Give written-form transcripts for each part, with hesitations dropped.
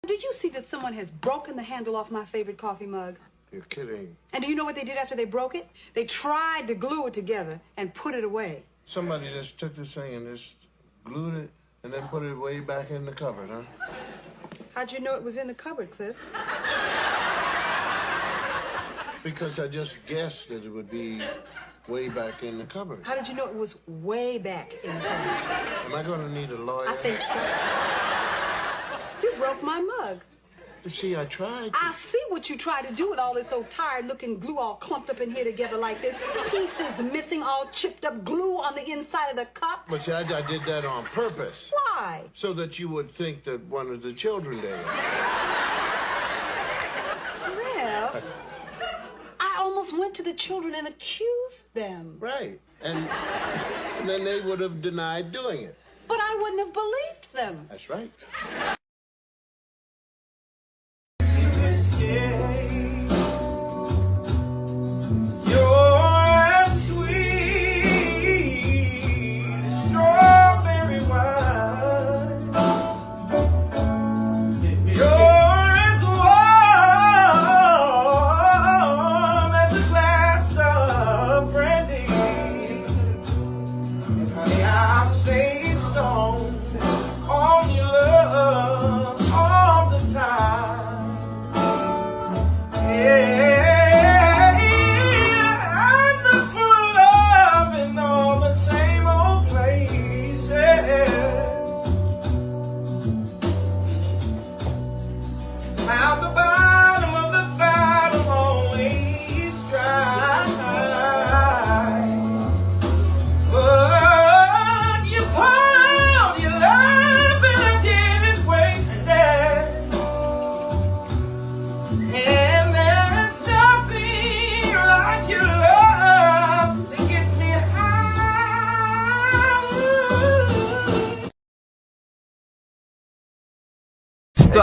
Do you see that someone has broken the handle off my favorite coffee mug? You're kidding. And do you know what they did after they broke it? They tried to glue it together and put it away. Somebody just took this thing and just glued it and then put it way back in the cupboard, huh? How'd you know it was in the cupboard, Cliff? Because I just guessed that it would be way back in the cupboard. How did you know it was way back in the cupboard? Am I going to need a lawyer? I think so. You broke my mug. You see, I tried to. I see what you tried to do with all this old tired-looking glue all clumped up in here together like this. Pieces missing, all chipped up glue on the inside of the cup. But see, I did that on purpose. Why? So that you would think that one of the children there. Cliff, I almost went to the children and accused them. Right. And then they would have denied doing it. But I wouldn't have believed them. That's right.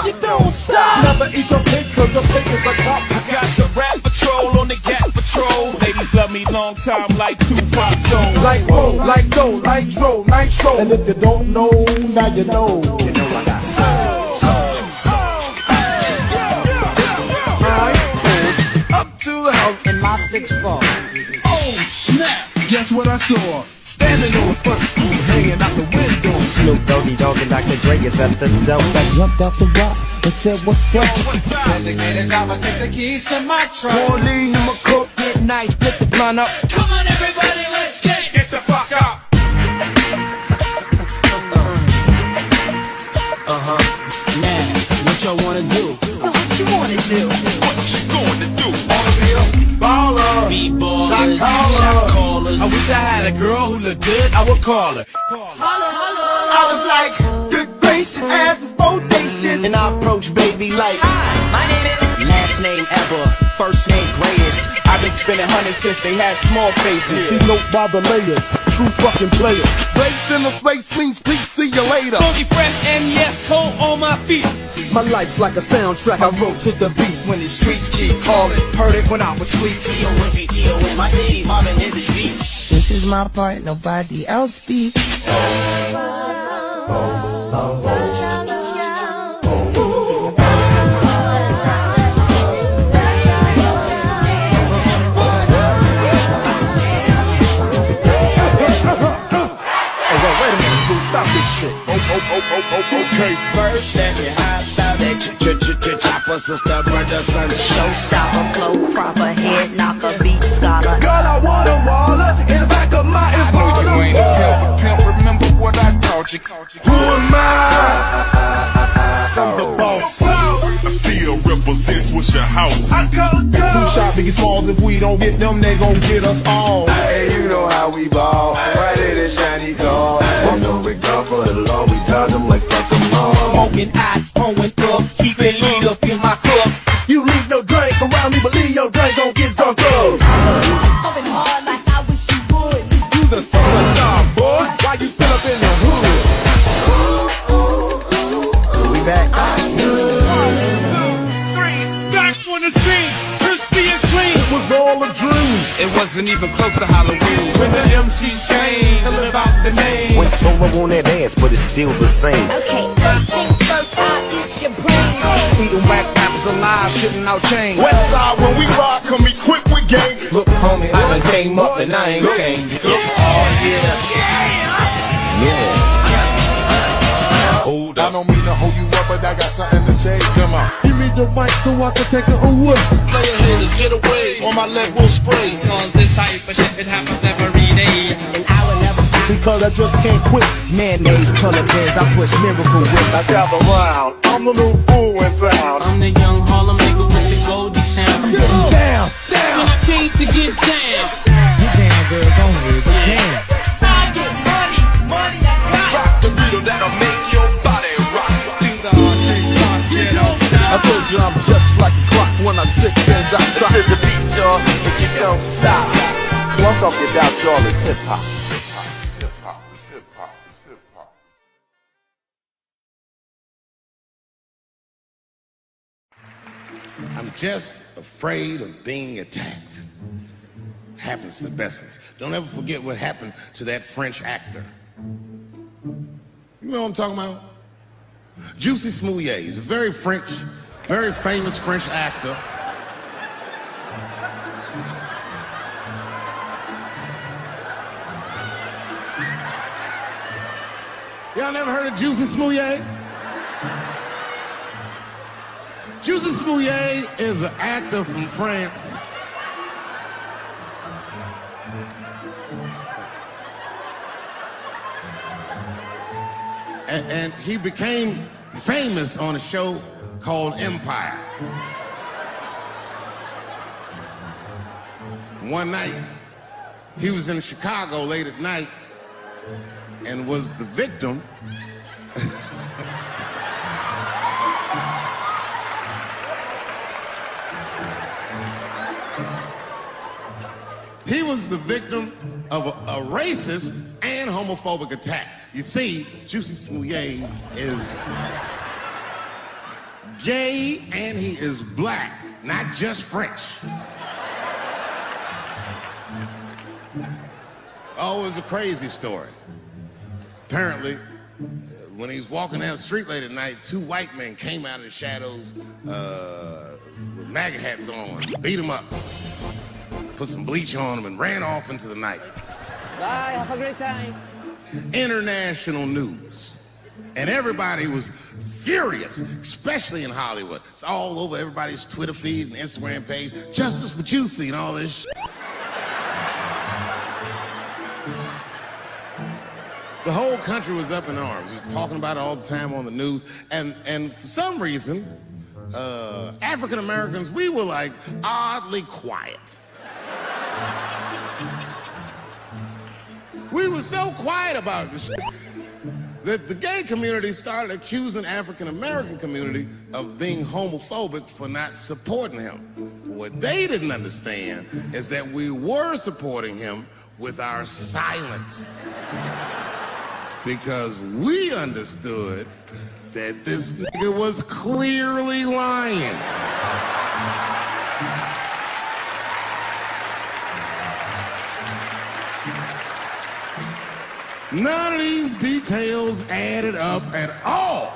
You don't stop. Never eat your pig cause a pig is a cop. I got the rap patrol on the gas patrol. Ladies love me long time like Tupac Zone. Like roll, like dough, like dro, nitro. And if you don't know, now you know. You know I got Up to the house in my 6'4". Oh snap! Guess what I saw? Standing on the front stoop, hanging out the window. Snoop Doggy Dogg and Dr. Dre is at the door. I jumped out the rock and said, what's up? Designated driver, take the keys to my truck. Pauline in my cook. Get nice, split the blunt up. Come on, everybody, let's get Get the fuck up. Man, what y'all wanna do? What you want to do? What you gonna do? Baller. B-boys, shot callers. I wish I had a girl who looked good, I would call her. I was like, good gracious, ass is bodacious. And I approach baby like, My name is... last name ever, first name greatest. I've been spending hundreds since they had small faces. See no bother layers, true fucking players. Race in the space means peace, see you later. Funky fresh and yes, cold on my feet. My life's like a soundtrack I wrote to the beat. When the streets keep calling, heard it when I was sweet. in my city, mobbing in the street. This is my part, nobody else speaks. Stop this shit. Okay. First, let me hop out that chopper, sister, brother, son. Showstopper, flow proper, head knocker, beat scholar. Girl, I want a waller in the back of my I know you ain't a pimp, remember what I taught you. Who am I? I'm the boss. I still represents what's your house. I go. Who shot Biggie Smalls? If we don't get them, they gon' get us all. Hey, you know how we ball. Right in the shiny car. And no regard for the law. We dodge them like fuck them all. Smoking hot, pouring up, keeping lead up in my cup. You leave no drink around me, believe your drink gon' get drunk up. Pumping hard like I wish you would. You the superstar, boy. Why you still up in the hood? We back. Back on the scene, crispy and clean. It was all a dream. It wasn't even close to Halloween when the MCs came to live out the name. Went solo on that ass, but it's still the same. Okay, first things first, I'll eat your brain. Eating whack rappers alive, shitting out chains. West side, when we rock, come equipped with game. Look, homie, I done came up and I ain't changed. Oh, yeah. Hold I up. don't mean to hold you up, but I got something to say. Come on. Give me the mic so I can take it away. Player haters, get away, or my leg will spray. Cause this type of shit, it happens every day. And I will never stop because I just can't quit. Mayonnaise, color bears, I push miracle whip. I gather round. I'm the new fool in town. I'm the young Harlem nigga with the Goldie sound. Down, down. When I came to get down. Get down, girl, go ahead, get down. I get money, money I got. Rock the beat that'll make your body rock. I told you I'm just like a clock when I tick and outside. This is the beat, y'all, and you don't stop. What I'm talking about, y'all, is hip-hop. Hip-hop, it's hip-hop, it's hip-hop. I'm just afraid of being attacked. Happens to the best of us. Don't ever forget what happened to that French actor. You know what I'm talking about? Juicy Smouillet. He's a very famous French actor. Y'all never heard of Juicy Smouillet? Juicy Smouillet is an actor from France. And he became famous on a show called Empire. One night, he was in Chicago late at night and was the victim he was the victim of a racist and homophobic attack. You see, Juicy Smouillet is gay and he is black, not just French. Oh, it was a crazy story. Apparently, when he was walking down the street late at night, two white men came out of the shadows with MAGA hats on, beat him up, put some bleach on him, and ran off into the night. Bye, have a great time. International news. And everybody was furious, especially in Hollywood. It's all over everybody's Twitter feed and Instagram page. Justice for Juicy and all this shit. The whole country was up in arms. It was talking about it all the time on the news. And for some reason, African Americans, we were like oddly quiet. We were so quiet about this shit that the gay community started accusing African American community of being homophobic for not supporting him. What they didn't understand is that we were supporting him with our silence. Because we understood that this nigga was clearly lying. None of these details added up at all.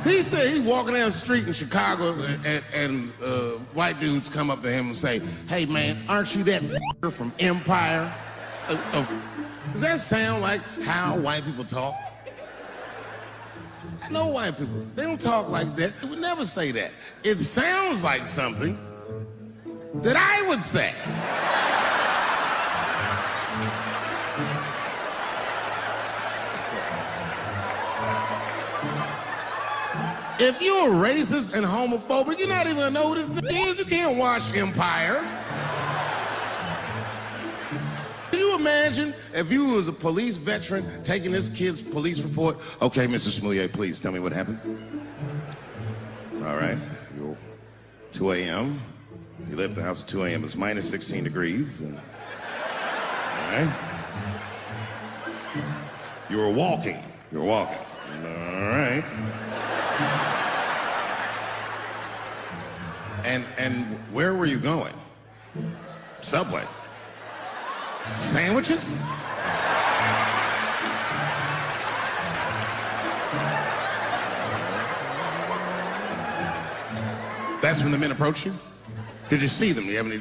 He said he's walking down the street in Chicago and white dudes come up to him and say, "Hey man, aren't you that from Empire?" Does that sound like how white people talk? I know white people, they don't talk like that. They would never say that. It sounds like something that I would say. If you're racist and homophobic, you're not even gonna know who this nigga is. You can't watch Empire. Can you imagine if you was a police veteran taking this kid's police report? Okay, Mr. Smouillet, please tell me what happened. All right, 2 a.m. You left the house at 2 a.m. It's minus 16 degrees. All right. You were walking. You were walking. All right. And where were you going? Subway. Sandwiches? That's when the men approach you? Did you see them? Do you have any?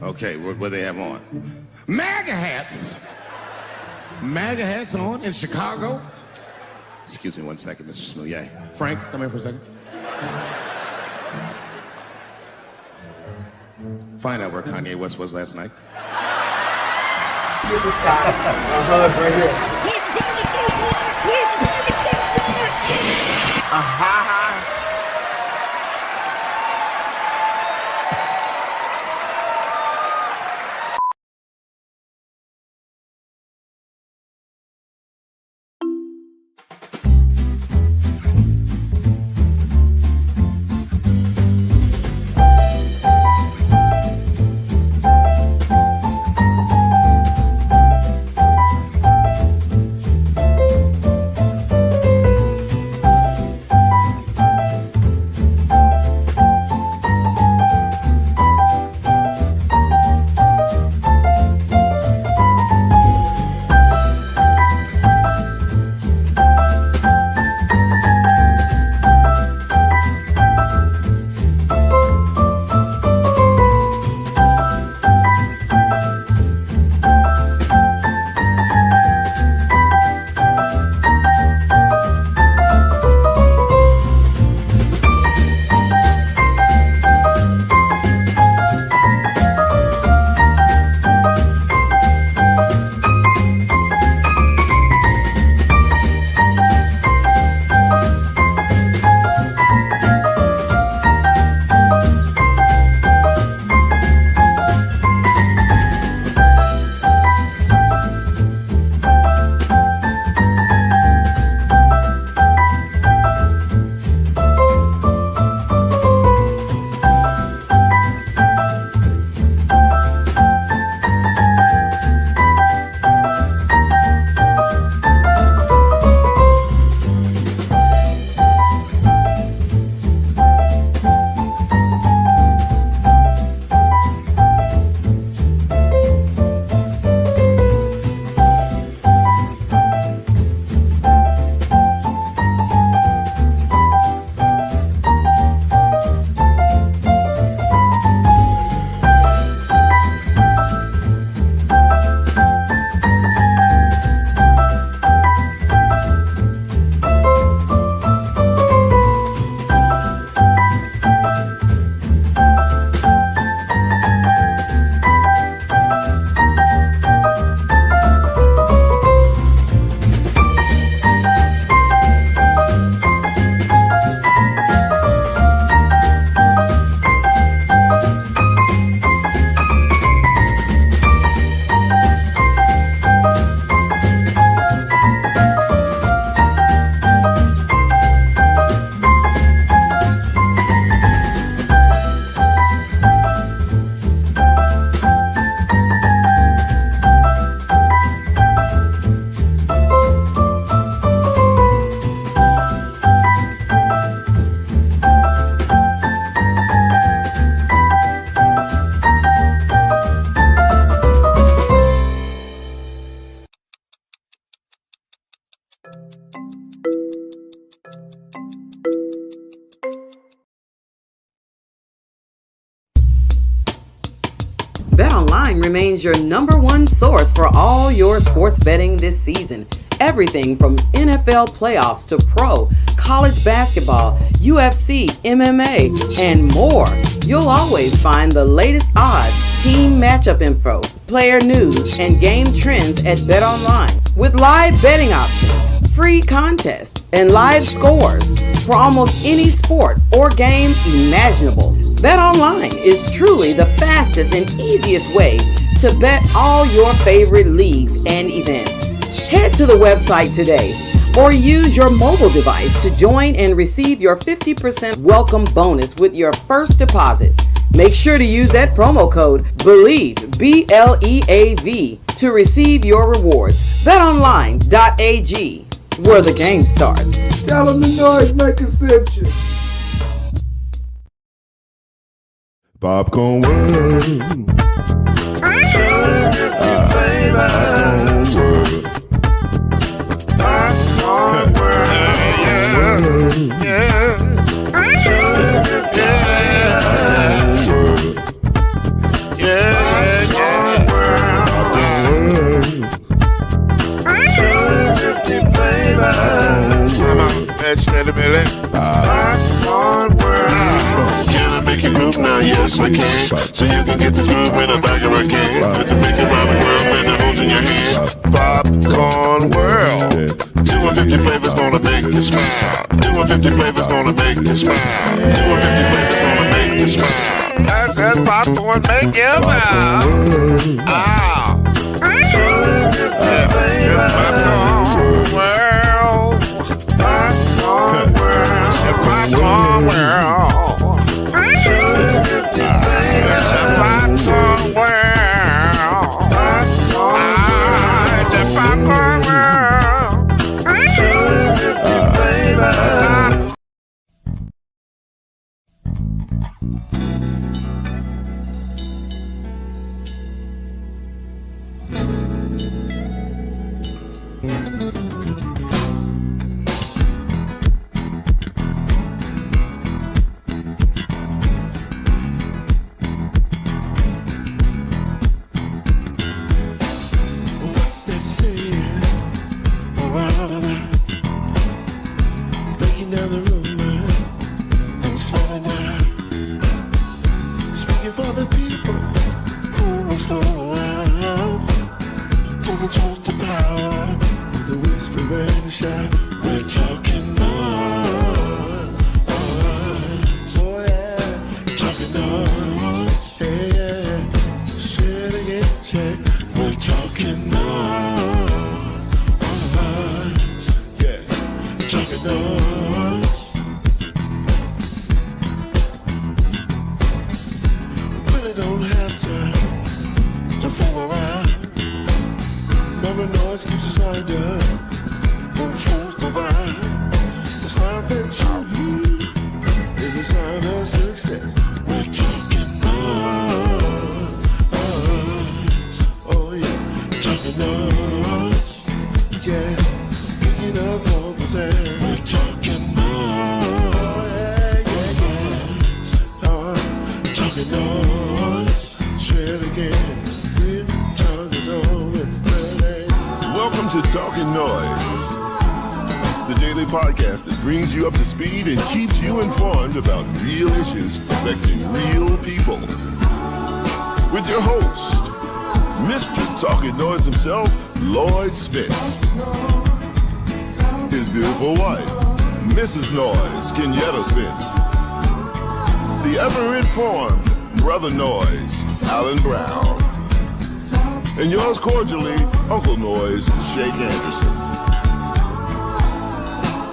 Okay, what they have on? MAGA hats. MAGA hats on in Chicago. Excuse me 1 second, Mr. Smouillet. Frank, come here for a second. Find out where Kanye West was last night. Give this guy a hug right here. BetOnline remains your #1 source for all your sports betting this season. Everything from NFL playoffs to pro, college basketball, UFC, MMA, and more. You'll always find the latest odds, team matchup info, player news, and game trends at BetOnline. With live betting options, free contests, and live scores for almost any sport or game imaginable. BetOnline is truly the fastest and easiest way to bet all your favorite leagues and events. Head to the website today or use your mobile device to join and receive your 50% welcome bonus with your first deposit. Make sure to use that promo code BELIEVE, BLEAV, to receive your rewards. BetOnline.ag, where the game starts. Talkin NOIZ make exception. Popcorn world. Yeah. best I can. So you can get this groove in the back of a can. To make it rhyme and whirl and the holes in your hand. Popcorn world. 250 flavors gonna make you smile. 250 flavors gonna make you smile. 250 flavors gonna make you smile. I said popcorn make you smile. Ah. Popcorn world. Popcorn world. Popcorn world. Popcorn world. The popcorn world. What's that saying? Breaking down the road, I'm smiling now. Speaking for the people who must go around. Taking truth to power, the whisper and the shout. We're talking noise. Oh yeah, talking noise. Hey yeah, say it again, say we're talking noise. Yeah, talking noise. Really don't have to fool around. Mama noise keeps us lined up. No truth divine. The sound that you hear is a sign of success. We're talking noise. Oh yeah, talking noise. Yeah, picking up all the sound. We're talking noise. Yeah, yeah. Talking noise. Say it again. We're talking noise. Welcome to Talkin NOIZ, the daily podcast that brings you up to speed and keeps you informed about real issues affecting real people. With your host, Mr. Talkin NOIZ himself, Lloyd Spence. His beautiful wife, Mrs. Noise, Kenyatta Spence. The ever-informed Brother Noise, Alan Brown. And yours cordially, Uncle Noise, Shake Anderson.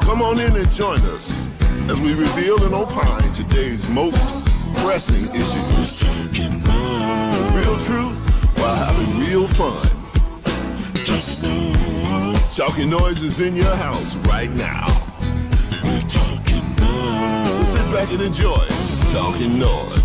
Come on in and join us as we reveal and opine today's most pressing issues. Real truth while having real fun. Talkin NOIZ is in your house right now. So sit back and enjoy Talkin NOIZ.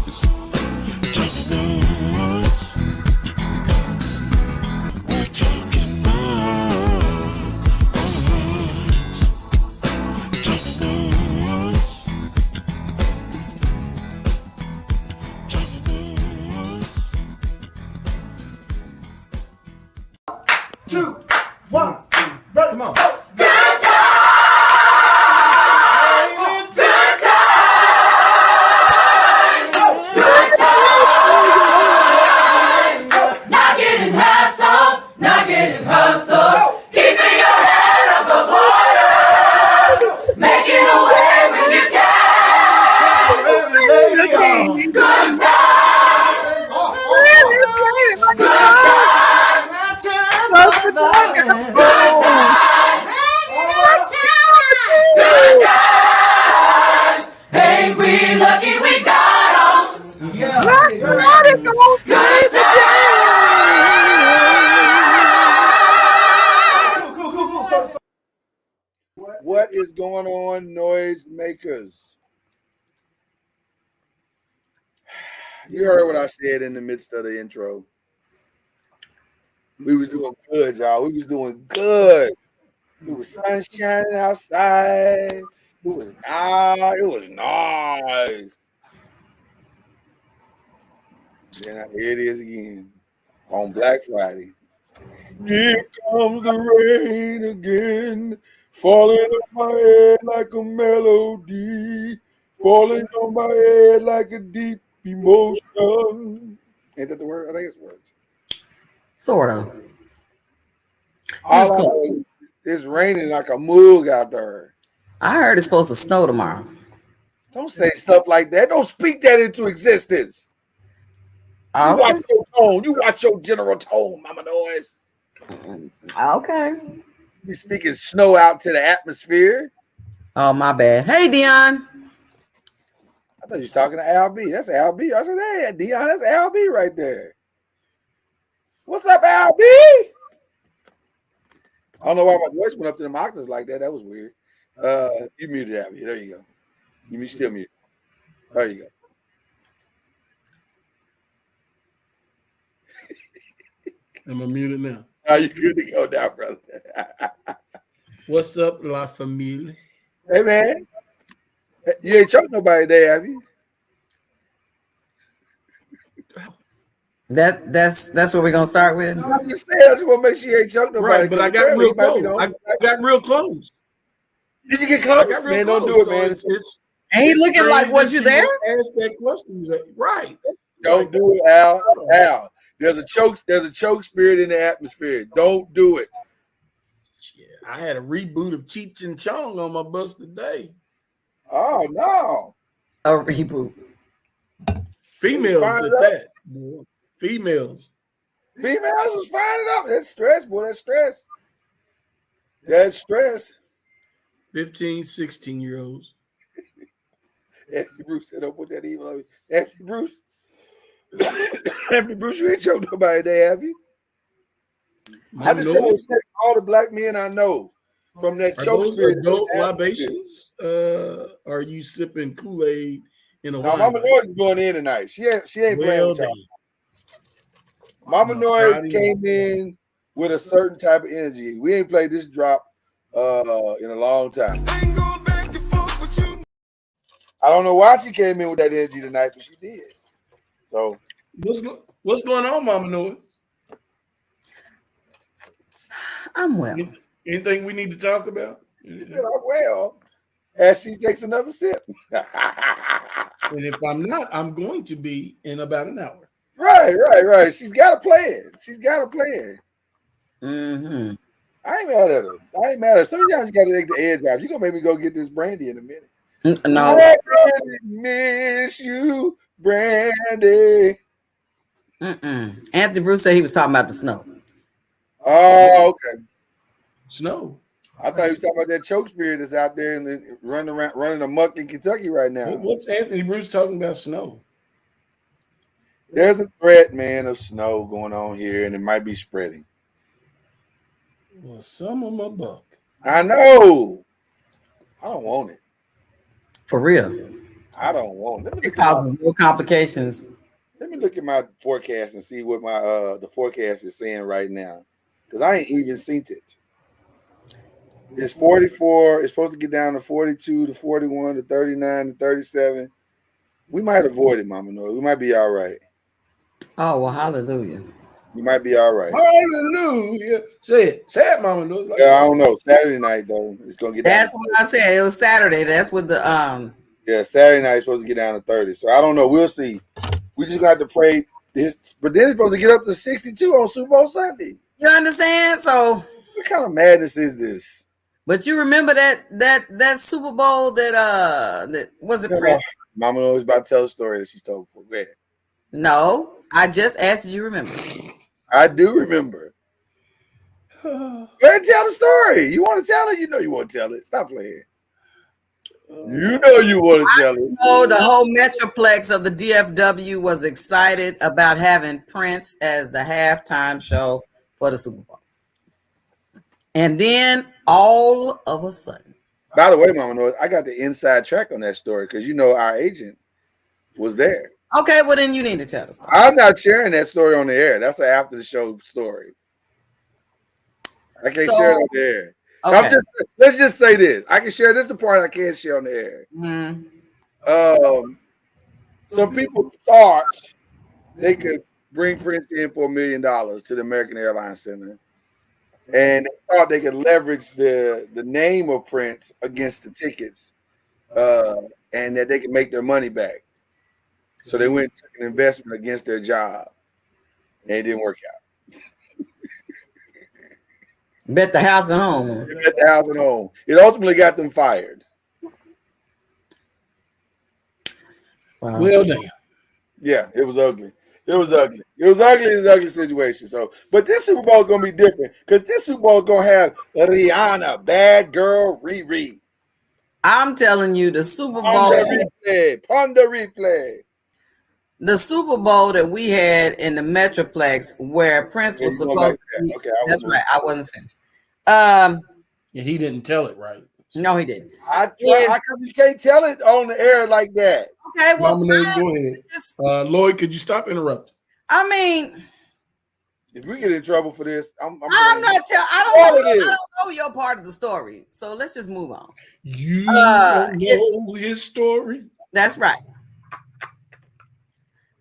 What is going on, noise makers? You heard what I said in the midst of the intro. We was doing good, y'all. We was doing good. It was sun shining outside. It was nice. It was nice. Then here it is again on Black Friday. Here comes the rain again, falling on my head like a melody, falling on my head like a deep Emotion. Ain't that the word? I think it's words. Sort of. All I know is it's raining like a mug out there. I heard it's supposed to snow tomorrow. Don't say stuff like that. Don't speak that into existence. You watch your tone. You watch your general tone, Mama Noise. Okay. You speaking snow out to the atmosphere. Oh, my bad. Hey, Dion. I thought you was talking to Al B. That's Al B. I said, hey, Dion, that's Al B right there. What's up, Al B? I don't know why my voice went up to them octaves like that. That was weird. You muted Al B. There you go. You still mute. There you go. Am I muted now? Are you good to go now, brother? What's up, La Familia? Hey, man. You ain't choked nobody today, have you? That's what we're gonna start with. I'm just saying, I just want to make sure you ain't choked nobody. Right, but I got real close. I got real close. Did you get close? Man, don't do it, man. Ain't looking like was you there? Ask that question, right? Don't do it, Al. Al, there's a choke spirit in the atmosphere. Don't do it. Yeah, I had a reboot of Cheech and Chong on my bus today. Oh no! A reboot. Females did that. Females was finding up. That's stress, boy. That's stress. That's stress. 15, 16-year-olds. Anthony Bruce said, don't put that evil on me. Anthony Bruce. Anthony Bruce, you ain't choked nobody today, have you? I just tell you, all the black men I know from that choke spirit. Adult libations? Are you sipping Kool-Aid in a no, wine? Mama Noise is going in tonight. She ain't playing with y'all. Mama Noise came in with a certain type of energy. We ain't played this drop in a long time. I don't know why she came in with that energy tonight, but she did. So what's going on, Mama Noise? I'm well. Anything we need to talk about? She said, I'm well. As she takes another sip. And if I'm not, I'm going to be in about an hour. Right. She's got to play it. Mm-hmm. I ain't mad at her. Sometimes you got to take the edge off. You're going to make me go get this brandy in a minute. No. I really miss you, Brandy. Anthony Bruce said he was talking about the snow. Oh, okay. Snow. I thought he was talking about that choke spirit that's out there and running amok in Kentucky right now. What's Anthony Bruce talking about snow? There's a threat, man, of snow going on here, and it might be spreading. Well, some of my buck. I know. I don't want it. For real. I don't want it. It causes more complications. Let me look at my forecast and see what my the forecast is saying right now. Because I ain't even seen it. It's 44. It's supposed to get down to 42 to 41 to 39 to 37. We might avoid it, Mama Noise. We might be all right. Oh, well, hallelujah. We might be all right. Hallelujah. Say it, Mama Noise. Like I don't know. Saturday night, though, it's going to get down. That's what I said. It was Saturday. That's what the Yeah, Saturday night is supposed to get down to 30. So I don't know. We'll see. We just got to pray. But then it's supposed to get up to 62 on Super Bowl Sunday. You understand? So what kind of madness is this? But you remember that Super Bowl that was it Prince? Mama Noise about to tell a story that she's told before. Go ahead. No, I just asked you remember. I do remember. Go ahead and tell the story. You want to tell it? You know you want to tell it. Stop playing. You know you want to tell it. Oh, the whole Metroplex of the DFW was excited about having Prince as the halftime show for the Super Bowl. And then all of a sudden. By the way, Mama Noise, I got the inside track on that story because you know our agent was there. Okay, well then you need to tell the story. I'm not sharing that story on the air. That's an after the show story. I can't share it on the air. Okay. Let's just say this. I can share this the part I can't share on the air. Mm-hmm. Some people thought they could bring Prince in for $1 million to the American Airlines Center. And they thought they could leverage the name of Prince against the tickets and that they could make their money back. So they went and took an investment against their job, and it didn't work out. Bet the house and home. They bet the house and home. It ultimately got them fired. Wow. Well, damn. Yeah, it was ugly. It was ugly. It was ugly. It was an ugly situation. So, but this Super Bowl is gonna be different because this Super Bowl is gonna have Rihanna, Bad Girl, Riri. I'm telling you, the Super Bowl. On the replay. The Super Bowl that we had in the Metroplex where Prince was supposed to be. Okay, that's right. I wasn't finished. Yeah, he didn't tell it right. No, he didn't. You can't tell it on the air like that. Okay, well, go ahead. Lloyd, could you stop interrupting? I mean, if we get in trouble for this, I'm not telling. I don't know your part of the story, so let's just move on. You don't know his story. That's right.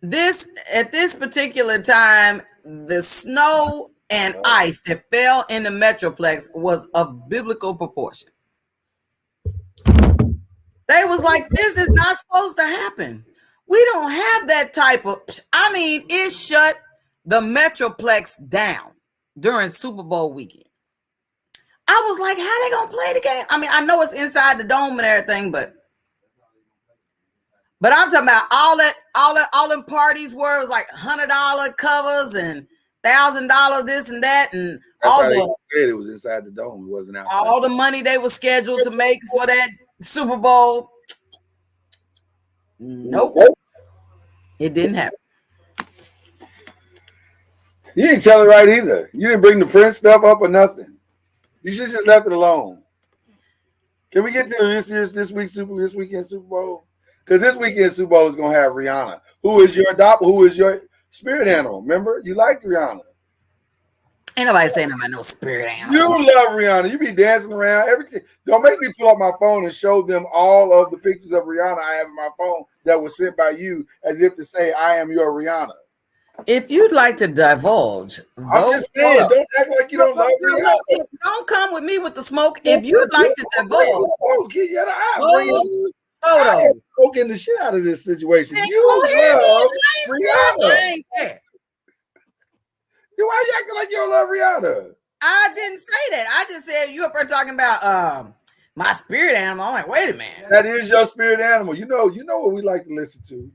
At this particular time, the snow and ice that fell in the Metroplex was of biblical proportion. They was like, this is not supposed to happen. We don't have that type of, I mean, it shut the Metroplex down during Super Bowl weekend. I was like, how they gonna play the game? I mean, I know it's inside the dome and everything, but I'm talking about all them parties where it was like $100 covers and $1,000 this and that, and it was inside the dome. It wasn't outside. All the money they were scheduled to make for that Super Bowl. Nope. It didn't happen. You didn't tell it right either. You didn't bring the Prince stuff up or nothing. You should just left it alone. Can we get to this weekend Super Bowl? Because this weekend Super Bowl is gonna have Rihanna, who is your spirit animal. Remember, you like Rihanna. Ain't nobody saying about no spirit animal. You love Rihanna. You be dancing around everything. Don't make me pull up my phone and show them all of the pictures of Rihanna I have in my phone that was sent by you, as if to say I am your Rihanna. If you'd like to divulge, I'm just saying, don't act like you don't love Rihanna. Don't come with me with the smoke. If you'd like to divulge, I am smoking the shit out of this situation. You love Rihanna. Why you acting like you don't love Rihanna? I didn't say that. I just said you up there talking about my spirit animal. I'm like, wait a minute. That is your spirit animal. You know what we like to listen to.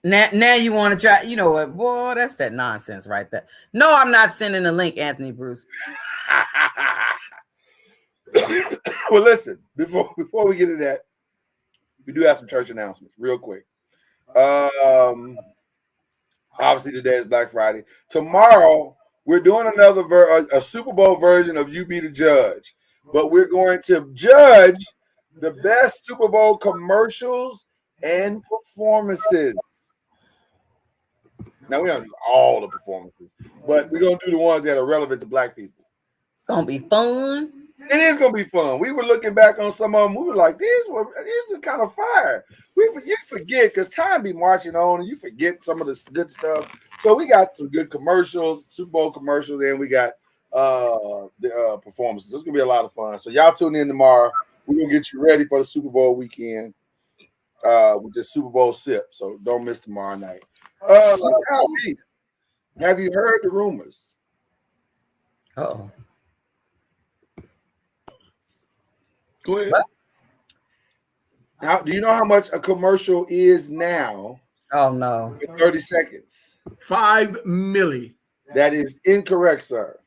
Now you want to try, you know what, boy, that's that nonsense right there. No, I'm not sending the link, Anthony Bruce. Well, listen, before we get into that, we do have some church announcements real quick. Obviously, today is Black Friday. Tomorrow, we're doing a Super Bowl version of You Be the Judge. But we're going to judge the best Super Bowl commercials and performances. Now, we don't do all the performances, but we're going to do the ones that are relevant to Black people. It's going to be fun. It is going to be fun. We were looking back on some of them. We were like, these are kind of fire. You forget because time be marching on and you forget some of the good stuff. So we got some good commercials, Super Bowl commercials, and we got the performances. It's going to be a lot of fun. So y'all tune in tomorrow. We're going to get you ready for the Super Bowl weekend with this Super Bowl sip. So don't miss tomorrow night. Have you heard the rumors? Uh-oh. Go ahead. Now, do you know how much a commercial is now? Oh no. 30 seconds. 5 million. That is incorrect, sir.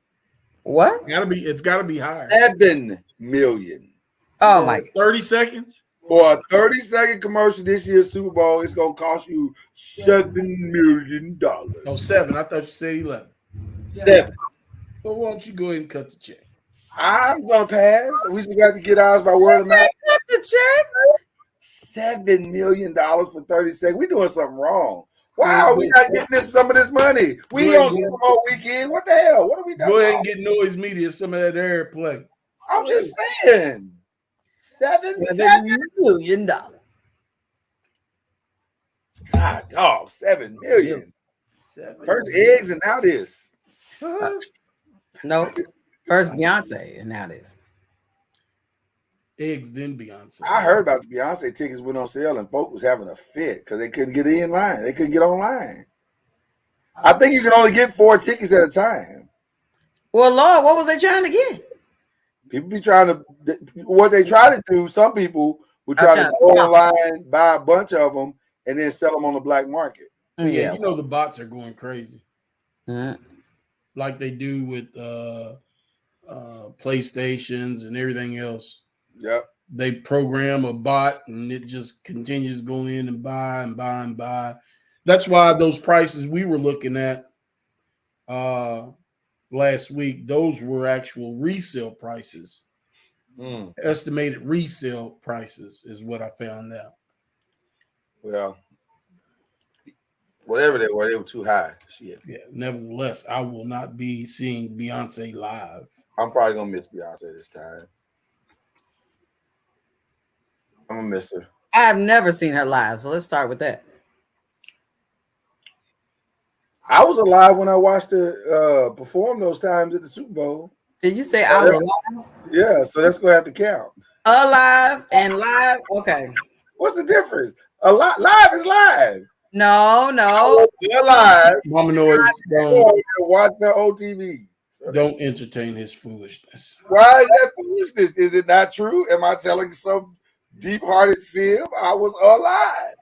What? It's gotta be higher. 7 million. Oh my. 30 seconds? For a 30-second commercial this year's Super Bowl, it's gonna cost you $7 million. Oh, 7. I thought you said 11. 7. Well, why don't you go ahead and cut the check? I'm gonna pass. We just got to get ours by word of mouth. Cut the check. $7 million for 30 seconds. We're doing something wrong. Wow, we're not getting some of this money. We on Super Bowl weekend. What the hell? What are we doing? Go ahead and get Noise Media some of that airplay. I'm just saying. $7 million. God, dog, $7 million. First eggs and now this. No, first Beyonce and now this. eggs than Beyonce. I heard about the Beyonce tickets went on sale and folk was having a fit because they couldn't get in line. They couldn't get online. I think you can only get 4 tickets at a time. Well, Lord, what was they trying to get? People be trying to, what they try to do, some people will try to go online, buy a bunch of them, and then sell them on the black market. Yeah, you know the bots are going crazy. Like they do with PlayStations and everything else. Yep. They program a bot and it just continues to go in and buy and buy and buy. That's why those prices we were looking at last week, those were actual resale prices. Estimated resale prices is what I found out. Well, whatever they were too high. Shit. Yeah. Nevertheless, I will not be seeing Beyonce live. I'm probably gonna miss Beyonce this time. I'm gonna miss her. I've never seen her live, so let's start with that. I was alive when I watched her perform those times at the Super Bowl. Did you say I was alive? Yeah, so that's gonna have to count. Alive and live. Okay. What's the difference? Live is live. No. They're live. Mama Noise, watch the OTV. So don't entertain his foolishness. Why is that foolishness? Is it not true? Am I telling some deep-hearted fib? I was alive.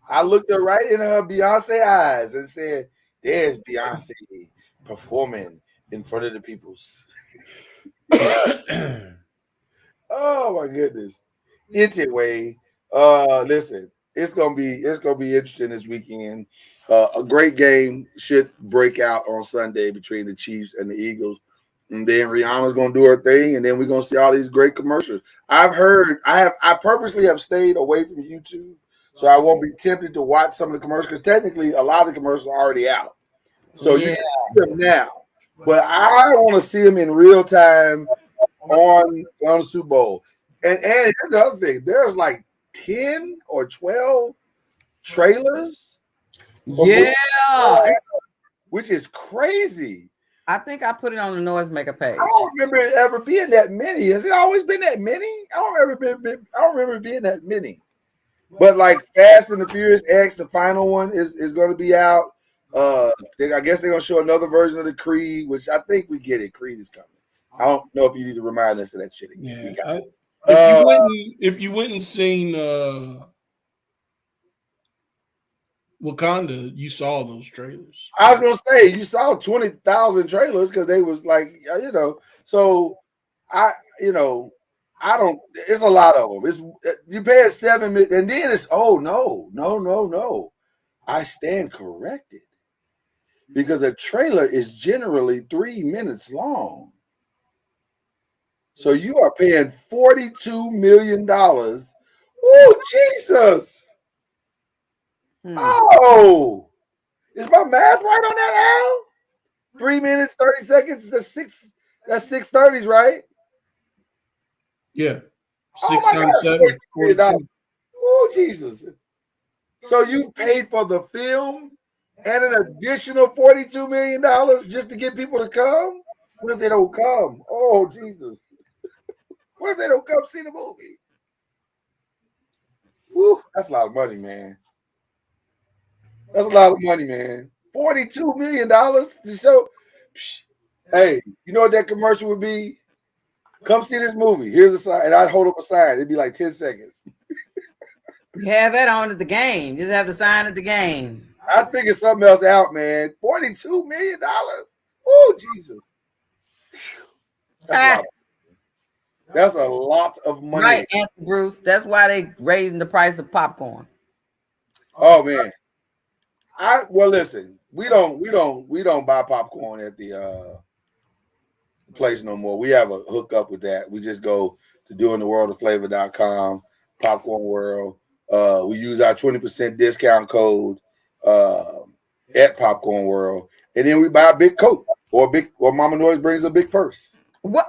I looked her right in her Beyonce eyes and said, "There's Beyonce performing in front of the peoples." Oh my goodness. Anyway, listen, it's gonna be interesting this weekend. A great game should break out on Sunday between the Chiefs and the Eagles. And then Rihanna's gonna do her thing, and then we're gonna see all these great commercials. I purposely have stayed away from YouTube, so I won't be tempted to watch some of the commercials, because technically a lot of the commercials are already out. So you can see them now. But I want to see them in real time on the Super Bowl. And here's the other thing: there's like 10 or 12 trailers. Yeah, which is crazy. I think I put it on the Noisemaker page. I don't remember it ever being that many. Has it always been that many? I don't remember it being that many. But like Fast and the Furious X, the final one is going to be out. I guess they're going to show another version of the Creed, which I think we get it. Creed is coming. I don't know if you need to remind us of that shit again. Yeah, if you went and seen Wakanda, you saw those trailers. I was gonna say you saw 20,000 trailers because they was like, So I don't. It's a lot of them. It's you pay $7 million, and then it's no. I stand corrected, because a trailer is generally 3 minutes long. So you are paying $42 million. Oh, Jesus. Oh, is my math right on that, Al? 3 minutes, 30 seconds. That's 6:30s, right? Yeah. 6:37. Oh, Jesus. So you paid for the film and an additional $42 million just to get people to come? What if they don't come? Oh, Jesus. What if they don't come see the movie? Woo, that's a lot of money, man. That's a lot of money, man. $42 million to show. Psh, hey, you know what that commercial would be? Come see this movie. Here's a sign. And I'd hold up a sign. It'd be like 10 seconds. You have that on at the game. Just have the sign at the game. I figured something else out, man. $42 million. Oh, Jesus. That's a lot of money. Right, Anthony Bruce. That's why they raising the price of popcorn. Oh, man. Listen, we don't buy popcorn at the place no more. We have a hookup with that. We just go to doingtheworldofflavor.com, Popcorn World. We use our 20% discount code at Popcorn World, and then we buy a big coat or Mama Noise brings a big purse. What?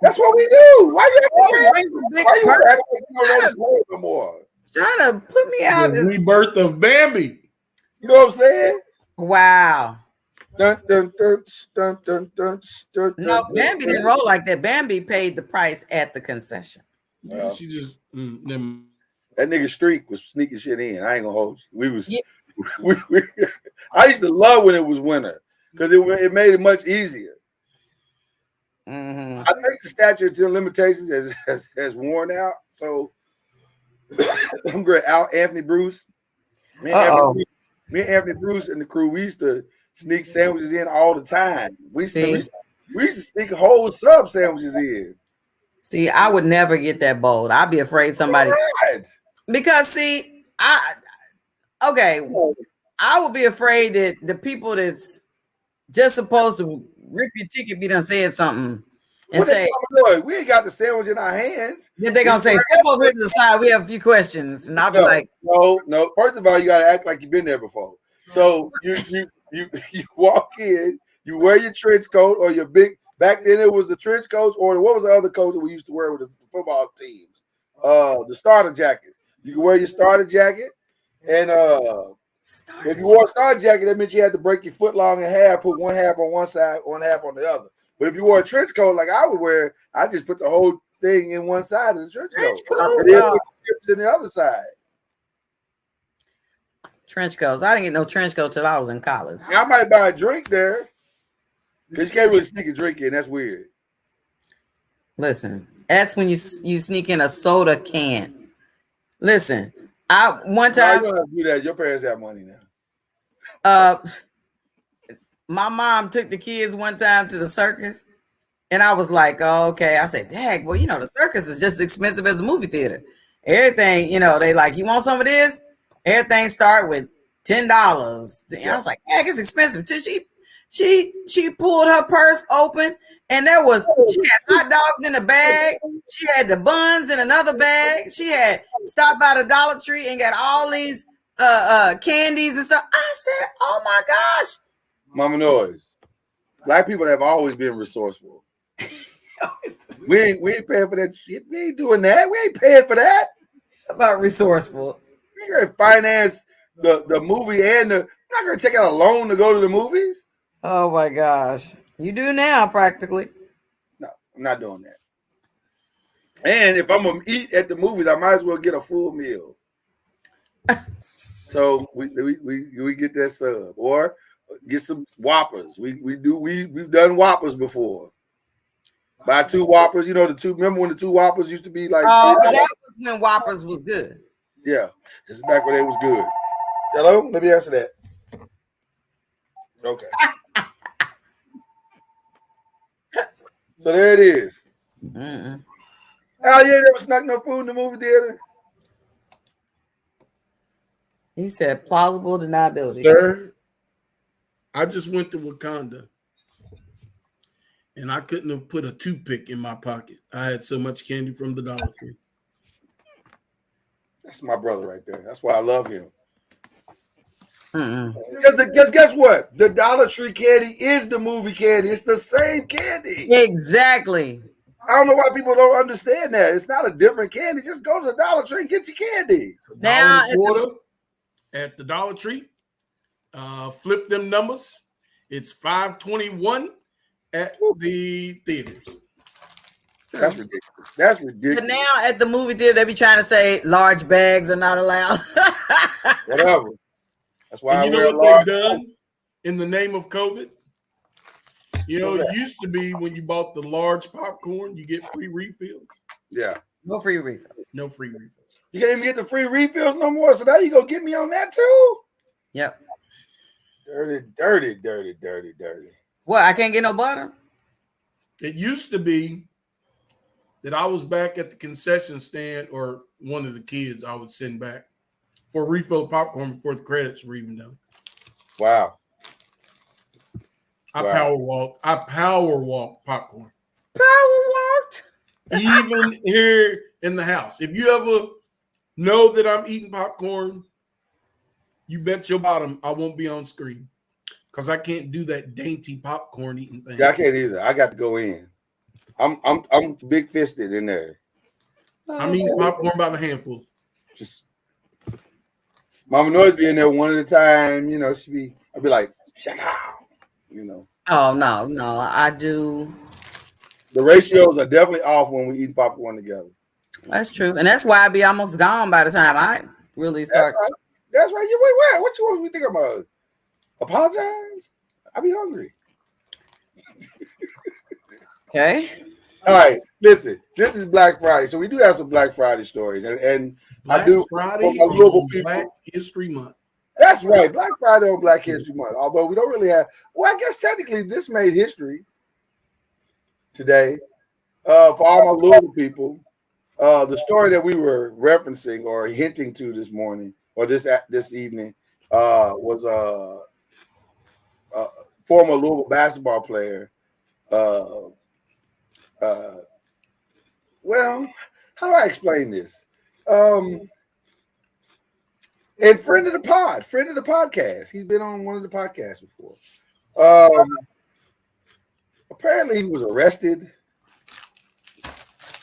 That's what we do. Why you acting no more? Trying to put me out. The rebirth of Bambi. You know what I'm saying? Wow. Dun, dun, dun, dun, dun, dun, dun, No, dun, Bambi didn't roll like that. Bambi paid the price at the concession. Well, She just that nigga Streak was sneaking shit in. I ain't gonna hold you. We was Yeah. we I used to love when it was winter because it made it much easier. Mm-hmm. I think the statute of limitations has worn out. So I'm great. Anthony Bruce. Me and Anthony Bruce and the crew, we used to sneak sandwiches in all the time. We used to sneak whole sub sandwiches in. See, I would never get that bold. I'd be afraid somebody because see, I would be afraid that the people that's just supposed to rip your ticket be done said something and say, we ain't got the sandwich in our hands. Then they're gonna say, step over here to the side, we have a few questions. And I'll be like, no. First of all, you gotta act like you've been there before. So you walk in, you wear your trench coat or your big. Back then, it was the trench coats, or what was the other coat that we used to wear with the football teams? The starter jacket. You can wear your starter jacket, and if you wore a starter jacket, that meant you had to break your foot long in half, put one half on one side, one half on the other. But if you wore a trench coat like I would wear, I just put the whole thing in one side of the trench coat, and then put the tips in the other side. Trench coats. I didn't get no trench coat till I was in college. I might buy a drink there. Because you can't really sneak a drink in. That's weird. Listen, that's when you sneak in a soda can. Listen, one time. You don't have to do that. Your parents have money now. My mom took the kids one time to the circus, and I was like, oh, okay. I said, Dad, well, the circus is just as expensive as a movie theater. Everything, they like, you want some of this? Everything start with $10. And I was like, Dad, it's expensive. Till she pulled her purse open, and she had hot dogs in a bag. She had the buns in another bag. She had stopped by the Dollar Tree and got all these candies and stuff. I said, oh my gosh. Mama Noise. Black people have always been resourceful. we ain't paying for that shit. We ain't doing that. We ain't paying for that. It's about resourceful. We're gonna finance the movie and I'm not gonna take out a loan to go to the movies. Oh my gosh. You do now, practically. No, I'm not doing that. And if I'm gonna eat at the movies, I might as well get a full meal. So we get that sub or get some Whoppers. We've done Whoppers before. Buy 2 Whoppers. Remember when the 2 Whoppers used to be like? Oh, that was when Whoppers was good. Yeah, this is back when they was good. Hello, let me answer that. Okay. So there it is. Al, you ain't never snuck no food in the movie theater? He said plausible deniability. Sir, I just went to Wakanda, and I couldn't have put a toothpick in my pocket. I had so much candy from the Dollar Tree. That's my brother right there. That's why I love him. Because guess what? The Dollar Tree candy is the movie candy. It's the same candy. Exactly. I don't know why people don't understand that. It's not a different candy. Just go to the Dollar Tree and get your candy. Now at the Dollar Tree, flip them numbers. It's $5.21 at the theaters. That's ridiculous. That's ridiculous. But now at the movie theater, they be trying to say large bags are not allowed. Whatever. That's why and I wear what large. they've done in the name of COVID? It used to be when you bought the large popcorn, you get free refills. Yeah. No free refills. No free refills. You can't even get the free refills no more. So now you gonna get me on that too? Yep. Dirty. What? I can't get no butter? It used to be that I was back at the concession stand, or one of the kids I would send back for refill popcorn before the credits were even done. Wow. I power walked popcorn. Power walked? Even here in the house. If you ever know that I'm eating popcorn, you bet your bottom I won't be on screen. Because I can't do that dainty popcorn eating thing. Yeah, I can't either. I got to go in. I'm big fisted in there. I'm eating popcorn by the handful. Just Mama Noise be in there one at a time. I'd be like, shut up. You know. Oh no, I do. The ratios are definitely off when we eat popcorn together. That's true, and that's why I be almost gone by the time I really start. That's right. You wait, where? What you want me to think about? Apologize? I be hungry. Okay. All right. Listen, this is Black Friday, so we do have some Black Friday stories, and Black I do Friday for my Louisville on people. Black History Month. That's right, Black Friday on Black History Month. Although we don't really have, well, I guess technically this made history today for all my Louisville people. The story that we were referencing or hinting to this morning or this evening was a former Louisville basketball player. Well, how do I explain this? And friend of the podcast. He's been on one of the podcasts before. Apparently, he was arrested.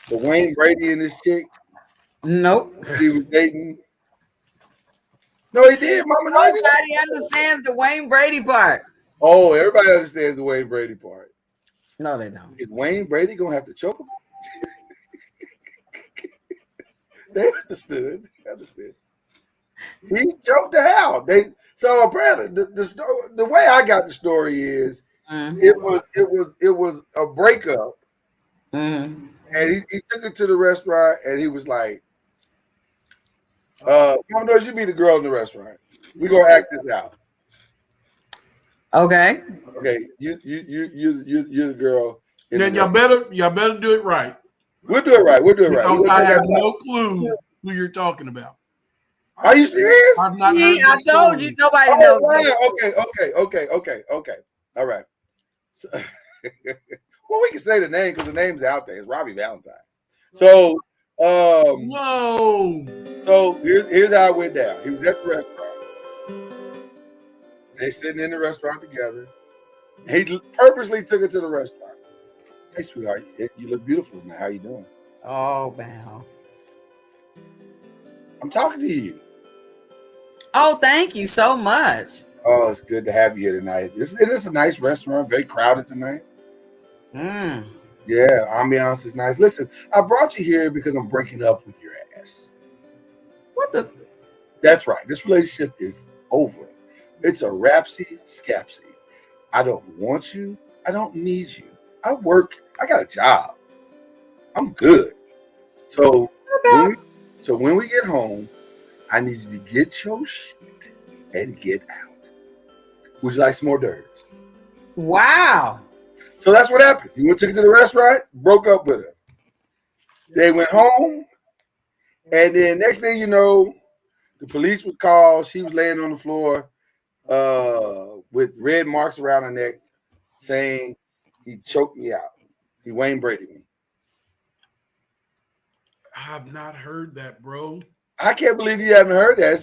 The Wayne Brady and this chick. Nope. He was dating. No, he did. Mama knows. Nobody understands the Wayne Brady part. Oh, everybody understands the Wayne Brady part. No, they don't. Is Wayne Brady gonna have to choke him? They understood. They understood. He choked her out. So apparently the way I got the story is it was a breakup, and he took her to the restaurant, and he was like, "Mama knows you be the girl in the restaurant. We gonna act this out." Okay. Okay, you're the girl. Then y'all better do it right. We'll do it right. We'll do it right. Because I have no clue who you're talking about. Are you serious? I've not heard I told you nobody knows. Okay. All right. So, well, we can say the name because the name's out there. It's Robbie Valentine. So, whoa. So here's how it went down. He was at the restaurant. They sitting in the restaurant together. He purposely took her to the restaurant. Hey, sweetheart, you look beautiful now. How you doing? Oh, wow. I'm talking to you. Oh, thank you so much. Oh, it's good to have you here tonight. It is a nice restaurant, very crowded tonight. Yeah, ambiance is nice. Listen, I brought you here because I'm breaking up with your ass. What the? That's right. This relationship is over. It's a rapsy scapsy. I don't want you. I don't need you. I work. I got a job. I'm good. So when we get home, I need you to get your shit and get out. Would you like some hors d'oeuvres? Wow. So that's what happened. He took her to the restaurant, broke up with her. They went home, and then next thing you know, the police was called. She was laying on the floor with red marks around her neck, saying he choked me out. He Wayne Brady me. I've not heard that, bro. I can't believe you haven't heard that.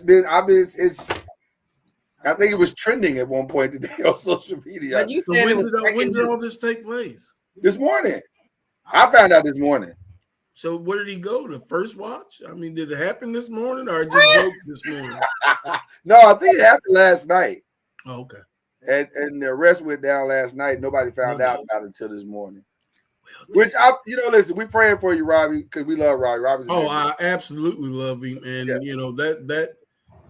I think it was trending at one point today on social media. But you said when did all this take place? This morning. I found out this morning. So where did he go? To First Watch? I mean, did it happen this morning or it just broke this morning? No, I think it happened last night. Oh, okay. And the arrest went down last night. Nobody found out about it until this morning. Which listen, we praying for you, Robbie, because we love Robbie. Robbie's I absolutely love him, and that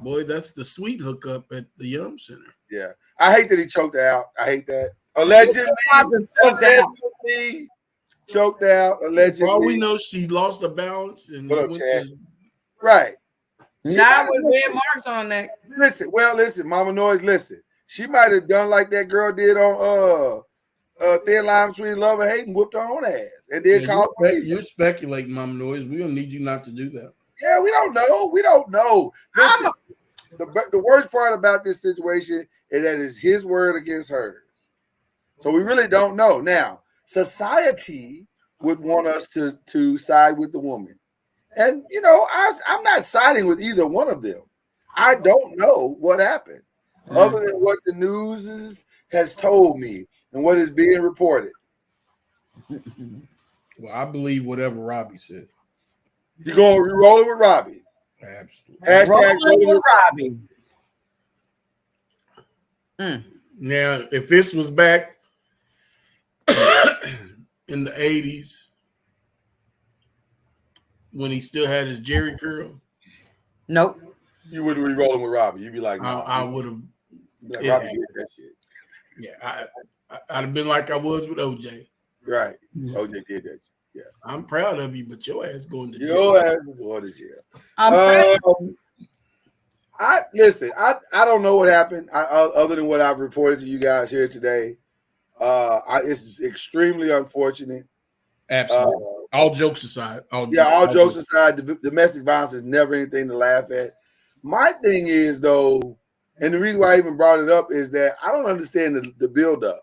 boy, that's the sweet hookup at the Yum Center. Yeah, I hate that he choked her out. I hate that. Allegedly choked out. Allegedly. For all we know, she lost her balance and right. Not with red marks on that. Listen, Mama Noise. Listen, she might have done like that girl did on Thin Line Between Love and Hate and whooped her own ass, and then called. You're speculating, Mama Noise. We don't need you not to do that. Yeah, we don't know. We don't know. Listen, the worst part about this situation is that it's his word against hers. So we really don't know. Now, society would want us to side with the woman. And, I'm not siding with either one of them. I don't know what happened other than what the news has told me and what is being reported. Well, I believe whatever Robbie said. You're going to roll it with Robbie. Absolutely. Hashtag rolling with Robbie. Now, if this was back in the 80s when he still had his Jerry curl, nope. You wouldn't be rolling with Robbie. You'd be like, no. I would have. Like, Robbie did that shit. Yeah, I'd have been like I was with OJ. Right. OJ did that shit. Yeah. I'm proud of you, but your ass going to jail. Your ass going to jail. I'm proud. I don't know what happened other than what I've reported to you guys here today. It's extremely unfortunate. Absolutely. All jokes aside. All jokes aside, domestic violence is never anything to laugh at. My thing is, though, and the reason why I even brought it up is that I don't understand the buildup.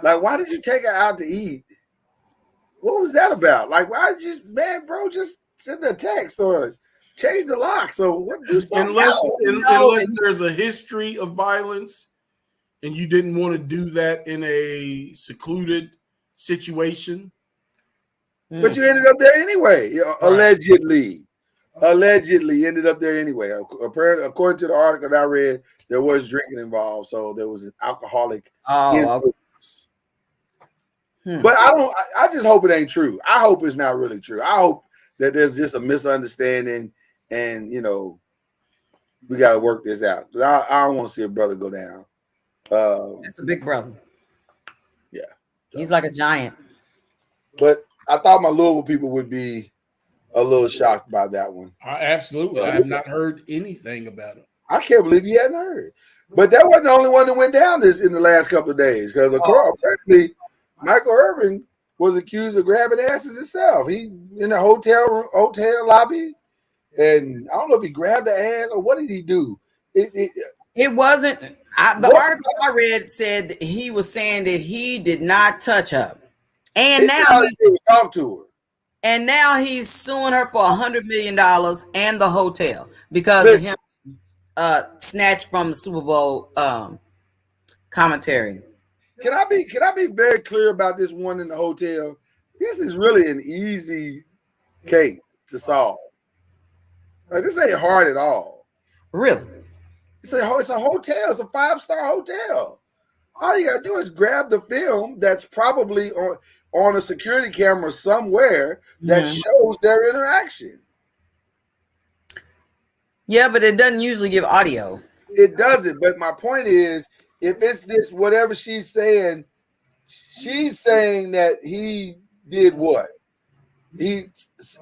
Like, why did you take her out to eat? What was that about? Like, why did you, bro, just send a text or change the lock? So what do something unless there's a history of violence and you didn't want to do that in a secluded situation. But you ended up there anyway, allegedly. Allegedly ended up there anyway. According to the article that I read, there was drinking involved, so there was an alcoholic influence. But I just hope it ain't true. I hope it's not really true. I hope that there's just a misunderstanding and, we got to work this out. I don't want to see a brother go down. That's a big brother. Yeah. So. He's like a giant. But I thought my Louisville people would be a little shocked by that one. Absolutely. I have not heard anything about it. I can't believe you hadn't heard. But that wasn't the only one that went down this in the last couple of days because apparently Michael Irvin was accused of grabbing asses himself. He in a hotel lobby, and I don't know if he grabbed the ass or what did he do. It wasn't. The article I read said that he was saying that he did not touch her, and now he talked to her. And now he's suing her for $100 million and the hotel because of him snatched from the Super Bowl commentary. Can I be very clear about this one in the hotel? This is really an easy case to solve. Like, this ain't hard at all. Really? It's a hotel. It's a 5-star hotel. All you gotta do is grab the film that's probably on a security camera somewhere that shows their interaction. Yeah, but it doesn't usually give audio. It doesn't. But my point is, if it's this, whatever she's saying that he did what? He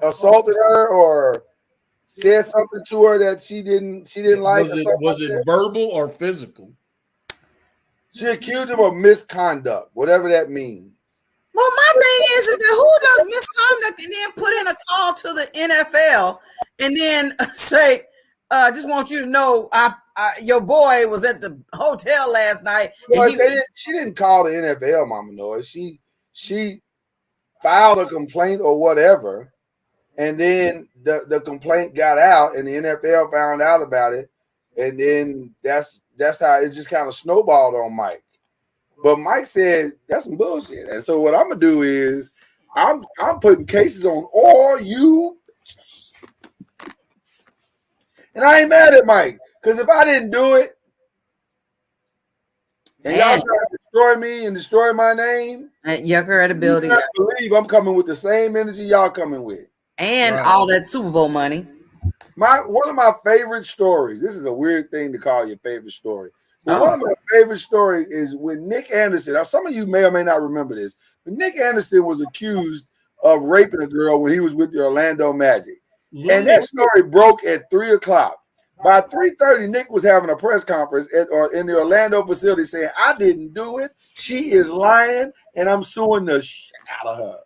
assaulted her or said something to her that she didn't like. Was it verbal or physical? She accused him of misconduct, whatever that means. Well, my thing is that who does misconduct and then put in a call to the NFL and then say, just want you to know, your boy was at the hotel last night. Well, she didn't call the NFL, Mama Noise. She filed a complaint or whatever, and then the complaint got out, and the NFL found out about it, and then that's how it just kind of snowballed on Mike. But Mike said that's some bullshit, and so what I'm gonna do is I'm putting cases on all you. And I ain't mad at Mike, because if I didn't do it, and y'all try to destroy me and destroy my name, your credibility, you believe I'm coming with the same energy y'all coming with, and all that Super Bowl money. One of my favorite stories. This is a weird thing to call your favorite story. But one of my favorite stories is when Nick Anderson. Now, some of you may or may not remember this, but Nick Anderson was accused of raping a girl when he was with the Orlando Magic. And that story broke at 3:00. By 3:30, Nick was having a press conference in the Orlando facility saying, I didn't do it. She is lying, and I'm suing the shit out of her.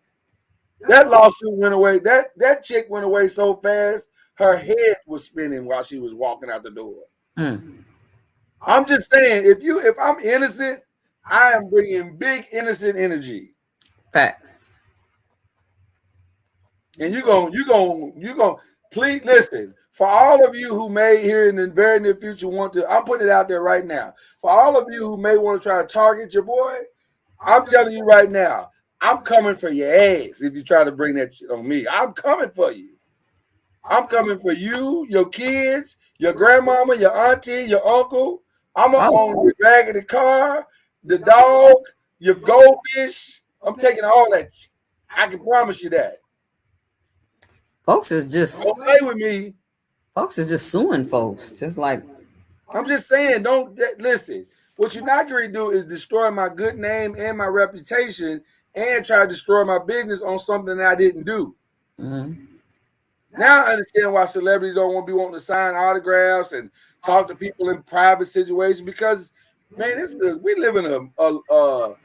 That lawsuit went away. That chick went away so fast, her head was spinning while she was walking out the door. I'm just saying, if I'm innocent, I am bringing big innocent energy. Facts. And you going please listen. For all of you who may here in the very near future want to, I'm putting it out there right now. For all of you who may want to try to target your boy, I'm telling you right now, I'm coming for your ass if you try to bring that shit on me. I'm coming for you. I'm coming for you, your kids, your grandmama, your auntie, your uncle. I'm gonna own your raggedy car, the dog, your goldfish. I'm taking all that. I can promise you that. Folks is just Don't play with me. Folks is just suing folks, just like. I'm just saying, don't listen. What you're not going to do is destroy my good name and my reputation and try to destroy my business on something that I didn't do. Mm-hmm. Now I understand why celebrities don't want to be wanting to sign autographs and talk to people in private situations because, man, we live in a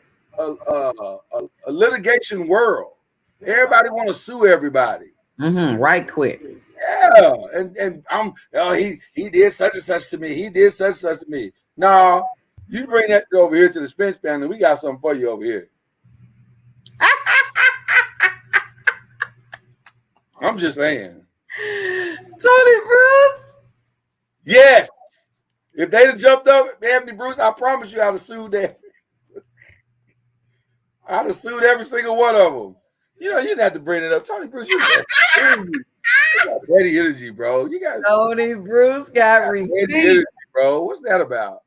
litigation world. Everybody want to sue everybody. Right quick. Yeah, and he did such and such to me. He did such and such to me. No, you bring that over here to the Spence family. We got something for you over here. I'm just saying. Tony Bruce? Yes. If they'd have jumped up Anthony Bruce, I promise you I'd have sued them. I'd have sued every single one of them. You know, you didn't have to bring it up. Tony Bruce, you got ready energy, bro. You got Tony Bruce got receipts, energy, bro. What's that about?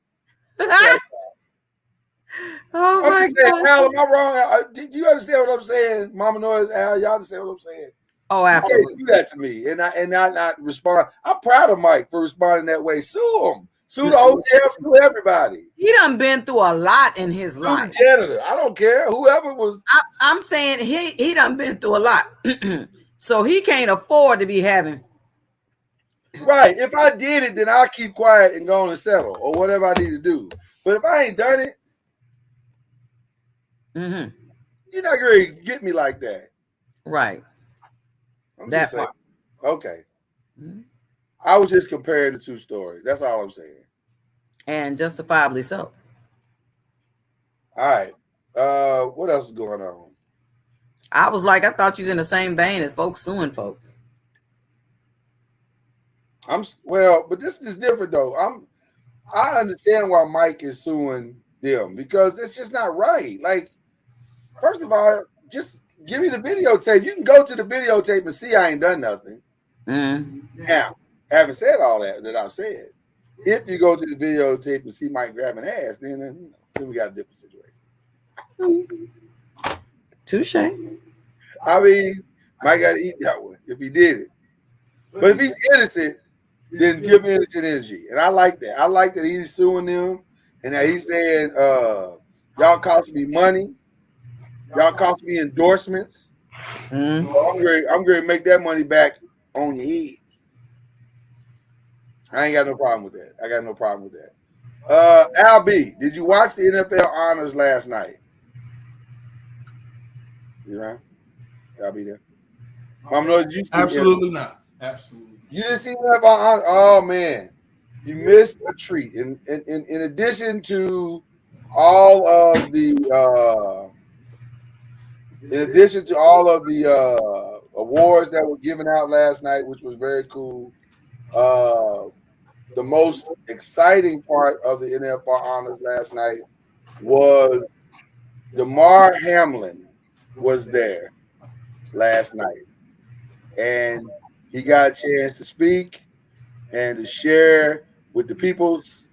Oh I'm my just saying, God. Al, am I wrong? Do you understand what I'm saying? Mama Noise, Al, y'all understand what I'm saying? Oh, absolutely. You can't do that to me and not respond. I'm proud of Mike for responding that way. Sue him. Sue the hotel, sue everybody. He done been through a lot in his Sue life. the janitor. I don't care. Whoever was. I'm saying he done been through a lot. So he can't afford to be having. Right. If I did it, then I'll keep quiet and go on and settle or whatever I need to do. But if I ain't done it, you're not going to get me like that. Right. I'm That just saying. part. Okay. I was just comparing the two stories. That's all I'm saying. And justifiably so. All right. What else is going on? I was like, I thought you was in the same vein as folks suing folks. But this is different though. I understand why Mike is suing them because it's just not right. Like, first of all, just give me the videotape. You can go to the videotape and see I ain't done nothing. Now, having said all that I've said, if you go to the videotape and see Mike grabbing ass, then we got a different situation. Touche. I mean, Mike got to eat that one if he did it. But if he's innocent, then give innocent energy. And I like that. I like that he's suing them and that he's saying, y'all cost me money. Y'all cost me endorsements. So I'm going to make that money back on your heads. I ain't got no problem with that. I got no problem with that. Al B, did you watch the NFL honors last night? You know? Al B there? Mom, no, did you see Absolutely not. Absolutely. You didn't see the NFL honors? Oh, man. You missed a treat. In addition to all of the awards that were given out last night, which was very cool, the most exciting part of the NFL honors last night was DeMar Hamlin was there last night. And he got a chance to speak and to share with the peoples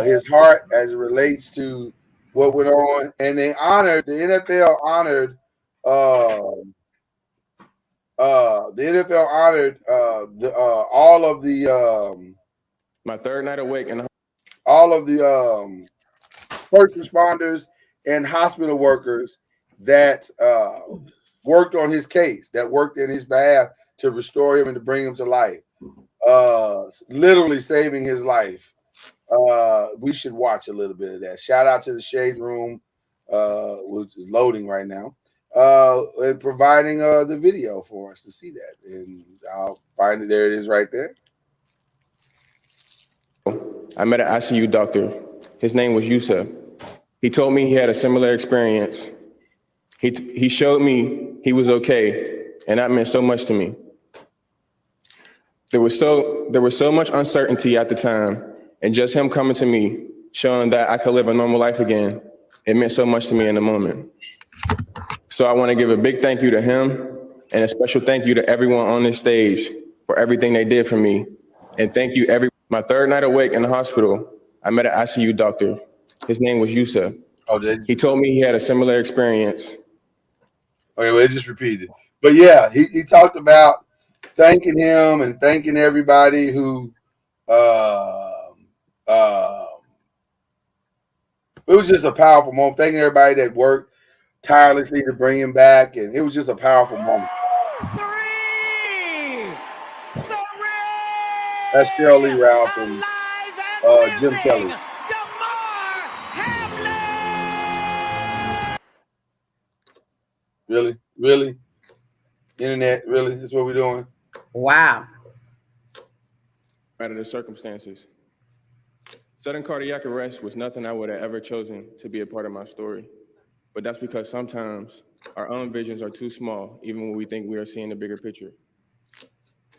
his heart as it relates to what went on. And the NFL honored all of the my third night awake and all of the first responders and hospital workers that worked on his case, that worked in his behalf to restore him and to bring him to life, literally saving his life. We should watch a little bit of that. Shout out to the Shade Room, which is loading right now, and providing the video for us to see that. And I'll find it. There it is right there. I met an ICU doctor. His name was Yusuf. He told me he had a similar experience. He showed me he was okay, and that meant so much to me. There was so much uncertainty at the time, and just him coming to me, showing that I could live a normal life again, it meant so much to me in the moment. So I want to give a big thank you to him, and a special thank you to everyone on this stage for everything they did for me. And thank you, my third night awake in the hospital, I met an ICU doctor. His name was Yusa. Oh, he told me he had a similar experience. Okay, well, it just repeated. But yeah, he talked about thanking him and thanking everybody who it was just a powerful moment. Thanking everybody that worked tirelessly to bring him back, and it was just a powerful moment. That's Cheryl Lee Ralph and Jim Kelly. Really? Really? Internet, really? That's what we're doing? Wow. Out of the circumstances. Sudden cardiac arrest was nothing I would have ever chosen to be a part of my story. But that's because sometimes our own visions are too small, even when we think we are seeing the bigger picture.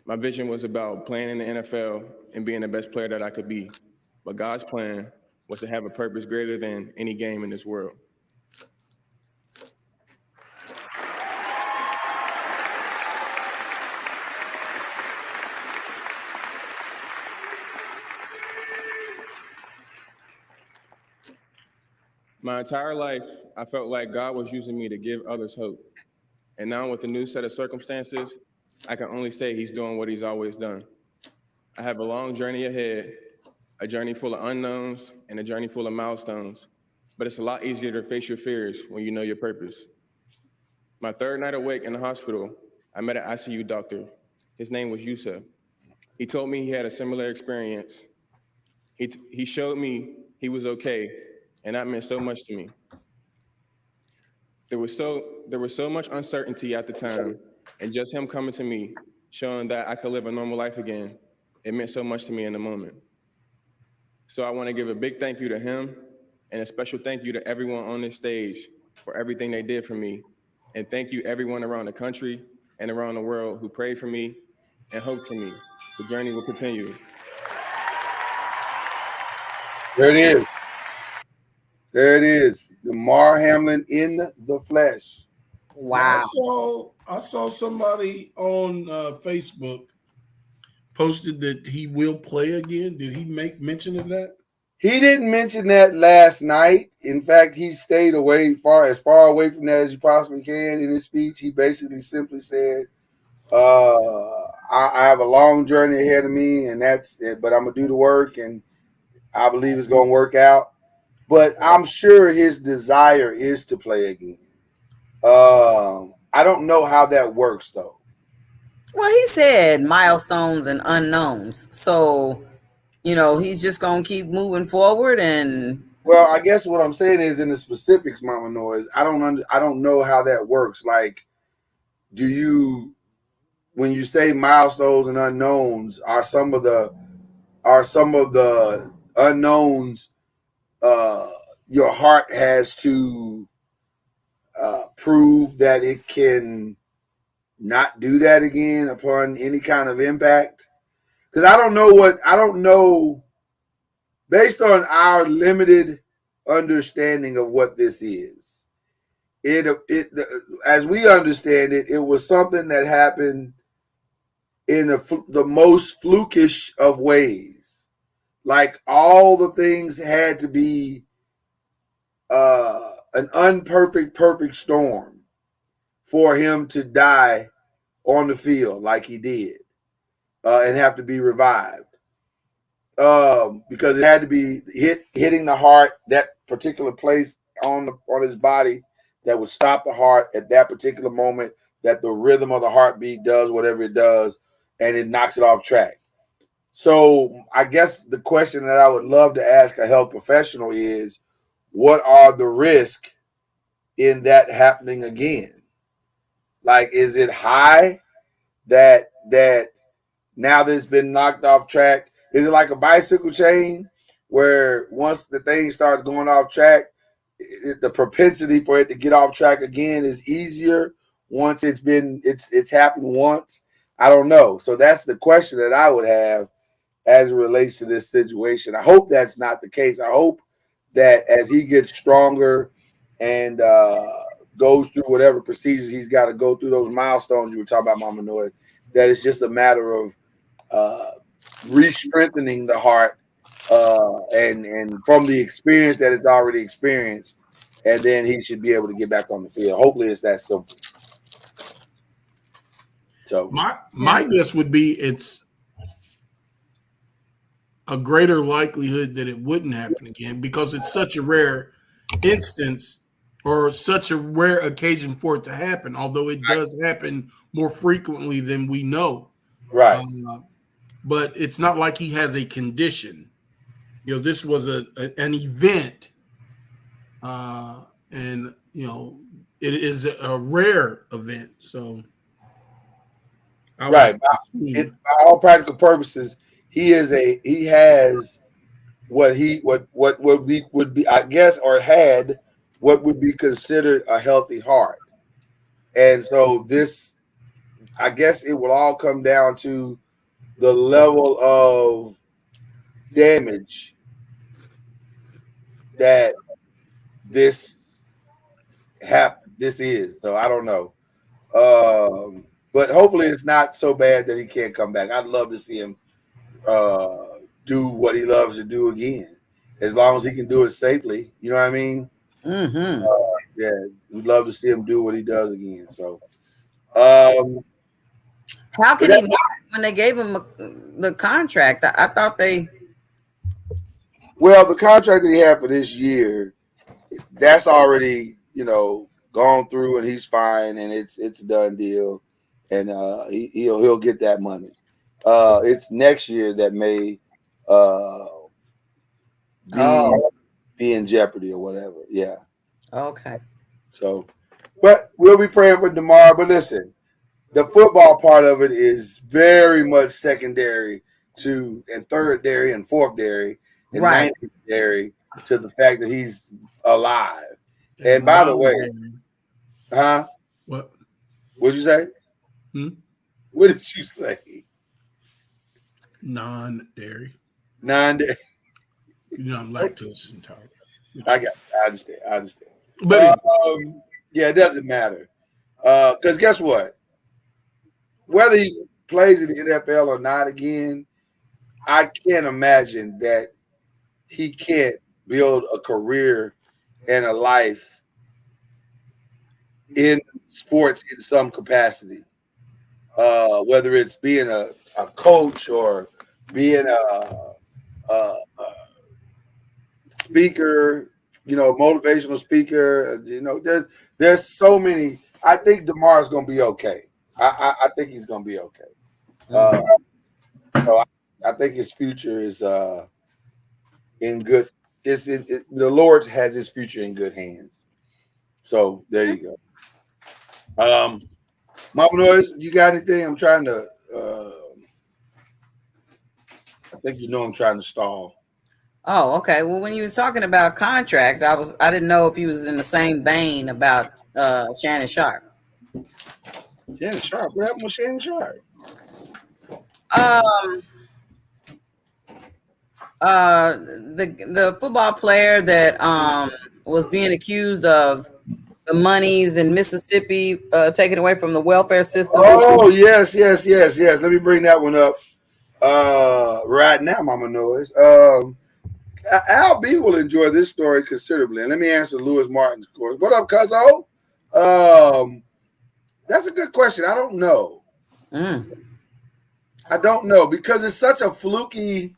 My vision was about playing in the NFL and being the best player that I could be. But God's plan was to have a purpose greater than any game in this world. My entire life, I felt like God was using me to give others hope. And now with the new set of circumstances, I can only say he's doing what he's always done. I have a long journey ahead, a journey full of unknowns and a journey full of milestones. But it's a lot easier to face your fears when you know your purpose. My third night awake in the hospital, I met an ICU doctor. His name was Yusa. He told me he had a similar experience. He showed me he was okay, and that meant so much to me. There was so much uncertainty at the time, and just him coming to me, showing that I could live a normal life again, it meant so much to me in the moment. So I want to give a big thank you to him, and a special thank you to everyone on this stage for everything they did for me. And thank you everyone around the country and around the world who prayed for me and hoped for me. The journey will continue. There it is. There it is. Damar Hamlin in the flesh. Wow. I saw somebody on Facebook posted that he will play again. Did he make mention of that? He didn't mention that last night. In fact, he stayed as far away from that as you possibly can. In his speech, he basically simply said, I have a long journey ahead of me, and that's it, but I'm gonna do the work, and I believe it's gonna work out. But I'm sure his desire is to play again. I don't know how that works though. Well, he said milestones and unknowns. So, he's just going to keep moving forward and well, I guess what I'm saying is in the specifics, Mama Noiz, I don't know how that works. Like, when you say milestones and unknowns, are some of the unknowns your heart has to prove that it can not do that again upon any kind of impact? Because I don't know based on our limited understanding of what this is. As we understand it, it was something that happened in the most flukish of ways. Like all the things had to be an perfect storm for him to die on the field like he did and have to be revived. Because it had to be hitting the heart, that particular place on his body that would stop the heart at that particular moment, that the rhythm of the heartbeat does whatever it does, and it knocks it off track. So I guess the question that I would love to ask a health professional is, what are the risks in that happening again? Like, is it high that now that it's been knocked off track? Is it like a bicycle chain where once the thing starts going off track, the propensity for it to get off track again is easier once it's happened once? I don't know. So that's the question that I would have as it relates to this situation. I hope that's not the case. I hope that as he gets stronger and goes through whatever procedures he's got to go through, those milestones you were talking about, Mama Noy, that it's just a matter of re-strengthening the heart and from the experience that it's already experienced, and then he should be able to get back on the field. Hopefully, it's that simple. So my guess would be it's a greater likelihood that it wouldn't happen again because it's such a rare instance or such a rare occasion for it to happen. Although it does happen more frequently than we know, right? But it's not like he has a condition. You know, this was an event, and you know, it is a rare event. So, Right. By all practical purposes, he has what would be I guess or had what would be considered a healthy heart. And so this, I guess it will all come down to the level of damage that this is. So I don't know. But hopefully it's not so bad that he can't come back. I'd love to see him do what he loves to do again, as long as he can do it safely. You know what I mean? Mm-hmm. Yeah, we'd love to see him do what he does again. So, how could he not when they gave him the contract? I thought they. Well, the contract that he had for this year, that's already gone through, and he's fine, and it's a done deal, and he'll get that money. It's next year that may be in jeopardy or whatever. Yeah. Okay. So, but we'll be praying for DeMar. But listen, the football part of it is very much secondary to, and thirdary and fourthary and ninthary to the fact that he's alive. And by the way, What? What'd you say? What did you say? Non-dairy. Non-dairy. You know, I'm lactose intolerant. I understand. But yeah, it doesn't matter. Because guess what? Whether he plays in the NFL or not again, I can't imagine that he can't build a career and a life in sports in some capacity. Whether it's being a coach or being a speaker, motivational speaker. There's so many. I think DeMar's going to be okay. I think he's going to be okay. So I think his future is in good. The Lord has his future in good hands. So there you go. Mama Noise, you got anything? I'm trying to. I think I'm trying to stall. Oh, okay. Well, when you was talking about contract, I didn't know if he was in the same vein about Shannon Sharp. Shannon Sharp. What happened with Shannon Sharp? The football player that was being accused of the monies in Mississippi taken away from the welfare system. Oh, yes. Let me bring that one up right now, Mama Noise. Al B will enjoy this story considerably. And let me answer Lewis Martin's course. What up, Cuzzo? That's a good question. I don't know. I don't know because it's such a fluky.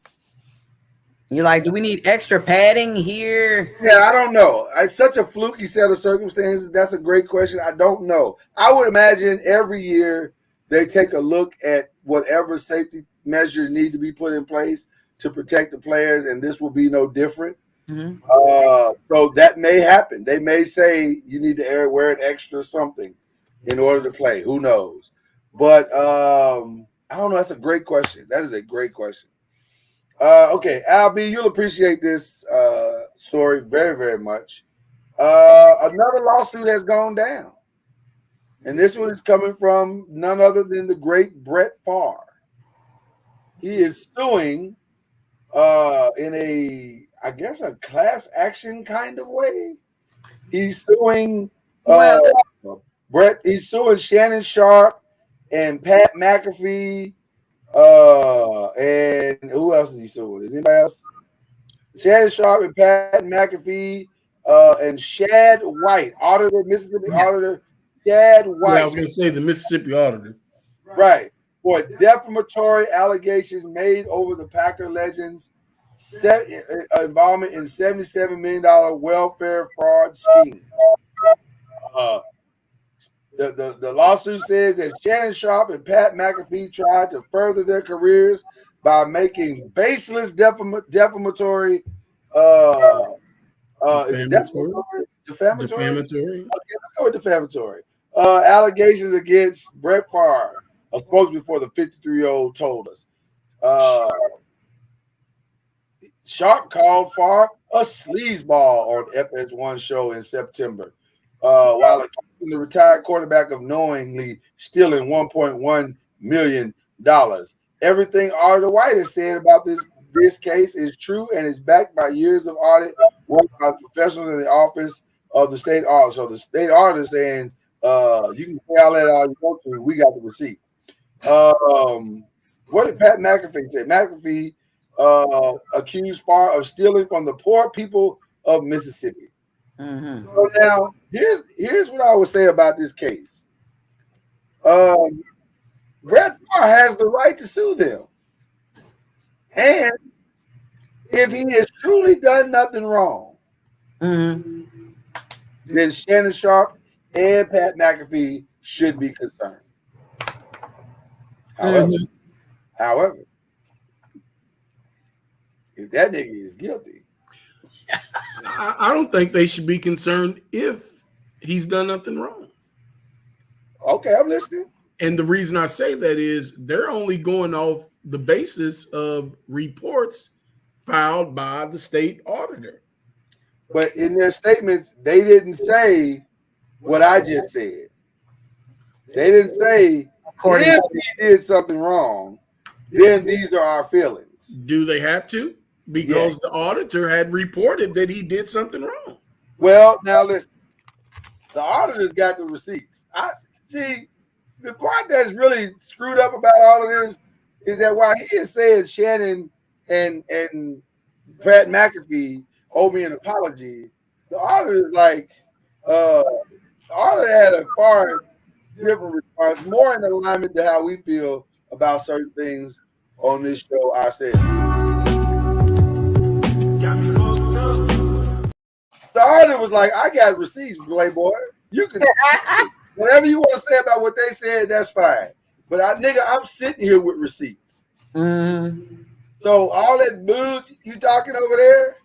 You're like, do we need extra padding here? Yeah, I don't know. It's such a fluky set of circumstances. That's a great question. I don't know. I would imagine every year they take a look at whatever safety measures need to be put in place to protect the players, and this will be no different. So that may happen. They may say you need to wear an extra something in order to play. Who knows? But I don't know. That's a great question. That is a great question. Okay, Al B, you'll appreciate this story very, very much. Another lawsuit has gone down. And this one is coming from none other than the great Brett Favre. He is suing in I guess, a class action kind of way. He's suing Brett. He's suing Shannon Sharp and Pat McAfee. And who else is he suing? Is anybody else? Shannon Sharp and Pat McAfee and Shad White, auditor, Mississippi auditor Shad White. Yeah, I was going to say the Mississippi auditor. Right. For defamatory allegations made over the Packer legends' involvement in $77 million welfare fraud scheme. The lawsuit says that Shannon Sharp and Pat McAfee tried to further their careers by making baseless defamatory defamatory? Okay, let's go with defamatory. Allegations against Brett Favre, a spokesman for the 53-year-old told us. Sharp called Favre a sleazeball on FS1 show in September, while accusing the retired quarterback of knowingly stealing $1.1 million. Everything Auditor White has said about this case is true and is backed by years of audit work by professionals in the office of the state auditor. So the state auditor is saying, you can say all that all you want to, we got the receipt. What did Pat McAfee say? McAfee accused Favre of stealing from the poor people of Mississippi. Mm-hmm. So now, here's what I would say about this case. Brett Favre has the right to sue them. And if he has truly done nothing wrong, then Shannon Sharp and Pat McAfee should be concerned. However, if that nigga is guilty, I don't think they should be concerned if he's done nothing wrong. Okay, I'm listening. And the reason I say that is they're only going off the basis of reports filed by the state auditor. But in their statements, they didn't say what I just said. They didn't say, if he did something wrong, then these are our feelings. Do they have to? Because the auditor had reported that he did something wrong. Well, now listen, the auditor's got the receipts. I see the part that's really screwed up about all of this is that while he is saying Shannon and Pat McAfee owe me an apology, the auditor is like, the auditor had a far different response, more in alignment to how we feel about certain things on this show ourselves. The auditor was like, I got receipts, Playboy. You can whatever you want to say about what they said, that's fine. But I'm sitting here with receipts. So all that boo you talking over there?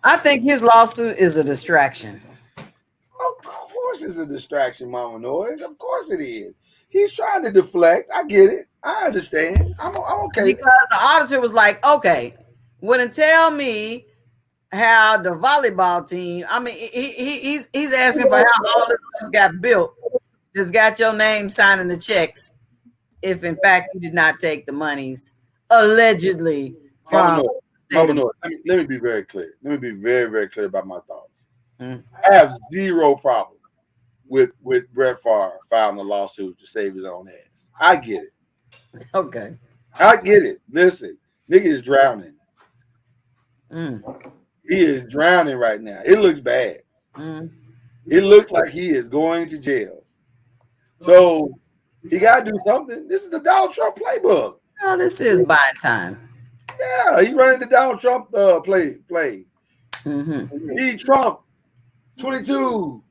I think his lawsuit is a distraction. Of course it's a distraction, Mama Noise. Of course it is. He's trying to deflect. I get it. I understand. I'm okay. Because the auditor was like, okay, wouldn't tell me how the volleyball team, I mean, he's asking for how all this stuff got built. Just got your name signing the checks if in fact you did not take the monies allegedly from Mama Noise, let me be very clear. Let me be very, very clear about my thoughts. I have zero problem with Brett Favre filing a lawsuit to save his own ass. I get it. Okay. I get it. Listen, nigga is drowning. He is drowning right now. It looks bad. It looks like he is going to jail. So he got to do something. This is the Donald Trump playbook. Oh, this is buying time. Yeah, he running the Donald Trump play. D Trump 22.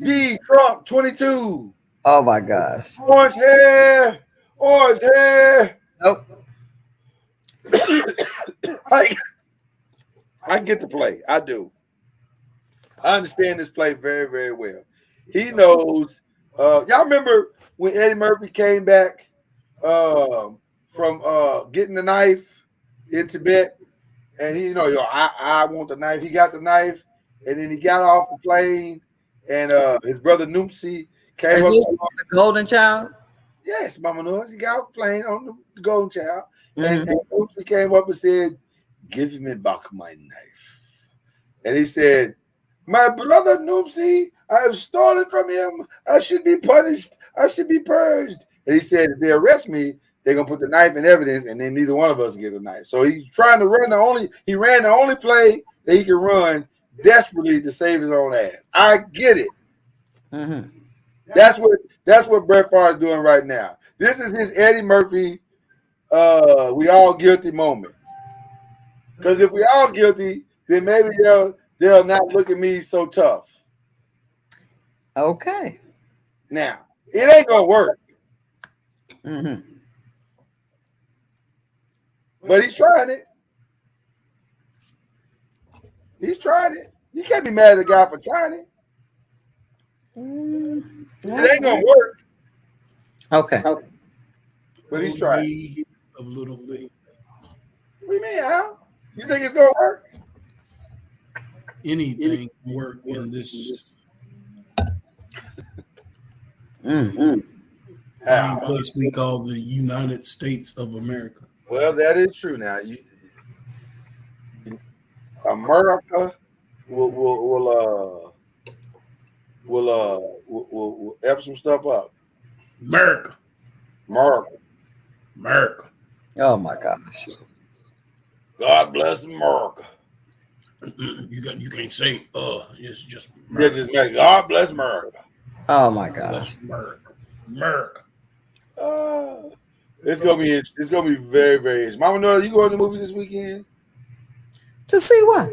D Trump 22. Oh my gosh. Orange hair. Orange hair. Nope. I get the play. I do. I understand this play very, very well. He knows. Y'all remember when Eddie Murphy came back from getting the knife in Tibet, and he, I want the knife. He got the knife, and then he got off the plane, and his brother Noopsy came up. The Golden Child? Yes, Mama Noise. He got off the plane on the Golden Child, and Noopsy came up and said, "Give me back my knife." And he said, "My brother Noopsy, I have stolen from him. I should be punished. I should be purged. And he said, if they arrest me, they're gonna put the knife in evidence, and then neither one of us get the knife. So he's trying to ran the only play that he can run desperately to save his own ass. I get it. Mm-hmm. That's what Brett Favre is doing right now. This is his Eddie Murphy. We all guilty moment. Because if we all guilty, then maybe they'll not look at me so tough. Okay. Now it ain't gonna work. Mm-hmm. But he's trying it. He's trying it. You can't be mad at the guy for trying it. It ain't gonna work. Okay. But he's trying. Of little V. What do you mean, Al? You think it's gonna work? Anything can work in this place we call the United States of America. Well, that is true. Now, America will F some stuff up. America. Oh my gosh. God bless America. You can't say it's just God bless America. Oh my gosh. America. It's gonna be very, very interesting. Mama Noah, you going to the movies this weekend? To see what?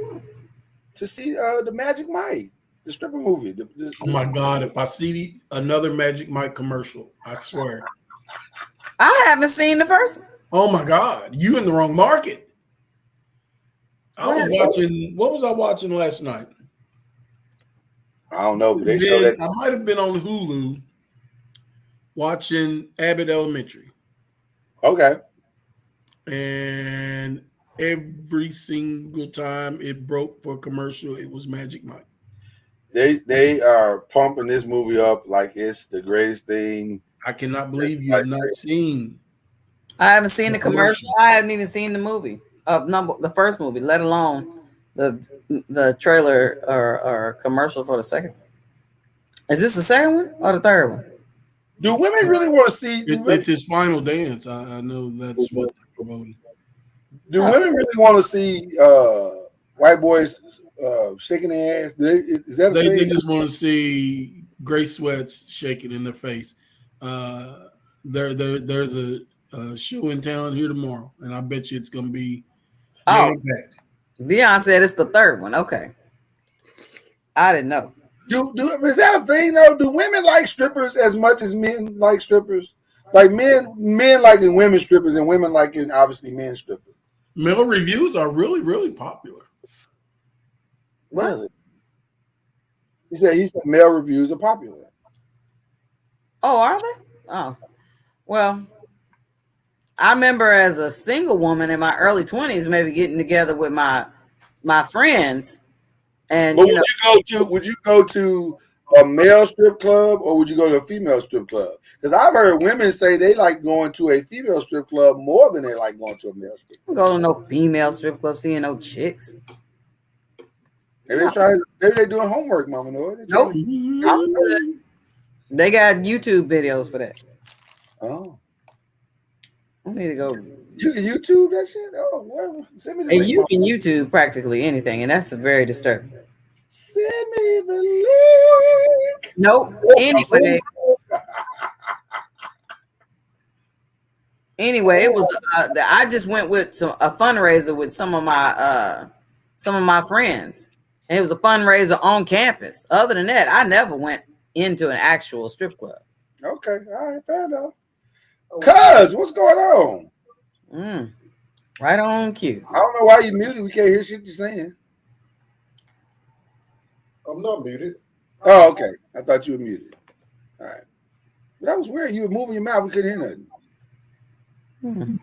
To see the Magic Mike, the stripper movie. Oh my God! If I see another Magic Mike commercial, I swear. I haven't seen the first one. Oh my God! You in the wrong market. I was watching. What was I watching last night? I don't know, but they showed that. I might have been on Hulu watching Abbott Elementary. Okay. And every single time it broke for a commercial, it was Magic Mike. They are pumping this movie up like it's the greatest thing. I cannot believe you have not seen. I haven't seen the commercial. I haven't even seen the movie the first movie, let alone the trailer or commercial for the second. Is this the second one or the third one? Do women really want to see? It's his final dance. I know that's what they're promoting. Do women really want to see white boys shaking their ass? Is that a thing? They just want to see gray sweats shaking in their face. There's a show in town here tomorrow, and I bet you it's going to be jam-packed. Dion said it's the third one. Okay, I didn't know. Is that a thing though? Do women like strippers as much as men like strippers? Like men liking women strippers and women liking obviously men strippers. Male reviews are really, really popular. Really? He said male reviews are popular. Oh, are they? Oh, well, I remember as a single woman in my early 20s, maybe getting together with my friends. And but would you go to a male strip club or would you go to a female strip club? Because I've heard women say they like going to a female strip club more than they like going to a male strip club. I don't go to no female strip club seeing no chicks. Maybe they're doing homework, Mama Noah. Nope. They got YouTube videos for that. Oh. I need to go. You can YouTube that shit? Oh, whatever. Send me the link. You can YouTube practically anything, and that's very disturbing. Send me the link. Nope. Anyway, it was. I just went with a fundraiser with some of my friends, and it was a fundraiser on campus. Other than that, I never went into an actual strip club. Okay, all right, fair enough. Cuz, what's going on? Right on cue. I don't know why you muted. We can't hear shit you're saying. I'm not muted. Oh, okay. I thought you were muted. All right. But that was weird. You were moving your mouth. We couldn't hear nothing.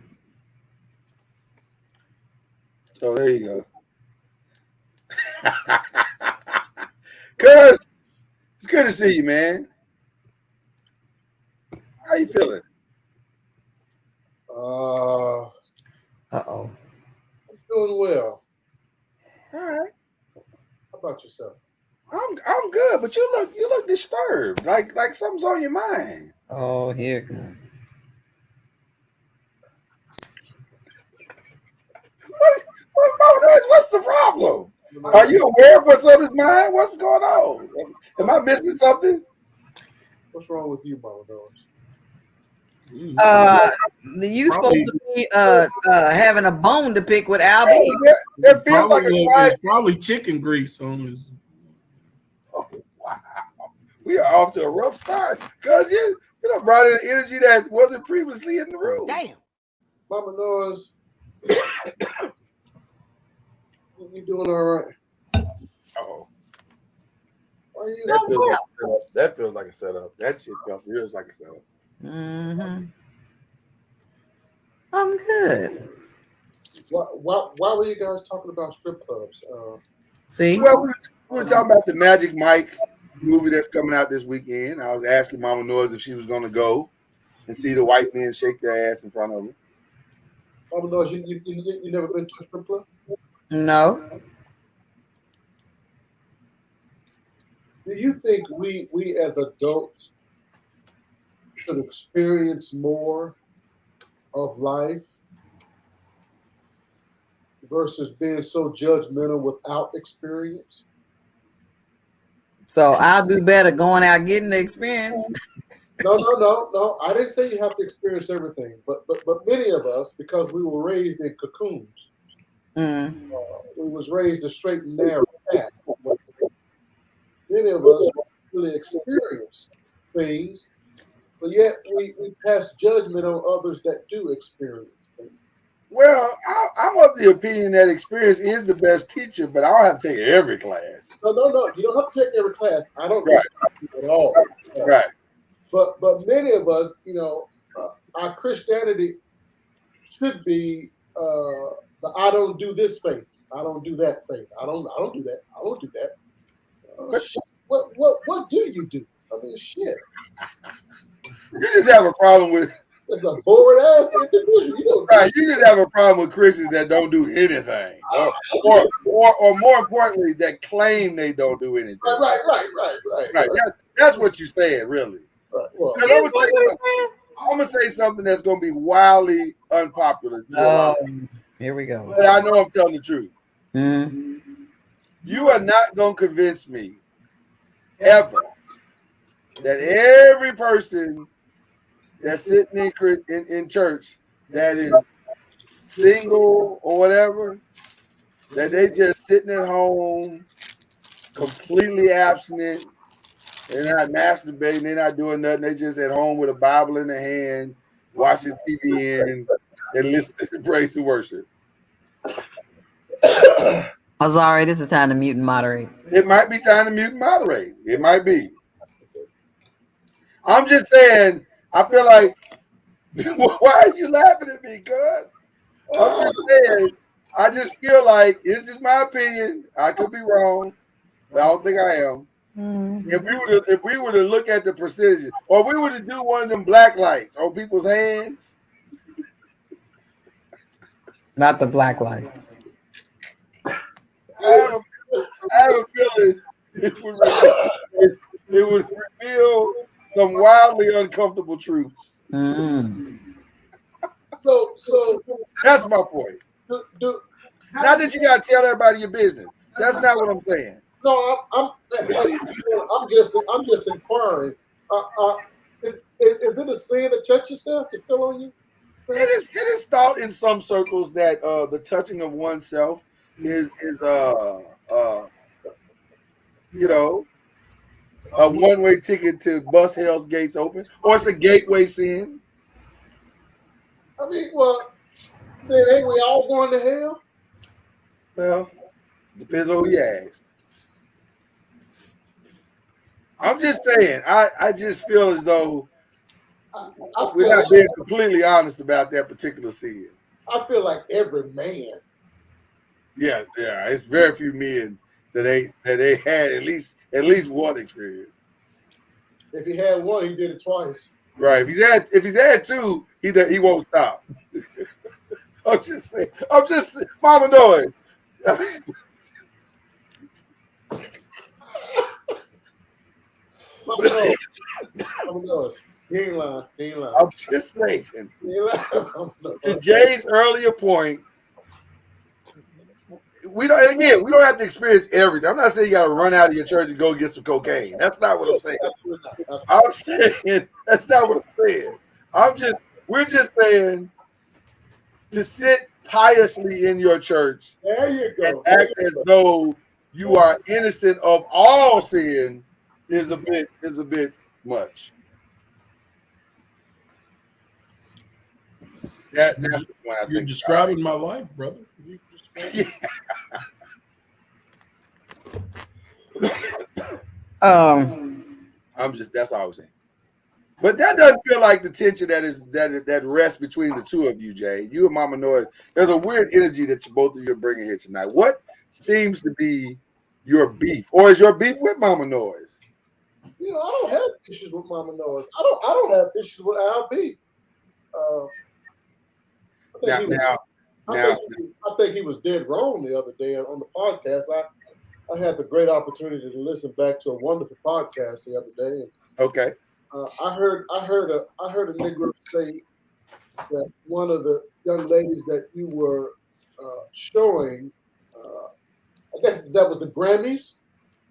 So there you go. Cuz, it's good to see you, man. How you feeling? Uh-oh. I'm doing well. All right. How about yourself? I'm good, but you look disturbed. Like something's on your mind. Oh, here. What's the problem? Are you aware of what's on his mind? What's going on? Am I missing something? What's wrong with you, Mama Noise? You supposed to be having a bone to pick with Albie. It feels like it's probably chicken grease on his. Oh, wow. We are off to a rough start because you know brought in energy that wasn't previously in the room. Damn. Mama Noise. You doing all right? Oh. Why you That feels like a setup. That shit feels like a setup. Mm-hmm. I'm good. Why were you guys talking about strip clubs? See? Well, we were talking about the Magic Mike movie that's coming out this weekend. I was asking Mama Noise if she was going to go and see the white men shake their ass in front of her. Mama Noise, you never been to a strip club? No. Do you think we as adults should experience more of life versus being so judgmental without experience? So I'll do better going out getting the experience. No. I didn't say you have to experience everything, but many of us, because we were raised in cocoons, we was raised a straight and narrow path. Many of us really experience things, but yet we pass judgment on others that do experience things. Well, I'm of the opinion that experience is the best teacher, but I don't have to take every class. No. You don't have to take every class. I don't disagree at all. Right. But many of us, our Christianity should be the I don't do this faith. I don't do that faith. I don't do that. I won't do that. What do you do? I mean, shit. You just have a problem with. It's a bored ass individual. Right. You just have a problem with Christians that don't do anything, or more importantly, that claim they don't do anything. Right. That's what you said, really. Right. Well, I'm gonna say something that's gonna be wildly unpopular. Here we go. But I know I'm telling the truth. Mm-hmm. You are not gonna convince me ever that every person that's sitting in church that is single or whatever, that they just sitting at home, completely abstinent, they're not masturbating, they're not doing nothing, they just at home with a Bible in their hand, watching TV and listening to praise and worship. Azari, this is time to mute and moderate. It might be time to mute and moderate. It might be. I'm just saying, I feel like, why are you laughing at me, cuz? I'm just saying, I just feel like, it's just my opinion. I could be wrong, but I don't think I am. If we were to look at the percentages, or we were to do one of them black lights on people's hands. Not the black light. I have a feeling it would reveal some wildly uncomfortable truths. So that's my point. Not that you gotta tell everybody your business. That's not what I'm saying. No, I'm just inquiring. Is it a sin to touch yourself, to feel on you? It is thought in some circles that the touching of oneself is a one-way ticket to bust hell's gates open, or it's a gateway sin. I mean, well, then ain't we all going to hell? Well, depends on who you ask. I'm just saying, I just feel as though we're not being completely honest about that particular sin. I feel like every man. Yeah, it's very few men that they had at least one experience. If he had one, he did it twice. Right. If he's had two, he won't stop. I'm just saying. Mama Noise. Mama Noise. He ain't lying. I'm just saying. To Jay's earlier point, we don't. And again, we don't have to experience everything. I'm not saying you got to run out of your church and go get some cocaine. That's not what I'm saying. I'm saying that's not what I'm saying. We're just saying to sit piously in your church There you go. and act as though you are innocent of all sin is a bit much. That's the point I You're think. describing my life, brother. That's all I was saying. But that doesn't feel like the tension that rests between the two of you, Jay. You and Mama Noise. There's a weird energy that both of you are bringing here tonight. What seems to be your beef, or is your beef with Mama Noise? You know, I don't have issues with Mama Noise. I don't have issues with Al B. I think he was dead wrong the other day on the podcast. I had the great opportunity to listen back to a wonderful podcast the other day. And, okay. I heard a Negro say that one of the young ladies that you were showing, I guess that was the Grammys.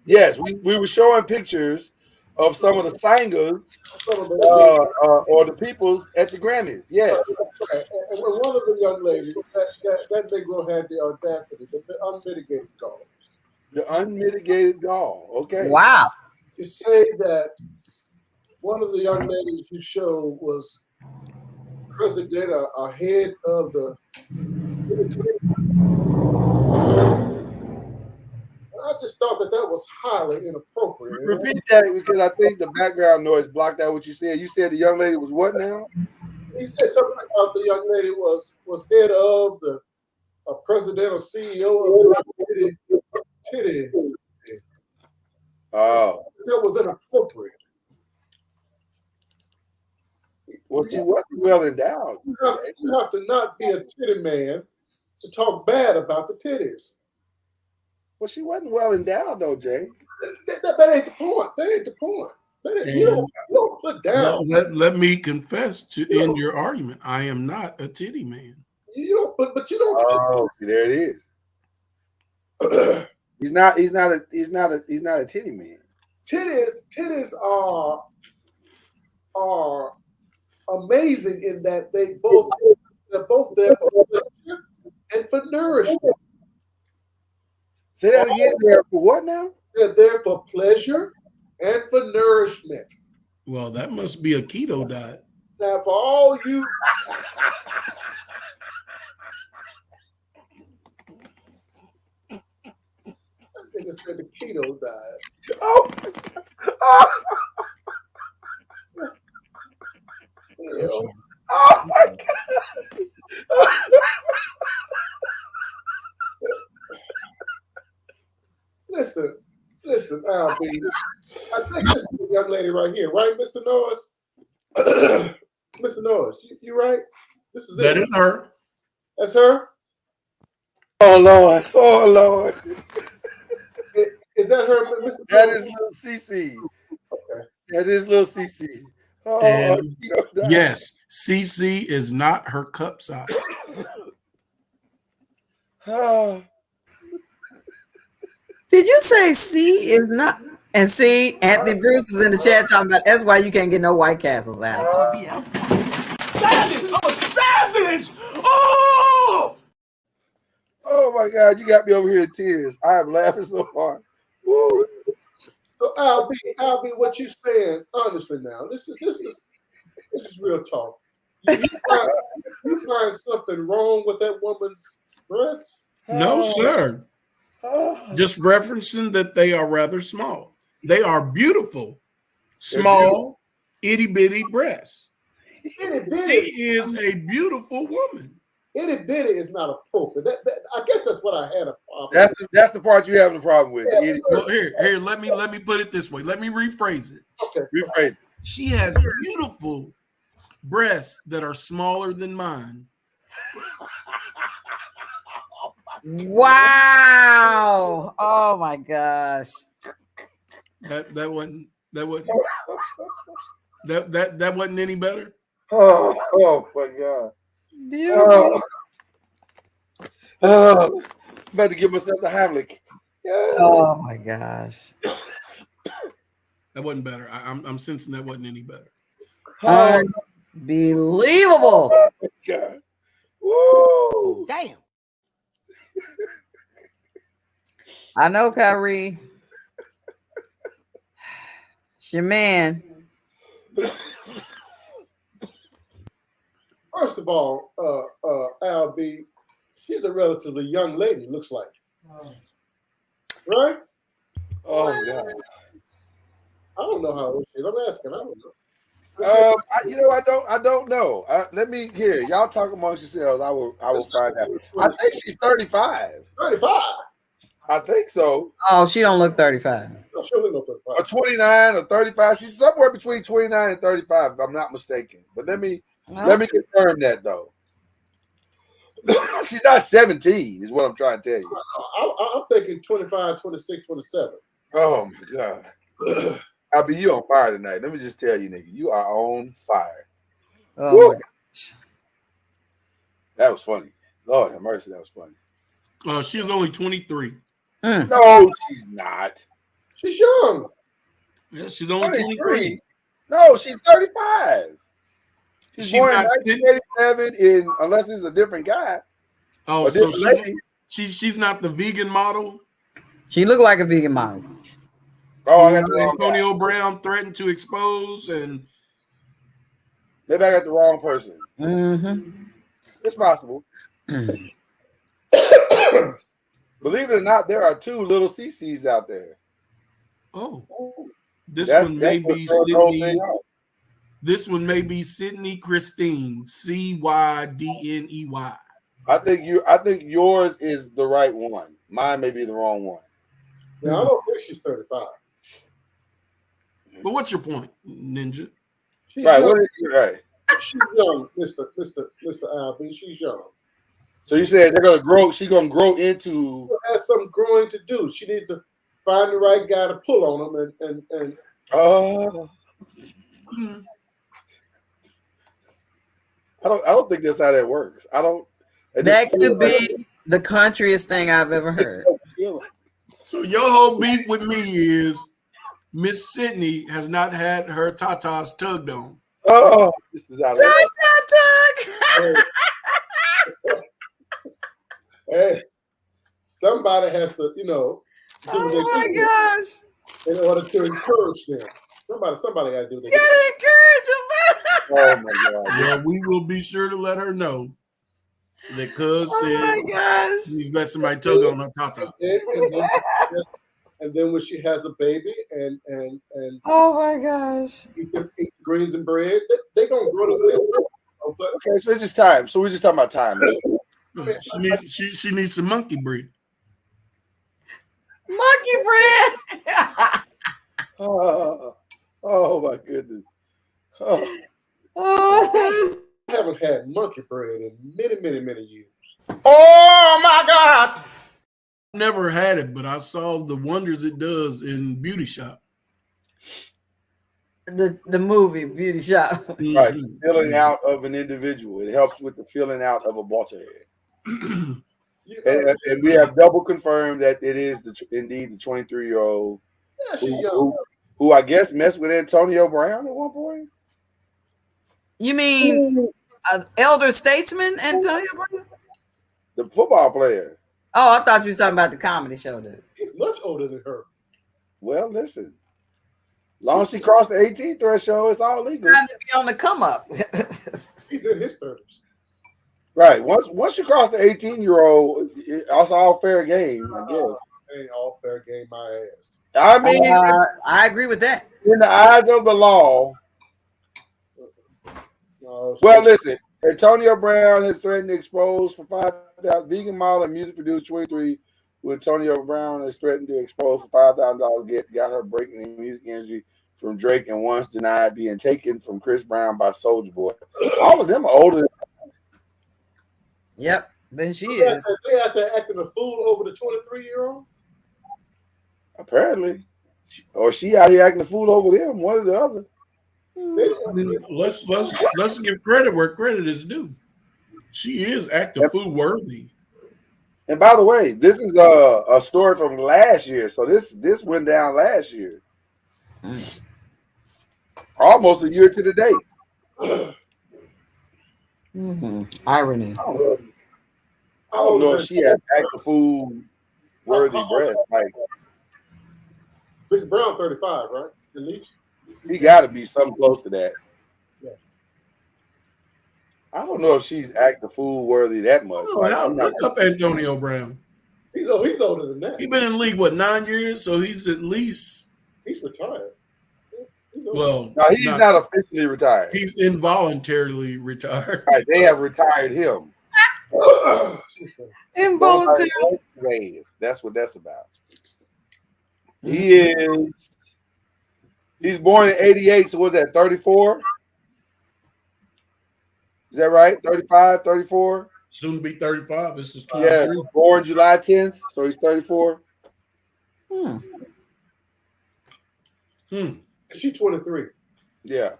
Yes, we were showing pictures of some of the singers or the peoples at the Grammys. Yes. And one of the young ladies, that Negro had the audacity, the unmitigated gall. The unmitigated gall. Okay. Wow. To say that one of the young ladies you showed was president or head of the. I just thought that was highly inappropriate. Repeat that because I think the background noise blocked out what you said. You said the young lady was what now? He said something about the young lady was head of the president or CEO of the titty. Oh. That was inappropriate. Well, she wasn't well endowed. You have to not be a titty man to talk bad about the titties. Well, she wasn't well endowed though, Jay. That ain't the point. That ain't the point. You don't put down. Let me confess in your argument. I am not a titty man. You don't, but you don't. Oh, see, there it is. He's not a titty man. Titties are amazing in that they're both there for pleasure and for nourishment. Say that again. There for what now? They're there for pleasure and for nourishment. Well, that must be a keto diet. Now, for all you. I think I said the keto diet. Oh my God. Oh. Oh my God. Listen, Al B. I think this is the young lady right here, right, Mr. Noise? Mr. Noise, you right? This is That is her. That's her? Oh Lord. Oh Lord. Is that her, Mr. That is little CC. Okay. That is little CC. Oh, and yes, CC is not her cup size. Oh. Did you say C is not? And see, Anthony Bruce is in the chat talking about that's why you can't get no White Castles out. Savage! I'm a savage! Oh! Oh my God, you got me over here in tears. I am laughing so hard. Woo. So Al B, what you saying? Honestly, now this is real talk. You find something wrong with that woman's breasts? No, sir. Just referencing that they are rather small. They are beautiful, small, itty bitty breasts. Itty bitty. She is a beautiful woman. Itty bitty is not appropriate. I guess that's what I had a problem. That's the part you have a problem with. Yeah, well, here. Let me put it this way. Let me rephrase it. Okay. Rephrase it. She has beautiful breasts that are smaller than mine. Wow! Oh my gosh! That wasn't any better. Oh my God! Beautiful. Better give myself the Heimlich. Yeah. Oh my gosh. That wasn't better. I'm sensing that wasn't any better. Unbelievable. Oh my God. Woo. Damn. I know, Kyrie. It's your man. First of all, Al B, she's a relatively young lady, looks like. Right? Oh God. I don't know how old she is. I'm asking. I don't know. I don't know. Let me hear. Y'all talk amongst yourselves. I will find out. I think she's 35. 35. I think so. Oh, she don't look 35. No, she don't look no 35. Or 29 or 35. She's somewhere between 29 and 35, if I'm not mistaken. But let me confirm that though. She's not 17, is what I'm trying to tell you. I'm thinking 25, 26, 27. Oh my God. I'll be you on fire tonight. Let me just tell you, nigga, you are on fire. Oh Woo. my gosh. That was funny. Lord have mercy, that was funny. She was only 23. No, she's not. She's young. Yeah, she's only 23. No, she's 35. She's born in not 1987 unless it's a different guy. Oh, so she's not the vegan model? She looked like a vegan model. Oh, I got the wrong Antonio Brown threatened to expose, and maybe I got the wrong person. Mm-hmm. It's possible. Believe it or not, there are 2 little CCs out there. Oh, this one may be Sydney. This one may be Sydney Christine, Cydney. I think yours is the right one. Mine may be the wrong one. Yeah, I don't think she's 35. But what's your point, Ninja? She's Right, young. what is you right? She's young, Mr. Albie. She's young. So you said they're gonna grow, she's gonna grow into She has some growing to do. She needs to find the right guy to pull on them and I don't think that's how that works. That could be the countryest thing I've ever heard. So your whole beef with me is Miss Sydney has not had her tatas tugged on. Oh, this is out of Hey, somebody has to, oh my gosh! In order to encourage them. Somebody got to do that. You gotta encourage them. Oh my God! Well, we will be sure to let her know that Cuz my gosh! She's let somebody tug on her tata. And then when she has a baby and oh my gosh, eat greens and bread, they gonna grow to this. Okay, so it's just time. So we're just talking about time. She needs some monkey bread. Monkey bread. Oh my goodness. Oh. I haven't had monkey bread in many years. Oh my God! Never had it, but I saw the wonders it does in Beauty Shop. The movie Beauty Shop. Right, filling out of an individual. It helps with the filling out of a waterhead. and we have double confirmed that it is indeed the 23-year-old who I guess messed with Antonio Brown at one point. You mean elder statesman Antonio Brown? The football player. Oh, I thought you were talking about the comedy show. Dude. He's much older than her. Well, listen. As long as she crossed the 18 threshold, it's all legal. Trying to be on the come up. He's in his 30s. Right. Once you cross the 18-year-old, it's all fair game, I guess. Ain't all fair game, my ass. I mean, I agree with that. In the eyes of the law. Well, listen. Antonio Brown has threatened to expose for $5,000. Vegan model and music producer 23, who Antonio Brown has threatened to expose for $5,000. Got her breaking in music industry from Drake and once denied being taken from Chris Brown by Soulja Boy. All of them are older. Yep, then she is. They out there acting a fool over the 23-year-old. Apparently, or she out here acting a fool over them. One or the other. Let's give credit where credit is due. She is active food worthy. And by the way, this is a story from last year. So this went down last year. Almost a year to the date. Irony. I don't know if she has active food worthy breast. Like Miss Brown, 35, right? At least. he got to be something close to that. Yeah. I don't know if she's active food worthy that much. Oh, Like, now look up Antonio Brown. He's older than that. He's been in the league, what, 9 years? So he's at least. He's retired. Well, no, he's not officially retired. He's involuntarily retired. Right, they have retired him. Involuntary ways. That's what that's about. He's born in 88, so was that 34? Is that right? 35, 34? Soon to be 35. This is 23. Yeah, born July 10th, so he's 34. She's 23. Yeah.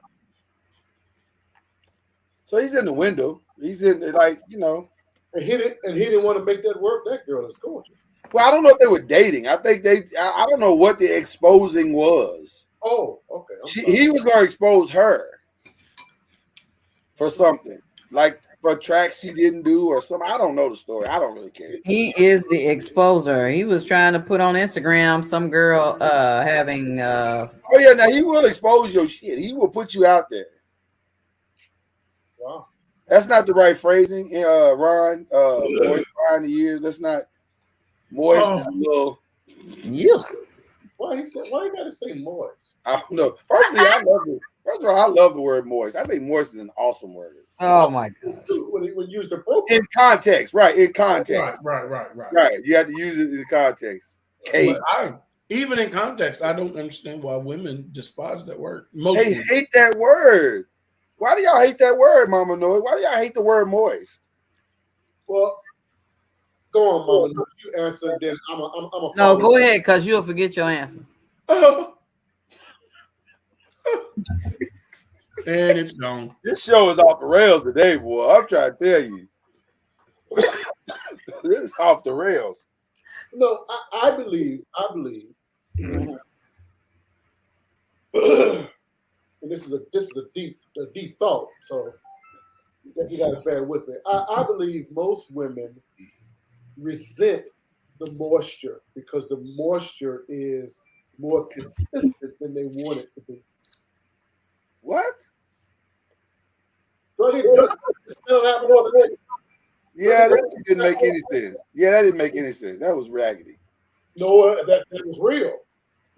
So he's in the window. He's in, like, you know. And he didn't want to make that work. That girl is gorgeous. Well, I don't know if they were dating. I think I don't know what the exposing was. Oh, okay. He was going to expose her for something. Like for tracks she didn't do or something. I don't know the story. I don't really care. He is the exposer. He was trying to put on Instagram some girl having Oh yeah, now he will expose your shit. He will put you out there. Wow. That's not the right phrasing, Ron. Moist behind the years. That's not moist. Oh. Is a little. Yeah. Why you gotta say moist? I don't know. Personally, I love it. First of all, I love the word moist. I think moist is an awesome word. Oh my gosh. When used appropriately. In context, right? In context. Right. You have to use it in context. Hey, Even in context, I don't understand why women despise that word. They hate that word. Why do y'all hate that word, Mama Noise? Why do y'all hate the word moist? Well, go on, Mama Noise. You answer, then I'm a No, go ahead, because you'll forget your answer. And it's gone. This show is off the rails today, boy. I'm trying to tell you. This is off the rails. No, I believe, and this is a deep thought, so you got to bear with me. I believe most women resent the moisture because the moisture is more consistent than they want it to be. What? Yeah, that didn't make any sense. Yeah, that didn't make any sense. That was raggedy. No, that was real.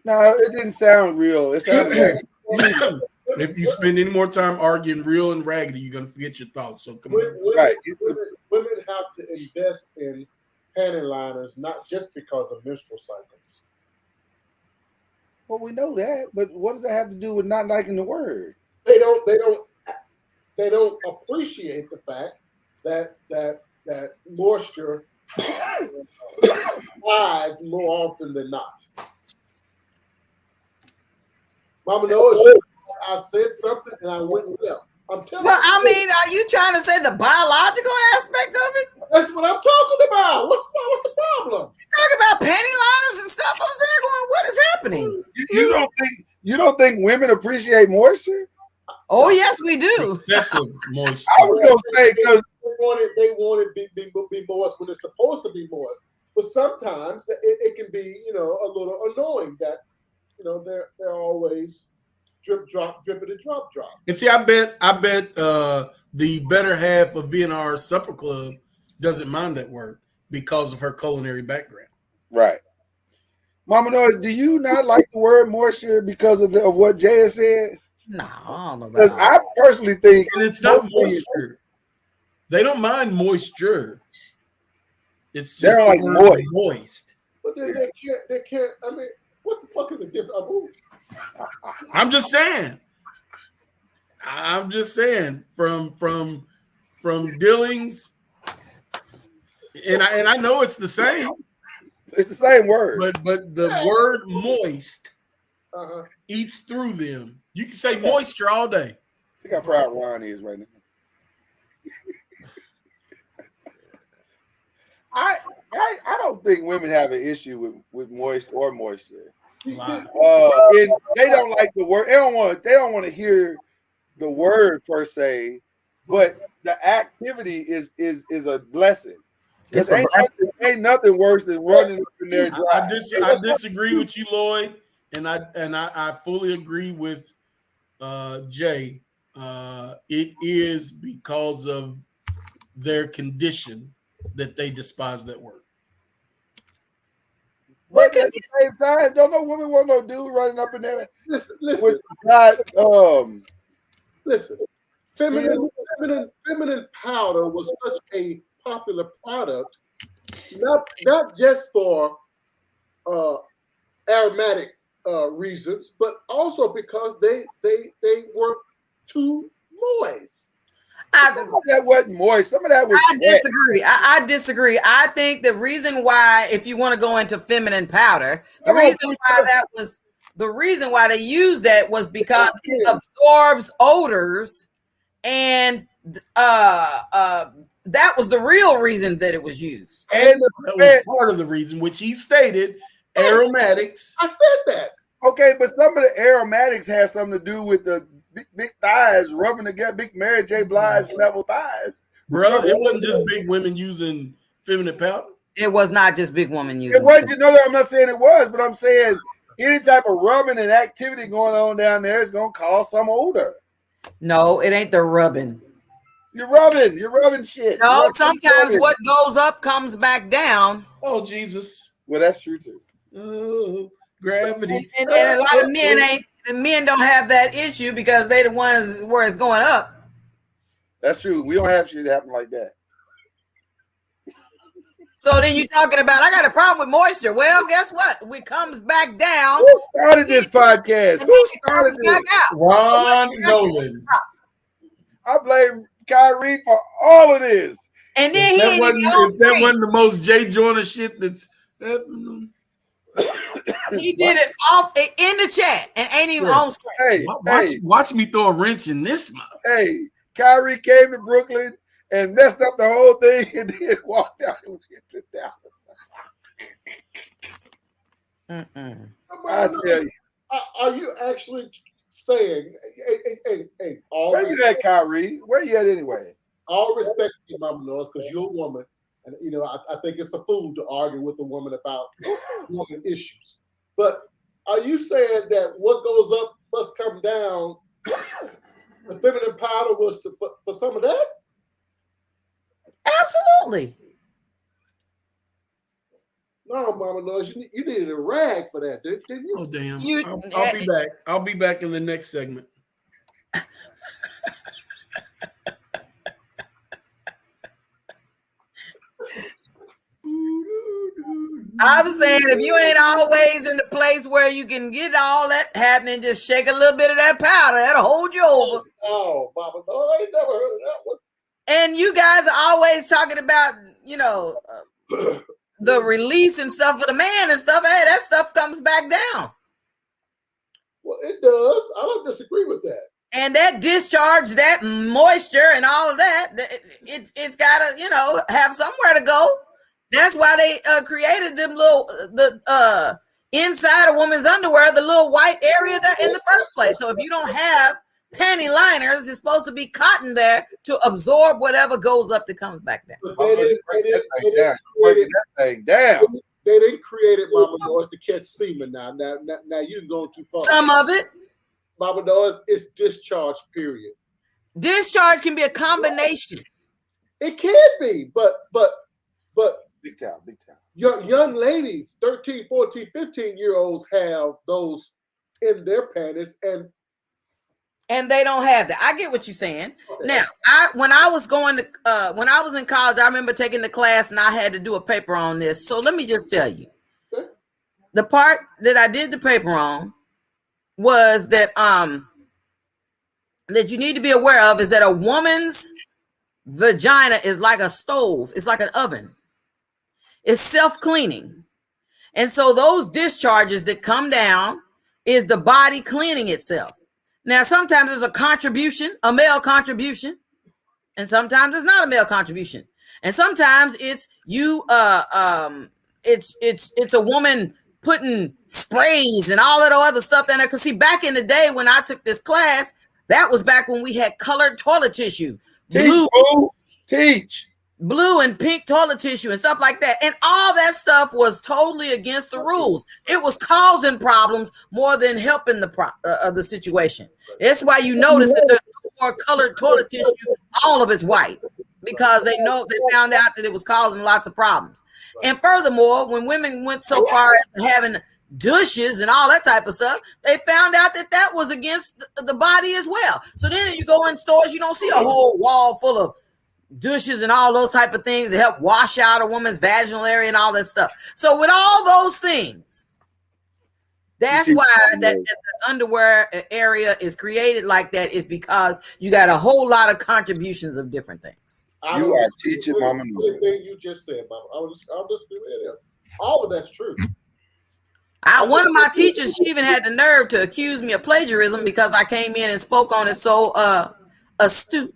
No, it didn't sound real. It sounded like if you spend any more time arguing real and raggedy, you're gonna forget your thoughts. So come on. Women have to invest in panty liners not just because of menstrual cycles. Well, we know that, but what does that have to do with not liking the word? They don't appreciate the fact that moisture slides more often than not. Mama knows I said something and I went left. I'm telling you. Well, I mean, are you trying to say the biological aspect of it? That's what I'm talking about. What's the problem? Talk about panty liners and stuff. I'm sitting there going, what is happening? You don't think women appreciate moisture? Oh yes, we do. Excessive moisture. I was gonna say because they want it be moist when it's supposed to be moist, but sometimes it can be a little annoying that they're always drip drop drippity drop drop. And see, I bet the better half of VNR Supper Club doesn't mind that word because of her culinary background. Right. Mama Noise, do you not like the word moisture because of what Jay has said? No, I don't know about because I personally think and it's not moisture. They don't mind moisture. It's just they're like moist. But they can't. I mean, what the fuck is the difference? I'm just saying. From dealings, and I know it's the same. It's the same word, but the word moist eats through them. You can say moisture all day. Look how proud Ron is right now. I don't think women have an issue with moist or moisture. Lie. They don't like the word. They don't want to hear the word per se, but the activity is a blessing. Because ain't nothing worse than running up in there dry. I disagree with you, Lloyd, and I fully agree with Jay. It is because of their condition that they despise that word. But at the same time, don't no women want no dude running up in there. Listen. Listen. Feminine powder was such a popular product, not just for aromatic reasons, but also because they were too moist. Some of that wasn't moist. Some of that was. I disagree. I disagree. I think the reason why, if you want to go into feminine powder, the reason why they used that was because it absorbs odors, and that was the real reason that it was used. And that was part of the reason, which he stated, aromatics. I said that. Okay, but some of the aromatics has something to do with the big thighs rubbing together, big Mary J. Blige level thighs. Bro, it wasn't just big women using feminine powder. It was not just big women using it. Wasn't, I'm not saying it was, but I'm saying any type of rubbing and activity going on down there is going to cause some odor. No, it ain't the rubbing. You're rubbing shit. No, sometimes what goes up comes back down. Oh, Jesus. Well, that's true too. Oh, gravity. And a lot of men don't have that issue because they the ones where it's going up. That's true. We don't have shit happen like that. So then you're talking about, I got a problem with moisture. Well, guess what? It comes back down. Who started this podcast? Who started this? Ron Nolan. I blame Kyrie for all of this. And then if that wasn't the most Jay Joyner shit that's he did it off in the chat and ain't even on screen. Watch me throw a wrench in this mouth. Hey, Kyrie came to Brooklyn and messed up the whole thing and then walked out and went to Dallas. I tell you. Are you actually saying, hey, where you at, Kyrie? Where you at anyway? All respect to you, Mama Noise, because you're a woman. And, I think it's a fool to argue with a woman about woman issues. But are you saying that what goes up must come down? The feminine powder was for some of that? Absolutely. No, Mama Noise, you needed a rag for that, didn't you? Oh, damn. I'll be back. I'll be back in the next segment. I'm saying if you ain't always in the place where you can get all that happening, just shake a little bit of that powder. That'll hold you over. Oh, Mama, no, I ain't never heard of that one. And you guys are always talking about, the release and stuff for the man and stuff. Hey, that stuff comes back down. Well, it does. I don't disagree with that. And that discharge, that moisture and all of that, it's got to, have somewhere to go. That's why they created them the inside a woman's underwear, the little white area there in the first place. So if you don't have panty liners, it's supposed to be cotton there to absorb whatever goes up that comes back down. They didn't create it, Mama Noise, to catch semen. Now you're going too far. Some of it, Mama Noise, it's discharge. Period. Discharge can be a combination. It can be, but. Big time. Young ladies, 13, 14, 15-year-olds have those in their panties, and they don't have that. I get what you're saying. Now, when I was in college, I remember taking the class and I had to do a paper on this. So let me just tell you, the part that I did the paper on was that that you need to be aware of is that a woman's vagina is like a stove. It's like an oven. It's self-cleaning. And so those discharges that come down is the body cleaning itself. Now, sometimes there's a contribution, a male contribution, and sometimes it's not a male contribution. And sometimes it's you it's a woman putting sprays and all that other stuff down there. Because see, back in the day when I took this class, that was back when we had colored toilet tissue. Teach. Blue and pink toilet tissue and stuff like that. And all that stuff was totally against the rules. It was causing problems more than helping the situation. That's why you notice that there's no more colored toilet tissue. All of it's white because they found out that it was causing lots of problems. And furthermore, when women went so far as having douches and all that type of stuff, they found out that that was against the body as well. So then you go in stores, you don't see a whole wall full of douches and all those type of things that help wash out a woman's vaginal area and all that stuff. So with all those things, that's why that the underwear area is created like that, is because you got a whole lot of contributions of different things. You are teaching Mama. Everything you just said, Mama. I'll just be with all of that's true. One of my teachers, she even had the nerve to accuse me of plagiarism because I came in and spoke on it so astute.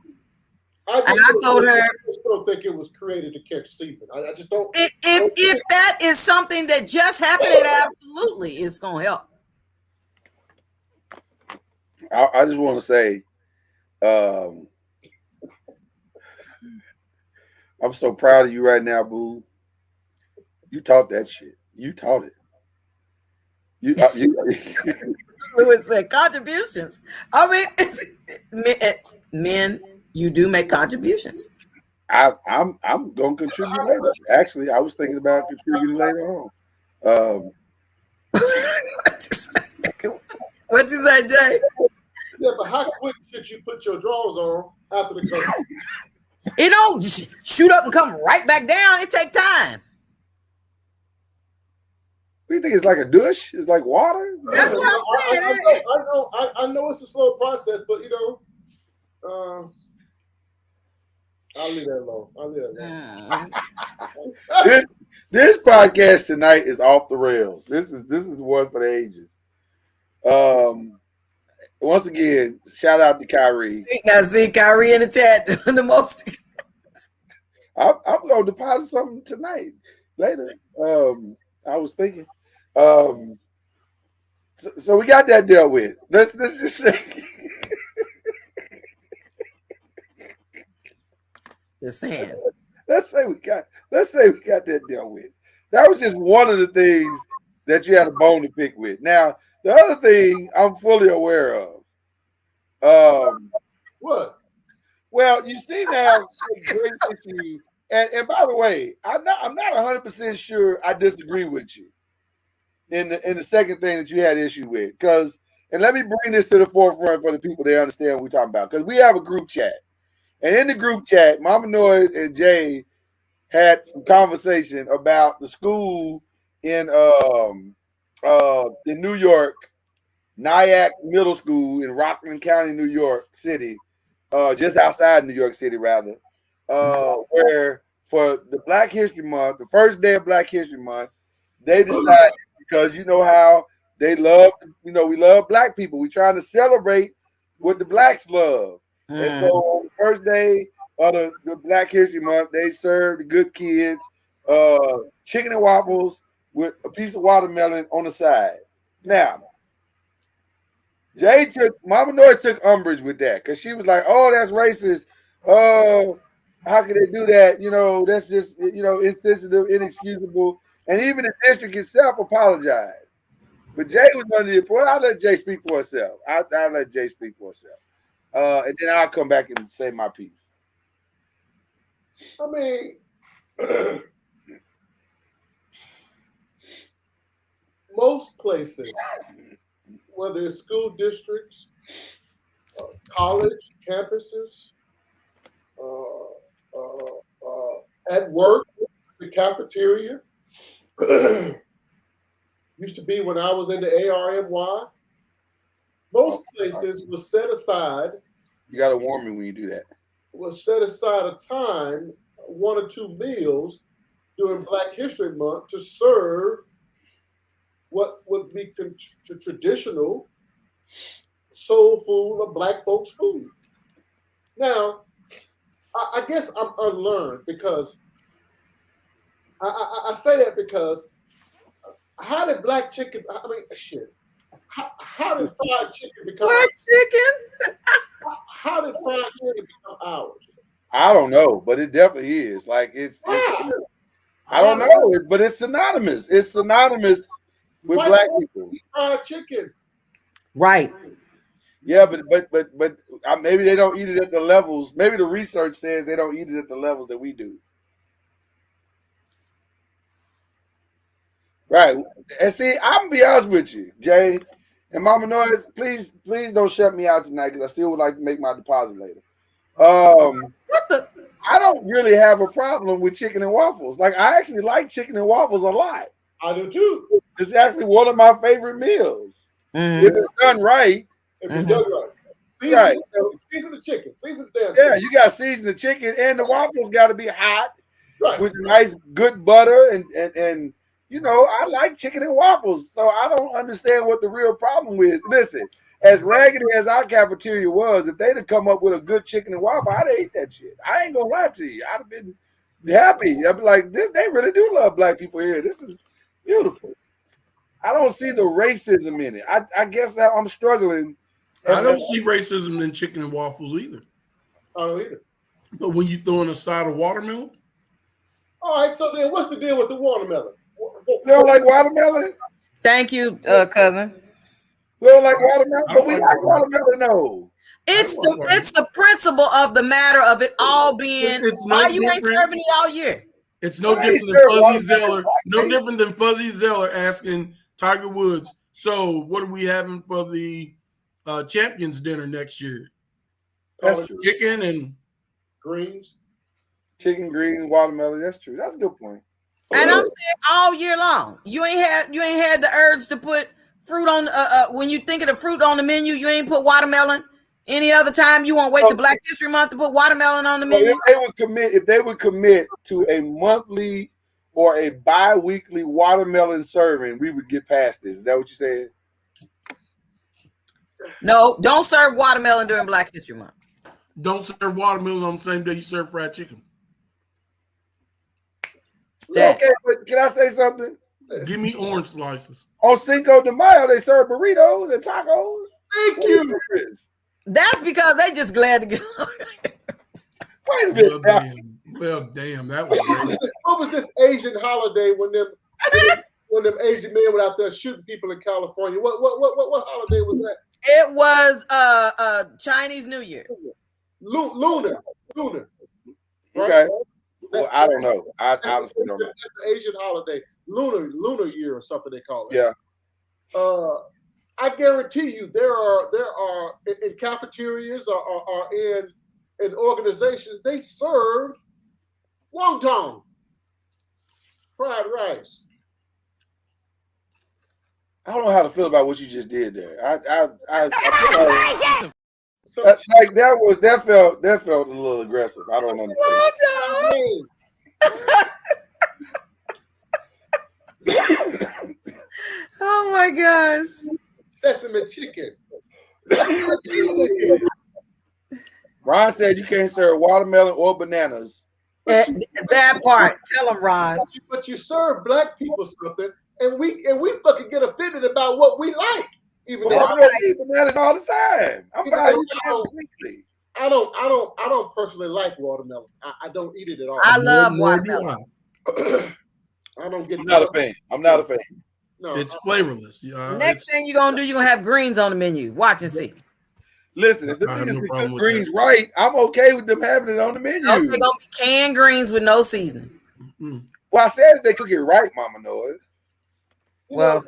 I told her, I just don't think it was created to catch season. I just don't. If that is something that just happened, it absolutely is going to help. I just want to say, I'm so proud of you right now, boo. You taught that shit. You taught it. Louis said contributions. I mean, men. You do make contributions. I'm gonna contribute later. Actually, I was thinking about contributing later on. What'd you say, Jay? Yeah, but how quick should you put your drawers on after the cover? It don't shoot up and come right back down. It take time. What do you think? It's like a douche? It's like water? That's what I'm saying. I know it's a slow process, but you know, I'll leave that alone. This podcast tonight is off the rails. This is the one for the ages. Once again, shout out to Kyrie. Now see Kyrie in the chat the most. I'm gonna deposit something tonight later. I was thinking. So we got that dealt with. Let's just say. Just saying. Let's say we got that dealt with. That was just one of the things that you had a bone to pick with. Now, the other thing I'm fully aware of. What? Well, you seem to have a great issue. And by the way, I'm not 100% sure I disagree with you in the second thing that you had issue with. Because, and let me bring this to the forefront for the people that understand what we're talking about. Because we have a group chat. And in the group chat, Mama Noise and Jay had some conversation about the school in New York, Nyack Middle School in Rockland County, New York City, just outside New York City, rather, where for the Black History Month, the first day of Black History Month, they decided, because you know how they love, we love Black people. We're trying to celebrate what the Blacks love. And so on the first day of the Black History Month, they served the good kids chicken and waffles with a piece of watermelon on the side. Now, Mama Noise took umbrage with that because she was like, "Oh, that's racist. Oh, how can they do that? You know, that's just insensitive, inexcusable." And even the district itself apologized. But Jay was under the report. I'll let Jay speak for herself. I'll let Jay speak for herself. And then I'll come back and say my piece. I mean, most places, whether it's school districts, college campuses, at work, the cafeteria, used to be when I was in the ARMY, most places was set aside. You got to warn me when you do that. Was set aside a time, 1 or 2 meals during Black History Month to serve what would be traditional soul food or Black folks' food. Now, I I guess I'm unlearned because I say that because how did black chicken? I mean, shit. How did fried chicken become Fried chicken? How did fried chicken become ours? I don't know, but it definitely is. Like it's I don't know, but it's synonymous. It's synonymous with White black folks people. eat fried chicken. Right. Yeah, but maybe they don't eat it at the levels. Maybe the research says they don't eat it at the levels that we do. Right. And see, I'm gonna be honest with you, Jay and Mama Noise. Please don't shut me out tonight because I still would like to make my deposit later. I don't really have a problem with chicken and waffles. Like I actually like chicken and waffles a lot. I do too. It's actually one of my favorite meals. If it's done right. If it's done right. Season the chicken. Season the damn Yeah, chicken. you got to season the chicken, and the waffles got to be hot Right. with nice, good butter, and you know, I like chicken and waffles, so I don't understand what the real problem is. Listen, as raggedy as our cafeteria was, if they'd have come up with a good chicken and waffle, I'd have ate that shit. I ain't gonna lie to you. I'd have been happy. I'd be like, they really do love black people here. This is beautiful. I don't see the racism in it. I guess that I'm struggling. I don't see racism in chicken and waffles either. I don't either. But when you throw in a side of watermelon? All right, so then what's the deal with the watermelon? You don't like watermelon? Thank you, cousin. We don't like watermelon, but we like watermelon, though. It's the principle of the matter of it all being why you ain't serving it all year. It's no different than Fuzzy Zeller. No different than Fuzzy Zeller asking Tiger Woods, so what are we having for the champions dinner next year? That's true. Chicken and greens. Chicken, greens, watermelon. That's true. That's a good point. And I'm saying all year long. You ain't had the urge to put fruit on when you think of the fruit on the menu, you ain't put watermelon. Any other time you won't wait to Black History Month to put watermelon on the menu. If they would commit to a monthly or a bi-weekly watermelon serving, we would get past this. Is that what you said? No, don't serve watermelon during Black History Month. Don't serve watermelon on the same day you serve fried chicken. Okay, but can I say something? Give me orange slices. On Cinco de Mayo, they serve burritos and tacos. Thank you. That's because they just glad to get. Wait a minute. Well, damn, that was great. What was this Asian holiday when them Asian men were out there shooting people in California? What holiday was that? It was Chinese New Year. Lunar. Right? Okay. Well, I don't know. I honestly don't know. That's the Asian holiday, lunar year or something they call it. Yeah. I guarantee you there are in cafeterias or in organizations they serve wonton, fried rice. I don't know how to feel about what you just did there. That felt a little aggressive. I don't understand. Oh my gosh. Sesame chicken. Ron said you can't serve watermelon or bananas. That part. Tell him, Ron. But you serve black people something, and we fucking get offended about what we like. Even though I eat bananas all the time. I'm buying bananas weekly. I don't personally like watermelon. I don't eat it at all. I love watermelon. I don't get. I'm not a fan. I'm not a fan. No, it's flavorless. Next thing you're gonna do, you're gonna have greens on the menu. Watch and see. Listen, if the niggas be cook greens right, I'm okay with them having it on the menu. They're gonna be canned greens with no seasoning. Well, I said if they cook it right, Mama Noise. Well,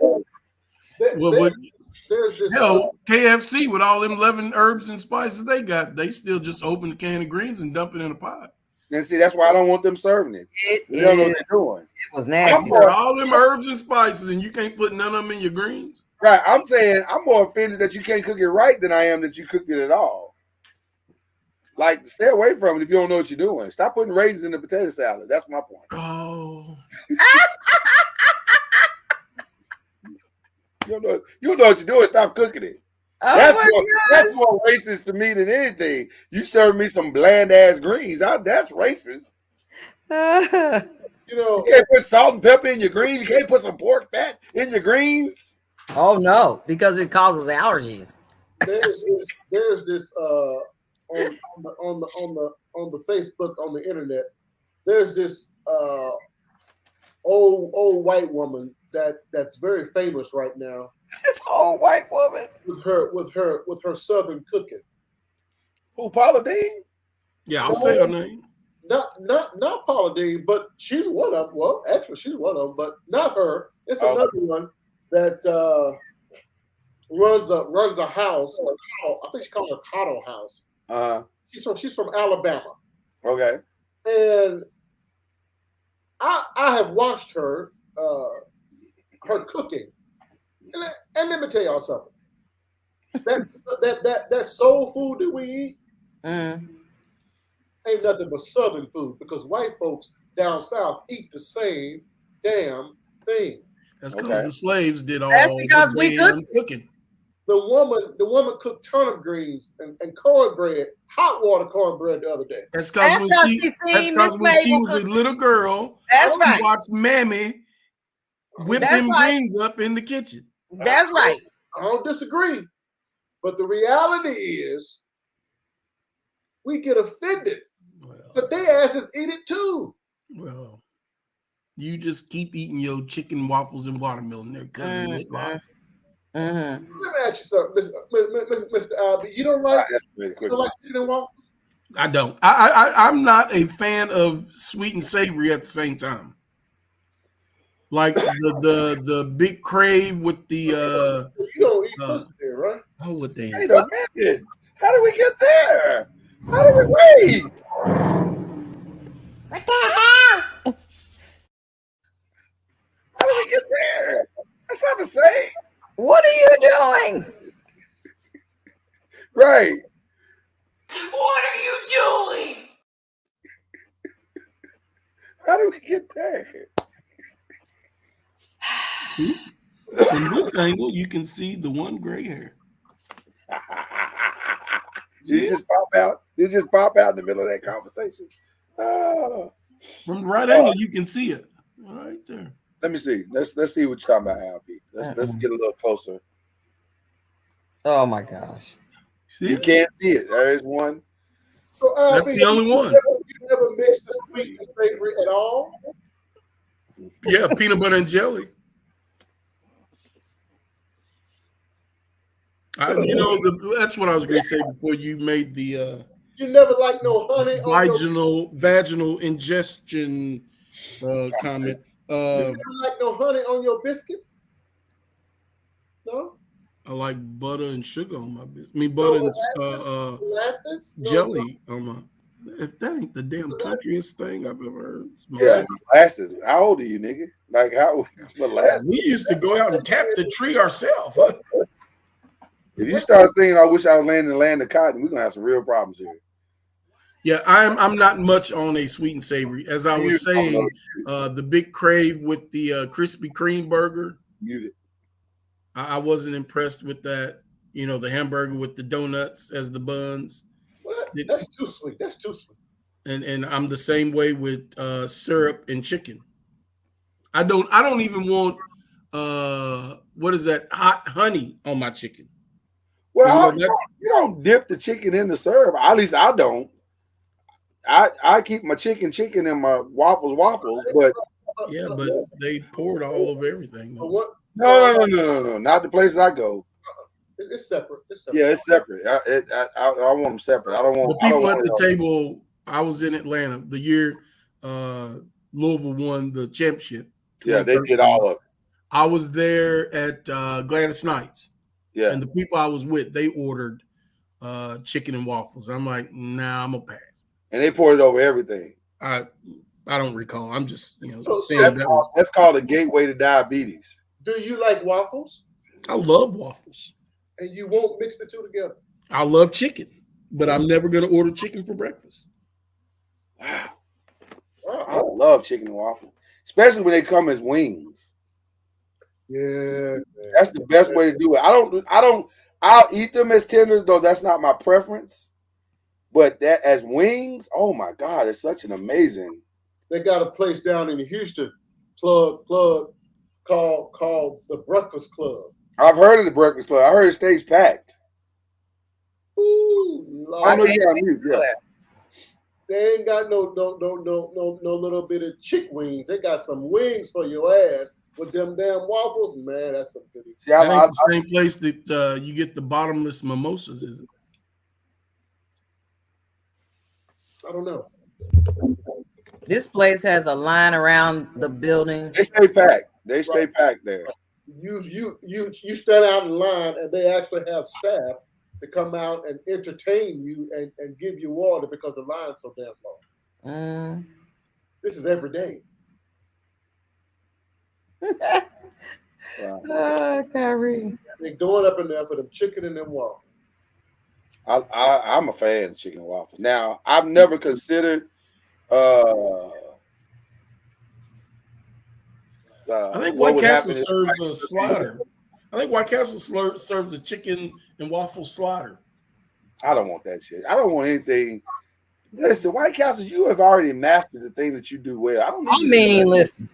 there's this. Hell, KFC with all them 11 herbs and spices they got, they still just open the can of greens and dump it in a pot. And see, that's why I don't want them serving it. They don't know what they're doing. It was nasty. All them herbs and spices, and you can't put none of them in your greens. Right. I'm saying I'm more offended that you can't cook it right than I am that you cooked it at all. Like, stay away from it if you don't know what you're doing. Stop putting raisins in the potato salad. That's my point. Oh. You don't know what you're doing. Stop cooking it. That's more racist to me than anything. You serve me some bland ass greens. That's racist. You know, you can't put salt and pepper in your greens. You can't put some pork fat in your greens. Oh no, because it causes allergies. There's this on the Facebook, on the internet. There's this old white woman that's very famous right now. This old white woman with her southern cooking. Who, Paula Deen? Yeah, I'll say her name. Not Paula Deen, but she's one of them. Well, actually, she's one of them, but not her. It's another one that runs a house. I think she called it a Cottle House. She's from Alabama. Okay. And I have watched her cooking, and let me tell y'all something. That soul food that we eat ain't nothing but Southern food, because white folks down south eat the same damn thing. That's because the slaves did all. That's because we cooking. The woman cooked turnip greens and cornbread, hot water cornbread the other day. That's because when she was a little girl, that's right. She watched Mammy whip them greens up in the kitchen. That's right. I don't disagree, but the reality is, we get offended, but they asses eat it too. Well, you just keep eating your chicken waffles and watermelon there, cousin Whitlock. Let me ask you something, Mr. Albie. You don't like chicken and waffles? I don't. I'm not a fan of sweet and savory at the same time. Like the big crave with the you don't eat pussy there, right? Oh, what the hell? Wait a minute. How did we get there? How did we wait? What the hell? How did we get there? That's not the same. What are you doing? Right. What are you doing? How did we get there? From this angle, you can see the one gray hair. Did it just pop out? Did it just pop out in the middle of that conversation? From the right angle, you can see it. Right there. Let me see. Let's see what you're talking about, Albie. Let's get a little closer. Oh my gosh. See you can't see it. There is one. So, that's the only one. You never mixed the sweet and savory at all? Yeah, peanut butter and jelly. That's what I was going to say before you made the you never like no honey on vaginal ingestion comment. You never like no honey on your biscuit? No? I like butter and sugar on my biscuit. I mean, butter and molasses? Jelly on my. If that ain't the damn countryest thing I've ever heard. Yeah, molasses. How old are you, nigga? Like how molasses? We used to go out and tap the tree ourselves. If you start singing, I wish I was laying in the land of cotton, we're gonna have some real problems here. Yeah, I'm not much on a sweet and savory. As I was saying, the big crave with the Krispy Kreme burger. Muted. I wasn't impressed with that. You know, the hamburger with the donuts as the buns. Well, that's too sweet. That's too sweet. And I'm the same way with syrup and chicken. I don't even want what is that, hot honey on my chicken. Well, you don't dip the chicken in the syrup. At least I don't. I keep my chicken and my waffles, but yeah, but they pour it all over everything. What? No. Not the places I go. It's separate. Yeah, it's separate. I want them separate. I don't want the people at the table. I was in Atlanta the year Louisville won the championship. Yeah, they did all of it. I was there at Gladys Knights. Yeah, and the people I was with, they ordered chicken and waffles. I'm like, nah, I'm gonna pass. And they poured it over everything. I don't recall. I'm just saying that's called a gateway to diabetes. Do you like waffles? I love waffles. And you won't mix the two together? I love chicken, but I'm never gonna order chicken for breakfast. Wow. I love chicken and waffles, especially when they come as wings. Yeah, that's the best way to do it. I I'll eat them as tenders, though that's not my preference. But that as wings, oh my God, it's such an amazing. They got a place down in Houston, plug called the Breakfast Club. I've heard of the Breakfast Club. I heard it stays packed. Ooh, Lord. I know you got mute, yeah. They ain't got no little bit of chick wings. They got some wings for your ass with them damn waffles. Man, that's some good. See, that ain't the same place that you get the bottomless mimosas, is it? I don't know. This place has a line around the building. They stay packed. They stay packed there. You stand out in line, and they actually have staff to come out and entertain you and give you water because the line's so damn long. This is every day. Wow. Kyrie. They're going up in there for them chicken and them waffles. I'm a fan of chicken and waffles. Now, I've never considered I think White Castle serves a slider. I think White Castle serves a chicken and waffle slider. I don't want that shit. I don't want anything. Listen, White Castle, you have already mastered the thing that you do well. I don't need listen.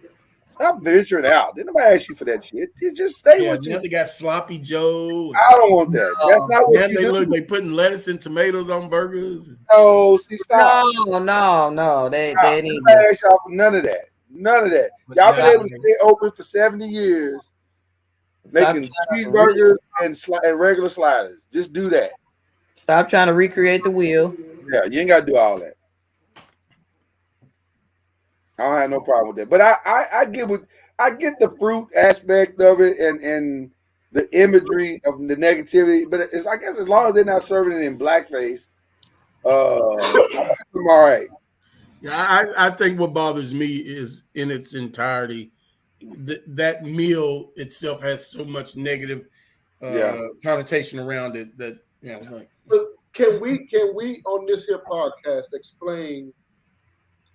Stop venturing out. Didn't nobody ask you for that shit. You just stay with you. They got Sloppy Joe. I don't want that. That's not what you do. They putting lettuce and tomatoes on burgers. No, see, stop. No. They need to ask y'all for none of that. None of that. Y'all been able to stay open for 70 years, making cheeseburgers and regular sliders. Just do that. Stop trying to recreate the wheel. Yeah, you ain't got to do all that. I don't have no problem with that. But I get the fruit aspect of it and the imagery of the negativity. But I guess as long as they're not serving it in blackface, I'm all right. Yeah, I think what bothers me is in its entirety that meal itself has so much negative connotation around it that it's like. But can we on this here podcast explain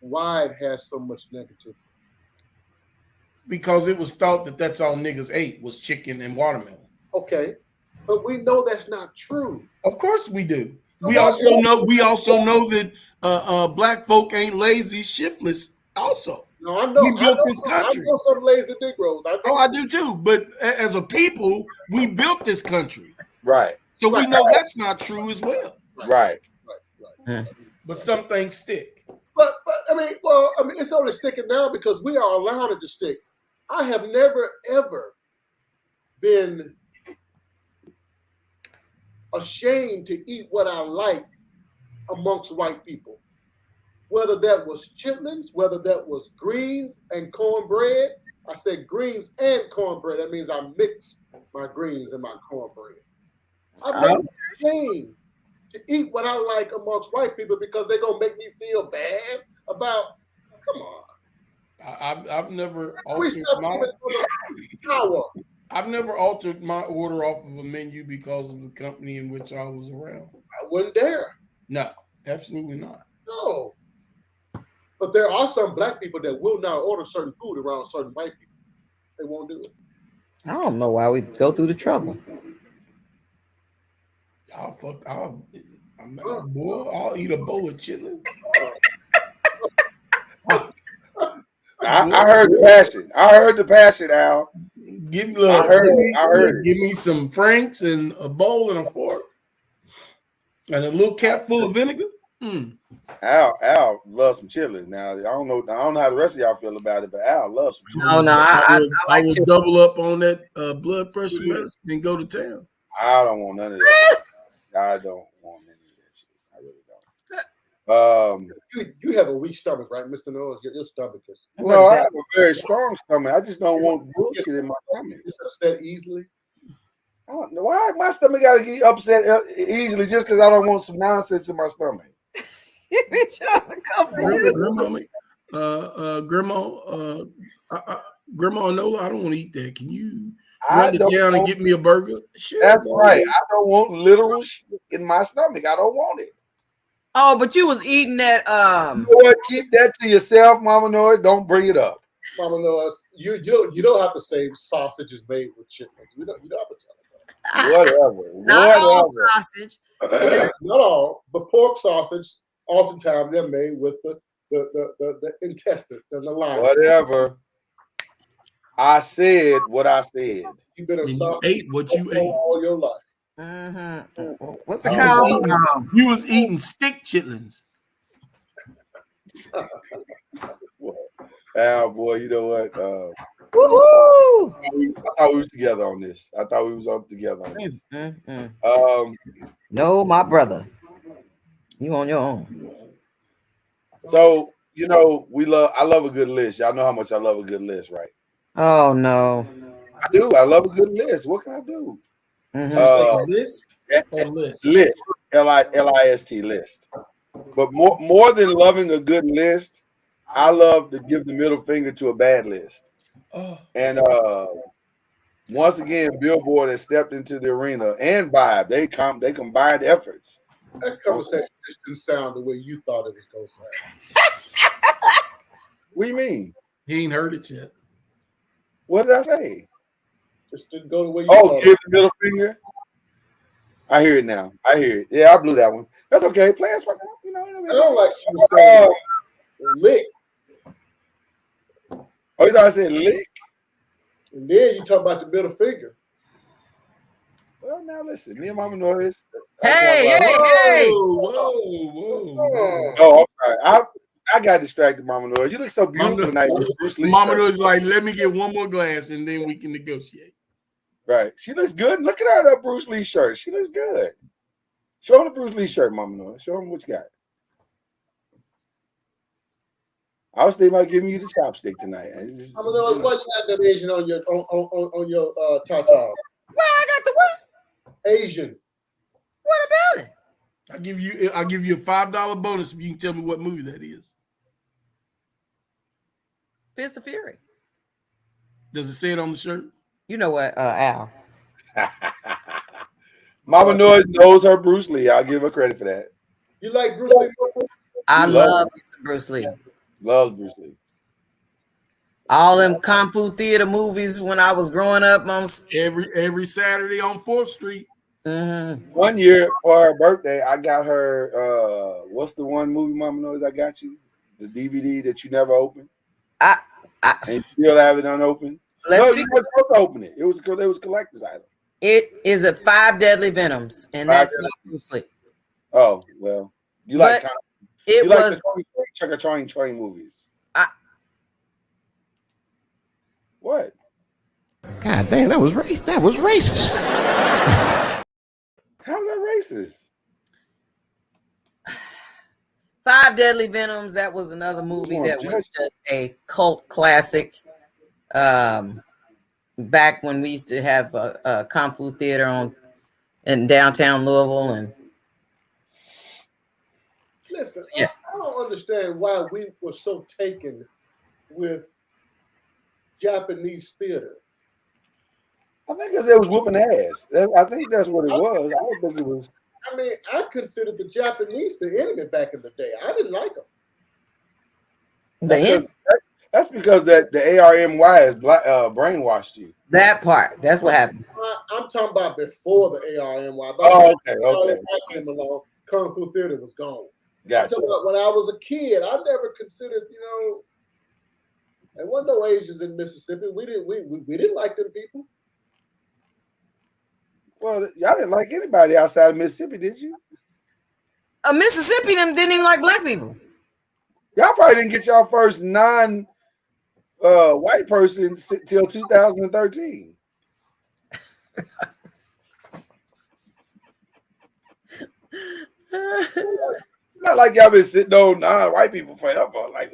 why it has so much negativity? Because it was thought that that's all niggas ate was chicken and watermelon. Okay, but we know that's not true. Of course we do. We also know that black folk ain't lazy, shiftless. Also, no, I know. We built this country. I know some lazy Negroes. I do too. But as a people, we built this country. Right. So we know that's not true as well. Right. But some things stick. But I mean, it's only sticking now because we are allowed it to stick. I have never ever been ashamed to eat what I like amongst white people. Whether that was chitlins, whether that was greens and cornbread. I said greens and cornbread. That means I mix my greens and my cornbread. I'm not ashamed to eat what I like amongst white people because they're going to make me feel bad about, come on. I've never altered I've never altered my order off of a menu because of the company in which I was around. I wouldn't dare. No, absolutely not. No. But there are some black people that will not order certain food around certain white people. They won't do it. I don't know why we go through the trouble. I'll eat a bowl of chitlins. I heard the passion. I heard the passion, Al. I heard. Give me some Franks and a bowl and a fork and a little cap full of vinegar. Al loves some chitlins. Now I don't know how the rest of y'all feel about it, but Al loves some chitlins. I will double up on that blood pressure medicine and go to town. I don't want none of that. I don't want any of that shit. I really don't. You have a weak stomach, right, Mr. Noise? Your stomach is. Well, I have a very strong stomach. I just don't want bullshit in my stomach. It's upset easily. I don't know why my stomach got to get upset easily just because I don't want some nonsense in my stomach. Grandma Nola, I don't want to eat that. Can you run to town and get me a burger? Sure, that's right. I don't want literal shit in my stomach. I don't want it. Oh, but you was eating that. You know what? Keep that to yourself, Mama Noise. Don't bring it up. Mama Noise, you don't have to say sausage is made with chicken. You don't have to tell them that. Whatever. Not all sausage. Not all, but pork sausage. Oftentimes they're made with the intestine, the line. Whatever. I said what I said. You've been a And you sausage ate what you ate. all your life. What's it called? You was eating stick chitlins. Boy, you know what? Woohoo! I thought we was together on this. I thought we was up together on this. No, my brother. You on your own. So, you know, I love a good list. Y'all know how much I love a good list, right? Oh no. I do. I love a good list. What can I do? List or list? List. L-I-S-T list. But more than loving a good list, I love to give the middle finger to a bad list. Oh. And once again, Billboard has stepped into the arena and Vibe. They combined efforts. That conversation just didn't sound the way you thought it was going to sound. What do you mean? He ain't heard it yet. What did I say? Just didn't go the way you thought. Give the middle finger. I hear it now. I hear it. Yeah, I blew that one. That's okay. Play us right now. You know. I don't like you were saying lick. Oh, you thought I said lick? And then you talk about the middle finger. Well, now listen. Me and Mama Noiz. Hey. Whoa. Oh, I'm sorry. I got distracted, Mama Noiz. You look so beautiful tonight. Mama Noiz like, let me get one more glass and then we can negotiate. Right. She looks good. Look at her Bruce Lee shirt. She looks good. Show him the Bruce Lee shirt, Mama Noiz. Show him what you got. I was thinking about giving you the chopstick tonight. Mama Noiz, why you got that Asian on your tartar? Well, I got the what? Asian. What about it? I'll give you a $5 bonus if you can tell me what movie that is. Fist of Fury. Does it say it on the shirt? You know what, Al? Mama Noiz knows her Bruce Lee. I'll give her credit for that. You like Bruce Lee? I love Bruce Lee. Loves Bruce Lee. All them Kung Fu theater movies when I was growing up on every Saturday on 4th Street. Mm-hmm. One year for her birthday, I got her what's the one movie, Mama Noiz, I got you? The DVD that you never opened? And you still have it unopened? No, you weren't supposed to open it. It was a collector's item. It is a 5 Deadly Venoms, and that's not Bruce Lee. Oh, well. You like the Chugga movies. What? God damn, that was racist. That was racist. How's that racist? 5 Deadly Venoms, that was another movie that was just a cult classic. Back when we used to have a Kung Fu theater in downtown Louisville. And listen, I don't understand why we were so taken with Japanese theater. I think because it was whooping ass. I think that's what it was. I don't think it was. I mean, I considered the Japanese the enemy back in the day. I didn't like them. That's because the ARMY has brainwashed you. That part. That's what happened. I'm talking about before the ARMY. Oh, okay. I came along, Kung Fu theater was gone. Gotcha. I'm talking about when I was a kid. I never considered, there wasn't no Asians in Mississippi. We didn't like them people. Well, y'all didn't like anybody outside of Mississippi, did you? Mississippi them didn't even like black people. Y'all probably didn't get y'all first white person till 2013. Not like y'all been sitting on non-white people forever. Like,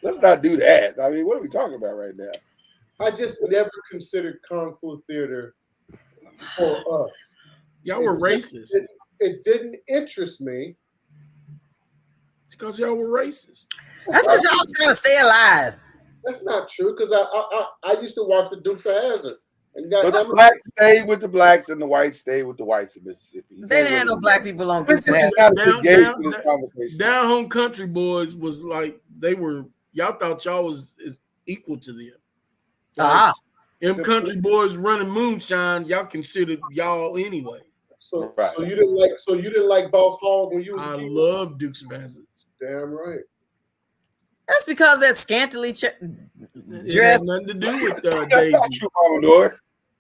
let's not do that. I mean, what are we talking about right now? I just never considered Kung Fu theater for us. Y'all were racist. It didn't interest me. It's because y'all were racist. That's because y'all was trying to stay alive. That's not true, because I used to watch the Dukes of Hazzard. But the blacks stayed with the blacks and the whites stayed with the whites in Mississippi. They didn't have no black people on Dukes of Hazzard. Down home country boys was like y'all thought y'all was equal to them. Them country boys running moonshine, y'all considered y'all anyway. So you didn't like Boss Hogg when you was a kid? love Dukes of Hazzard. Damn right. That's because that scantily It dress. had nothing to do with That's Daisy. not true, Commodore.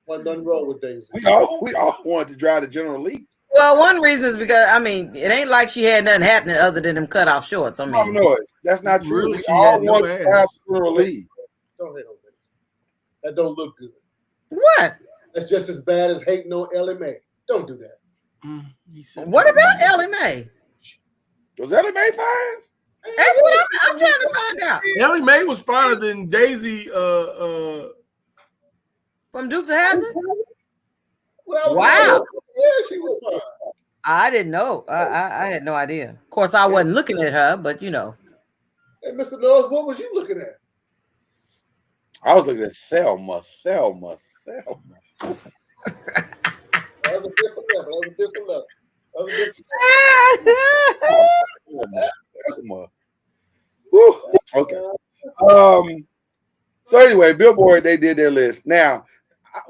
Wasn't nothing wrong with Daisy. We all wanted to drive the General Lee. Well, one reason is because it ain't like she had nothing happening other than them cut off shorts. I mean, Noise. That's not true. Really, We she all had no want to drive ass. the General Lee. Don't hate on Daisy. That don't look good. what? That's just as bad as hating on Ellie Mae. Don't do that. What about Ellie Mae? Was Ellie Mae fine? That's what I'm trying to find out. Ellie Mae was finer than Daisy. From Dukes of Hazzard? Wow. Yeah, she was fine. I didn't know. I had no idea. Of course, I wasn't looking at her, but Hey, Mr. Noise, what was you looking at? I was looking at Thelma. That was a different level. Thelma. Woo. Okay. So anyway, Billboard, they did their list. Now,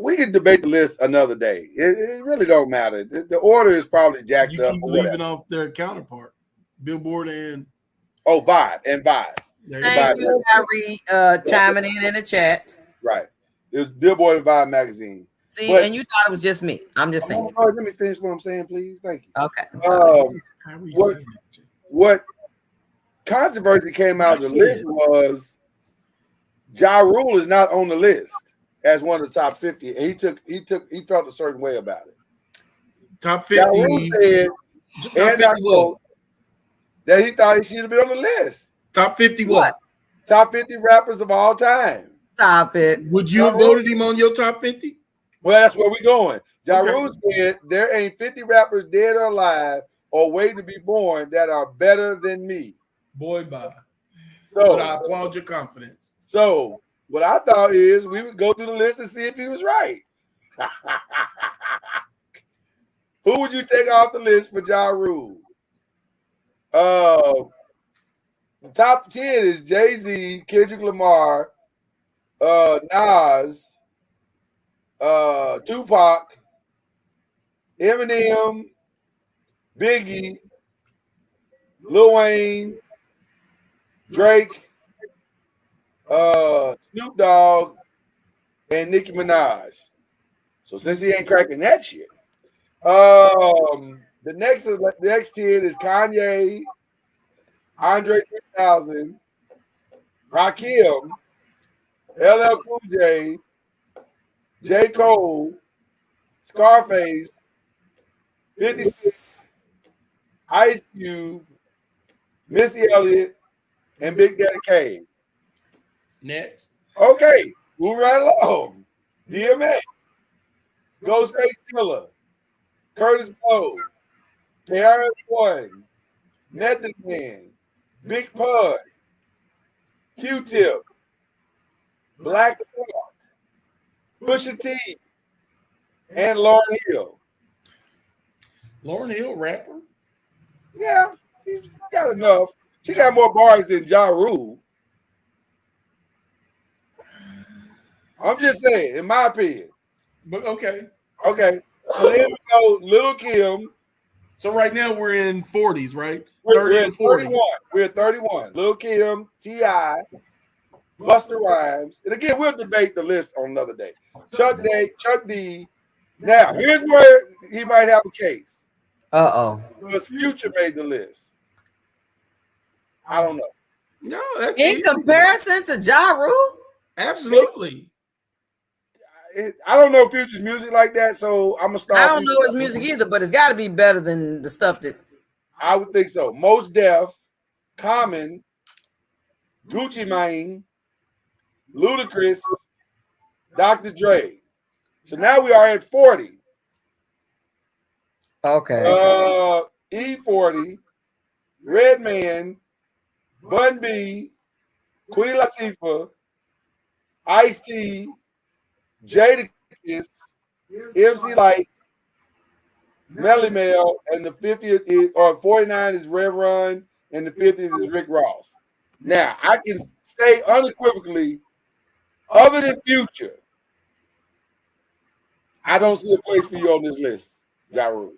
we can debate the list another day. It really don't matter. The order is probably jacked You up. keep leaving off their counterpart, Billboard and Vibe and Vibe. thank you, Harry, chiming in the chat. Right. It was Billboard and Vibe magazine. See, But- and you thought it was just me. I'm just saying. Let me finish what I'm saying, please. Thank you. Okay. I'm sorry. What controversy came out of the list was Ja Rule is not on the list as one of the top 50. And he felt a certain way about it. Top Ja 50. Rule said, and I quote, that he thought he should have been on the list. Top 50 what? Top 50 rappers of all time. Stop it. Would you have voted him on your top 50? Well, that's where we're going. Ja Okay. Rule said there ain't 50 rappers dead or alive or waiting to be born that are better than me. Boy, bye. So But I applaud your confidence. So what I thought is we would go through the list and see if he was right. Who would you take off the list for Ja Rule? The top 10 is Jay-Z, Kendrick Lamar, Nas, Tupac, Eminem, Biggie, Lil Wayne, Drake, Snoop Dogg, and Nicki Minaj. So since he ain't cracking that shit, the next 10 is Kanye, Andre 3000, Rakim, LL Cool J, J. Cole, Scarface, 56, Ice Cube, Missy Elliott, and Big Daddy Kane. Next. Okay, move right along. DMA, Ghostface Killer, Curtis Blow, KRS One, Method Man, Big Pun, Q-Tip, Black Thought, Pusha T, and Lauryn Hill. Lauryn Hill, rapper? Yeah, she's got enough. She got more bars than Ja Rule. I'm just saying, in my opinion. But okay. Okay. So then we go Little Kim. So right now we're in 40s, right? We're 30 to 40. 31. We're at 31. Lil Kim, T.I., Busta Rhymes. And again, we'll debate the list on another day. Chuck D. Now, here's where he might have a case. Because Future made the list. I don't know. No, that's in comparison to Ja Rule? Absolutely. I don't know Future's music like that, so I'm gonna start. I don't know his music either, but it's got to be better than the stuff that I would think so. Most Def, Common, Gucci Mane, Ludacris, Dr. Dre. So now we are at 40. Okay. E40, Redman, Bun B, Queen Latifah, Ice-T, Jadakiss, MC Light, Melly Mel, and the 50th is, or 49 is Rev Run, and the 50th is Rick Ross. Now, I can say unequivocally, other than Future, I don't see a place for you on this list, Ja Rule.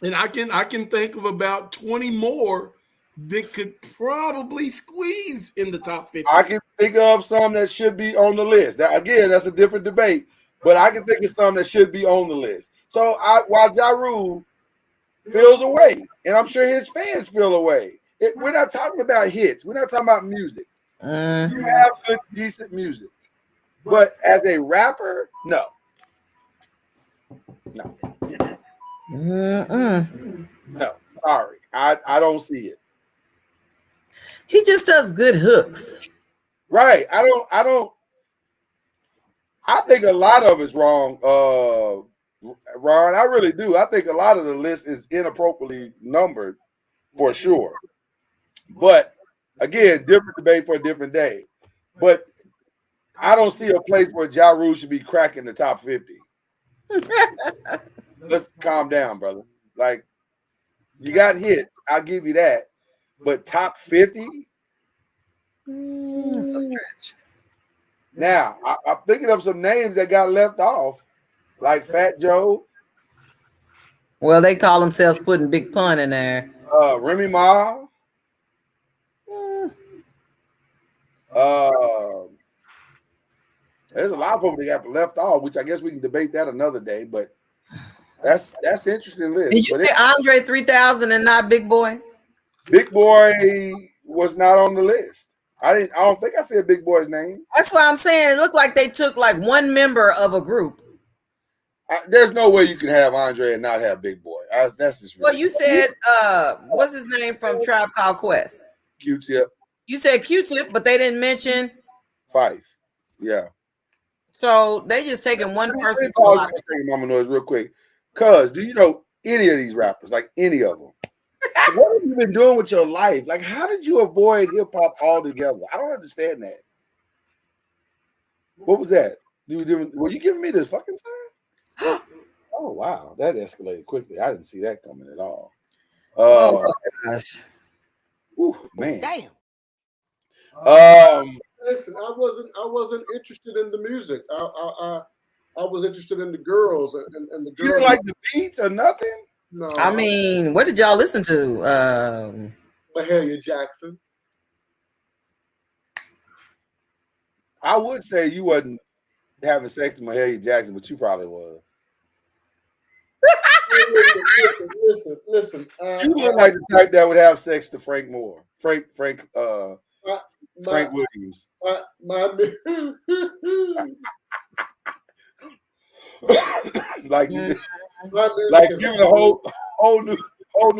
And I can think of about 20 more that could probably squeeze in the top 50. I can think of some that should be on the list. That, again, that's a different debate, but I can think of some that should be on the list. So while Ja Rule feels away, and I'm sure his fans feel away, we're not talking about hits. We're not talking about music. You have good, decent music. But as a rapper, no. No, sorry. I don't see it. He just does good hooks. Right. I think a lot of it's wrong, Ron. I really do. I think a lot of the list is inappropriately numbered for sure. But again, different debate for a different day. But I don't see a place where Ja Rule should be cracking the top 50. Let's calm down, brother. Like, you got hits. I'll give you that. But top 50? It's a stretch. Now, I'm thinking of some names that got left off, like Fat Joe. Well, they call themselves putting Big Pun in there. Remy Ma. There's a lot of people that got left off, which I guess we can debate that another day, but that's interesting list. Did you say Andre 3000 and not Big Boy? Big Boy was not on the list. I don't think I said Big Boy's name. That's what I'm saying. It looked like they took like one member of a group. There's no way you can have Andre and not have Big Boy. That's just well, you said what's his name from Tribe Called Quest? Q-Tip. You said Q-Tip, but they didn't mention Fife. Yeah. So they just taking one person. Mama Noise real quick. Cuz, do you know any of these rappers? Like any of them? What have you been doing with your life? Like, how did you avoid hip hop altogether? I don't understand that. What was that? Were you giving me this fucking sign? Oh wow, that escalated quickly. I didn't see that coming at all. Oh my gosh. Man. Damn. Listen, I wasn't interested in the music. I was interested in the girls and the girls. You didn't like the beats or nothing? No. I mean, what did y'all listen to? Mahalia Jackson. I would say you wasn't having sex with Mahalia Jackson, but you probably was. Listen. You look like the type that would have sex to Frank Moore. Frank Williams. Like you, like giving a whole new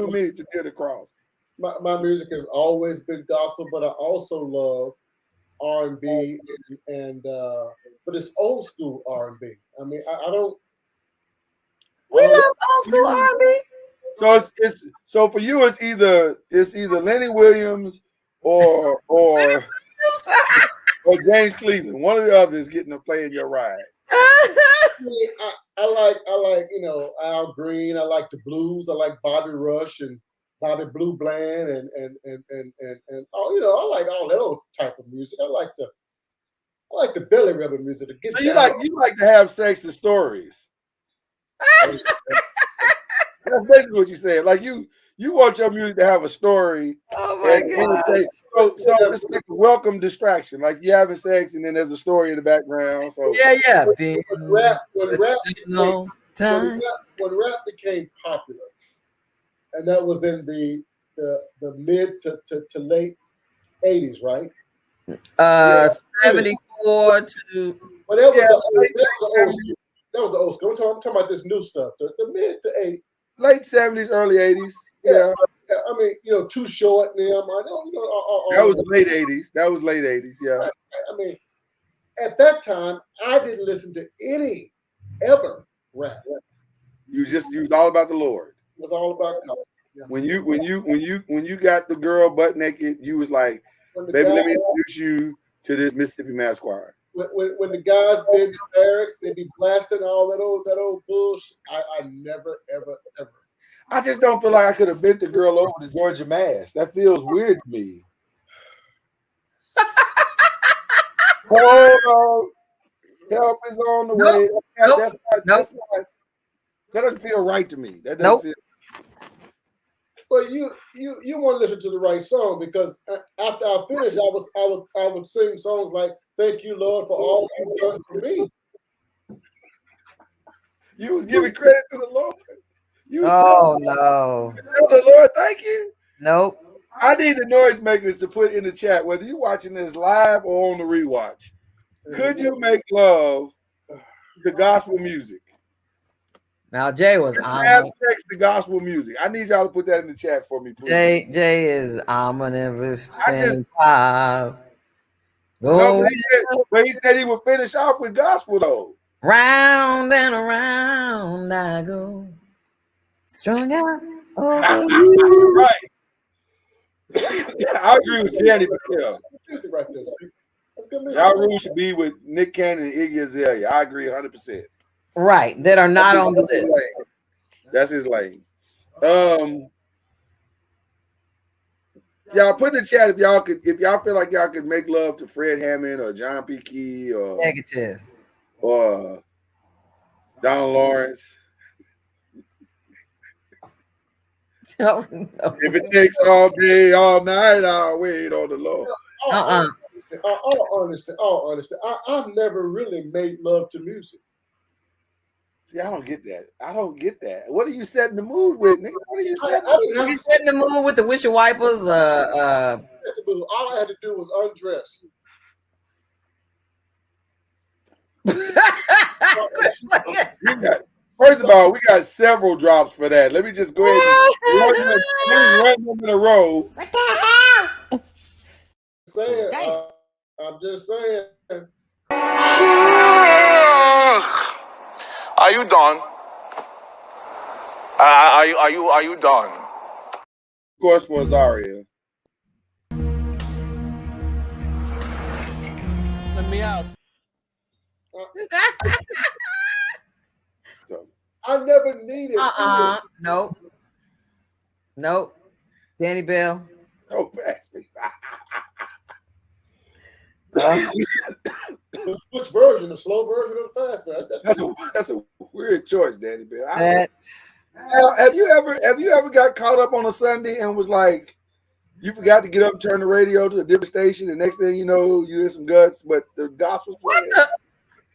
meaning to Near the Cross. My music has always been gospel, but I also love R&B and but it's old school R&B. I mean, I don't. We love old school R&B. So it's so for you, it's either Lenny Williams or James Cleveland. One or the other is getting to play in your ride. I like Al Green. I like the blues. I like Bobby Rush and Bobby Blue Bland and I like all that old type of music. I like the belly rubber music. So you like to have sex and stories. That's basically what you said. Like you want your music to have a story. Oh my god! So it's like a welcome distraction. Like you having sex and then there's a story in the background. So yeah. When rap became popular, and that was in the mid to late 80s, right? 74 to. Well, that was the old school. I'm talking about this new stuff. The mid to late 70s, early 80s. Yeah. I mean, Too Short. Them. That was late 80s. That was late 80s. Yeah. I mean, at that time, I didn't listen to any ever rap. You was all about the Lord. It was all about gospel. Yeah. When you got the girl butt naked, you was like, baby, let me introduce you to this Mississippi Mass Choir. When the guys be in the barracks, they be blasting all that old bullshit. I never, ever. I just don't feel like I could have bent the girl over to Georgia Mass. That feels weird to me. Hold on. Help is on the Nope. way. Nope. That's not, that doesn't feel right to me. That doesn't Nope. feel. But you want to listen to the right song, because after I finish, I would sing songs like "Thank You, Lord, for all you've done for me." You was giving credit to the Lord. You was no. tell the Lord thank you. Nope. I need the noisemakers to put in the chat whether you're watching this live or on the rewatch. Could you make love to gospel music? Now Jay was have sex to gospel music. I need y'all to put that in the chat for me, please. Jay is I'm gonna never spend time. No, but he said he would finish off with gospel though. Round and around I go, strung out over you. Right. I agree with Danny Bell. Music right there. See? That's good music. Ja Rule should be with Nick Cannon and Iggy Azalea. I agree 100%. Right, that are not on the list. That's his lane. Y'all put in the chat if y'all feel like y'all could make love to Fred Hammond or John P. Key or negative or Donald Lawrence. No. If it takes all day, all night, I'll wait on the Lord. All honesty, I've never really made love to music. See, I don't get that. What are you setting the mood with, nigga? What are you setting? You setting the mood with the windshield wipers? All I had to do was undress. First of all, we got several drops for that. Let me just go ahead and run them in a row. What the hell? I'm just saying. Are you done? Are you done? Of course, for Azaria. Let me out. I never needed. Nope. Danny Bell. Oh, pass me. Which version? The slow version or the fast version? That's a weird choice, Danny Bell. Have you ever got caught up on a Sunday and was like, you forgot to get up and turn the radio to a different station, and next thing you know, you hear some guts, but the gospel's playing.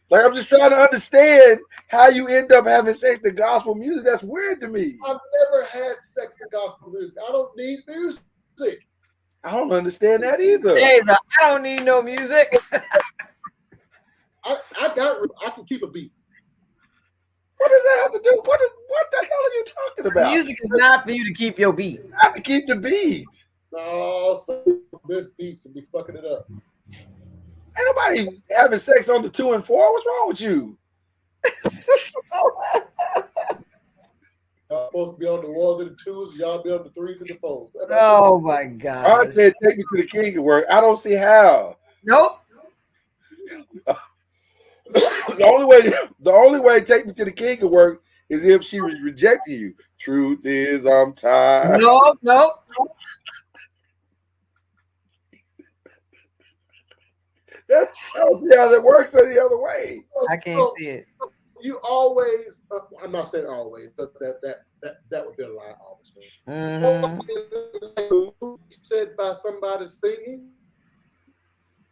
Like, I'm just trying to understand how you end up having sex to gospel music. That's weird to me. I've never had sex to gospel music. I don't need music. I don't understand that either. I don't need no music. I can keep a beat. What does that have to do? What the hell are you talking about? Music is not for you to keep your beat. Not to keep the beat. No, this beats and be fucking it up. Ain't nobody having sex on the 2 and 4. What's wrong with you? Y'all supposed to be on the ones and the twos, y'all be on the threes and the fours. Oh my God! I said, take me to the king of work. I don't see how. Nope. The only way take me to the king of work is if she was rejecting you. Truth is, I'm tired. Nope. That don't see how that works any other way. I can't see it. You always, I'm not saying always, but that would be a lie. Always. Said by somebody singing.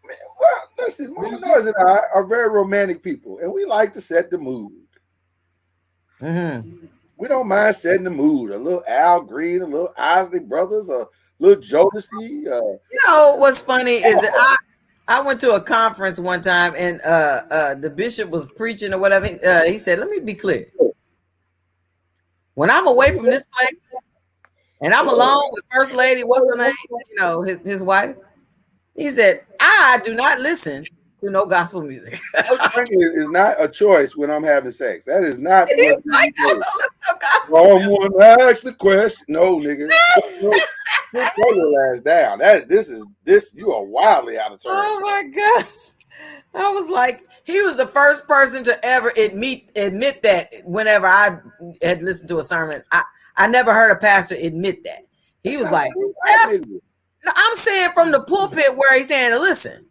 Well, listen, Mama Noise and I are very romantic people, and we like to set the mood. We don't mind setting the mood. A little Al Green, a little Isley Brothers, a little Jodeci. You know what's funny is that I went to a conference one time, and the bishop was preaching or whatever. He said, "Let me be clear. When I'm away from this place, and I'm alone with First Lady, what's her name? You know, his wife." He said, "I do not listen to no gospel music." Is not a choice when I'm having sex. That is not. He's like, "I don't listen to gospel." Someone asked the question. No, nigga. Throw your ass down. This. You are wildly out of turn. Oh my gosh! I was like, he was the first person to ever admit that. Whenever I had listened to a sermon, I never heard a pastor admit that. He was like, "I'm saying from the pulpit where he's saying, listen,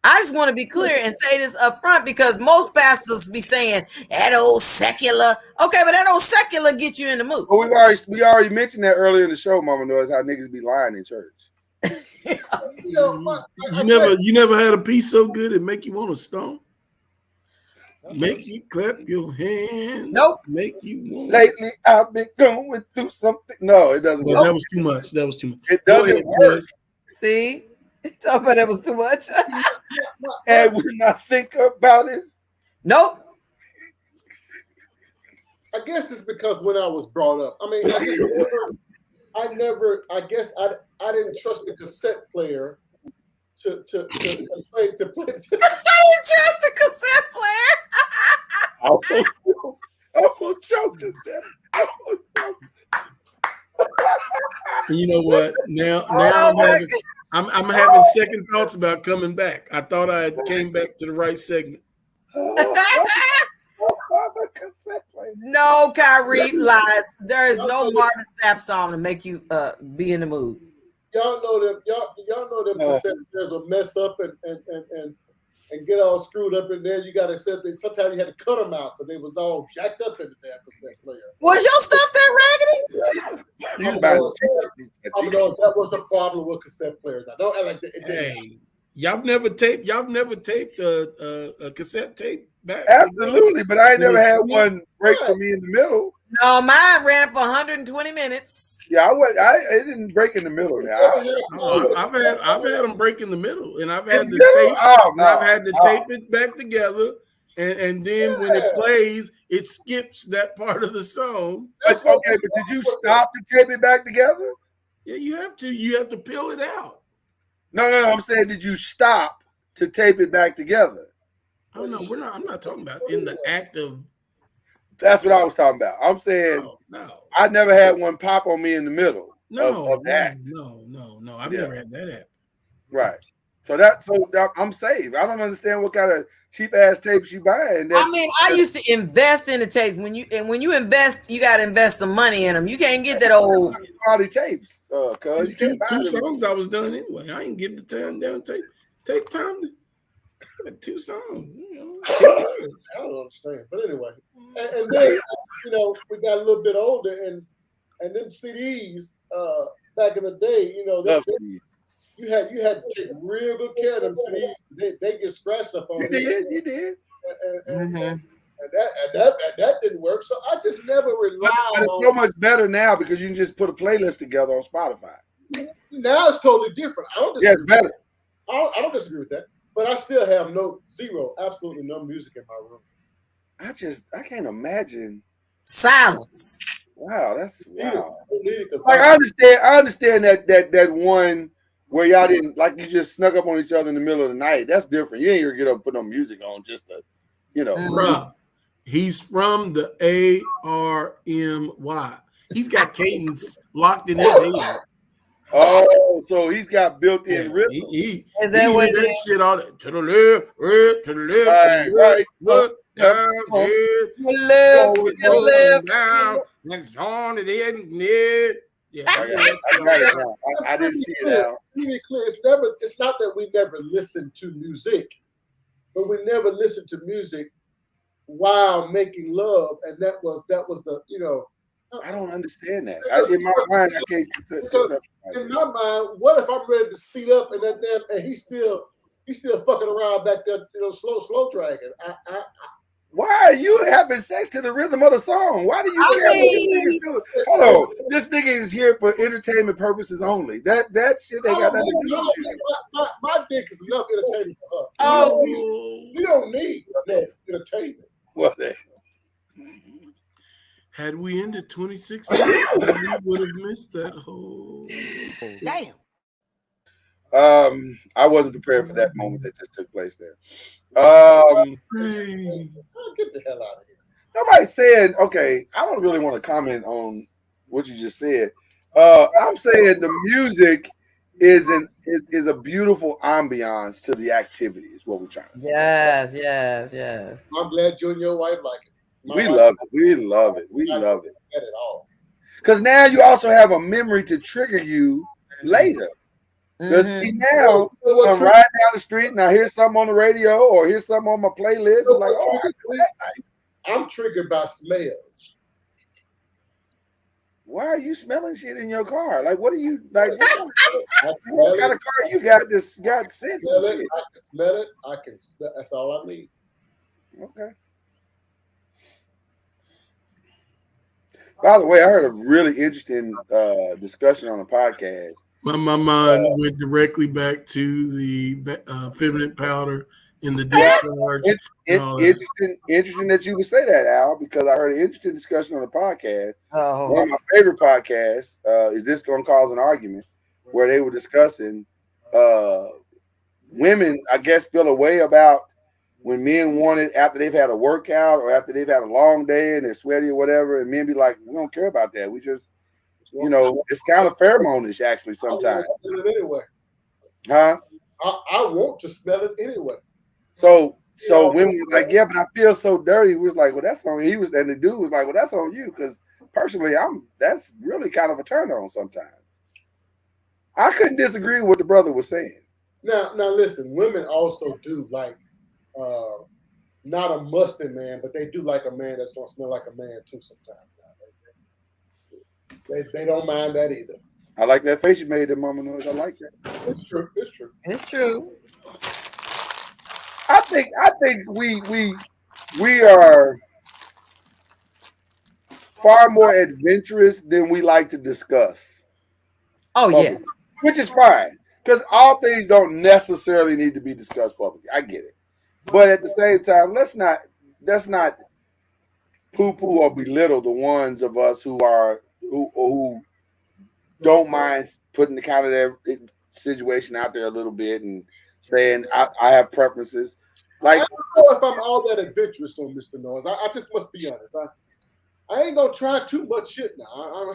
I just want to be clear and say this up front because most pastors be saying that old secular. Okay, but that old secular get you in the mood. Well, we already mentioned that earlier in the show, Mama Noise, how niggas be lying in church. You never had a piece so good it make you want to stomp, make you clap your hands. Nope. Make you want. Lately, I've been going through something. No, it doesn't. Well, that was too much. That was too much. It doesn't work. See, talk about that was too much. And we not think about it. Nope. I guess it's because when I was brought up. I mean, I guess I didn't trust the cassette player to play. I didn't trust the cassette player. I almost choked just then. You know what? Now I'm having second thoughts about coming back. I thought I came back to the right segment. No, Kyrie lies. There is no Marvin Sapp song to make you be in the mood. Y'all know them. Y'all know them cassette players will mess up and get all screwed up in there. You got to accept it. Sometimes you had to cut them out because they was all jacked up in the damn cassette player. Was your stuff that raggedy? That was the problem with cassette players. Now, don't act like that. Hey, y'all never taped a cassette tape back? Absolutely, but I ain't never had one break for me in the middle. No, mine ran for 120 minutes. Yeah, it didn't break in the middle. Now I've had them break in the middle, and I've had to tape it back together, and then when it plays, it skips that part of the song. Okay, but did you stop to tape it back together? Yeah, you have to. You have to peel it out. No. I'm saying, did you stop to tape it back together? Oh no, we're not. I'm not talking about in the act of. That's what I was talking about. I'm saying no. I never had one pop on me in the middle of that. No. I've never had that happen. Right. So I'm safe. I don't understand what kind of cheap ass tapes you buy. I mean, I used to invest in the tapes. When you invest, you got to invest some money in them. You can't get that old quality tapes. Cause you can't buy two them. songs I was done anyway. I ain't give the time down. Take time to. 2 songs. I don't understand, but anyway, and then we got a little bit older, and then CDs back in the day, you had to take real good care of them CDs. They get scratched up on. You did. And that didn't work. So I just never relied on. It's so much better now because you can just put a playlist together on Spotify. Now it's totally different. I don't disagree. Yeah, it's better. I don't disagree with that. But I still have absolutely no music in my room. I can't imagine silence. Wow, that's wow. Like I understand that one where y'all didn't like you just snuck up on each other in the middle of the night. That's different. You ain't gonna get up and put no music on just to, Bruh, he's from the ARMY. He's got cadence locked in his head. Oh, so he's got built-in rhythm. Is that what it is? Shit all that. To the left, to the left, right. Look down, to the left, down, and on it in. Yeah, I got it now. I didn't see it now. To be clear, it's not that we never listened to music, but we never listened to music while making love, and that was the I don't understand that. In my mind, I can't conceptualize. In my mind, what if I'm ready to speed up and he's still fucking around back there, slow dragging? Why are you having sex to the rhythm of the song? Why do you care what this nigga's doing? Hold on, this nigga is here for entertainment purposes only. That shit ain't got nothing to do with you. My dick is enough entertainment for her. Oh, you don't need that entertainment. What? Had we ended 2016, we would have missed that whole. Damn. I wasn't prepared for that moment that just took place there. Get the hell out of here. Nobody's saying, okay, I don't really want to comment on what you just said. I'm saying the music is a beautiful ambiance to the activity, is what we're trying to say. Yes. I'm glad you and your wife like it. We love it. We love it. Because now you also have a memory to trigger you later. Because see now, I'm riding down the street and I hear something on the radio or hear something on my playlist. I'm like, oh, I'm triggered by smells. Why are you smelling shit in your car? Like, what are you like? What kind of car you got? This got sense and shit. I can smell it. I can. That's all I need. Okay. By the way, I heard a really interesting discussion on a podcast. My mind went directly back to the feminine powder in the discharge. Interesting that you would say that, Al, because I heard an interesting discussion on a podcast. Oh. One of my favorite podcasts is This Gonna Cause an Argument, where they were discussing women, I guess, feel a way about when men want it after they've had a workout or after they've had a long day and they're sweaty or whatever, and men be like, we don't care about that. We just, it's kind of pheromone-ish actually sometimes. I smell it anyway. Huh? I want to smell it anyway. So women were like, yeah, but I feel so dirty. We was like, well, that's on you. And the dude was like, well, that's on you. Because personally, that's really kind of a turn on sometimes. I couldn't disagree with what the brother was saying. Now listen, women also do like not a musty man, but they do like a man that's gonna smell like a man too sometimes. They don't mind that either. I like that face you made there, Mama Noise. I like that. It's true. It's true. It's true. I think we are far more adventurous than we like to discuss. Oh yeah. Which is fine. Because all things don't necessarily need to be discussed publicly. I get it. But at the same time, let's not poo-poo or belittle the ones of us who don't mind putting the kind of their situation out there a little bit and saying I have preferences. Like, I don't know if I'm all that adventurous on Mr. Noise. I just must be honest. I ain't gonna try too much shit now.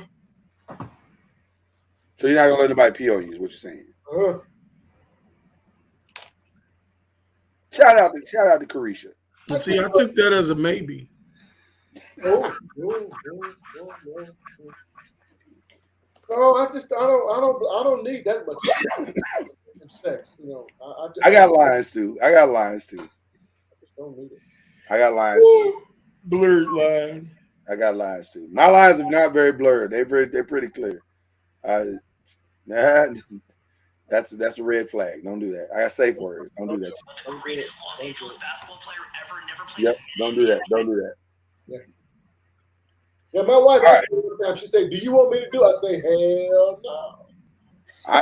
So you're not gonna let nobody pee on you, is what you're saying. Shout out to Carisha. And see, I took that as a maybe. No, I don't need that much sex. I got lines too. I just don't need it. I got lines too. Blurred lines. I got lines too. My lines are not very blurred. They're pretty clear. That's a red flag. Don't do that. I got safe words. Don't do that. Yep. Don't do that. Don't do that. Yeah, my wife asked me one time, she said, do you want me to do it? I say, hell no.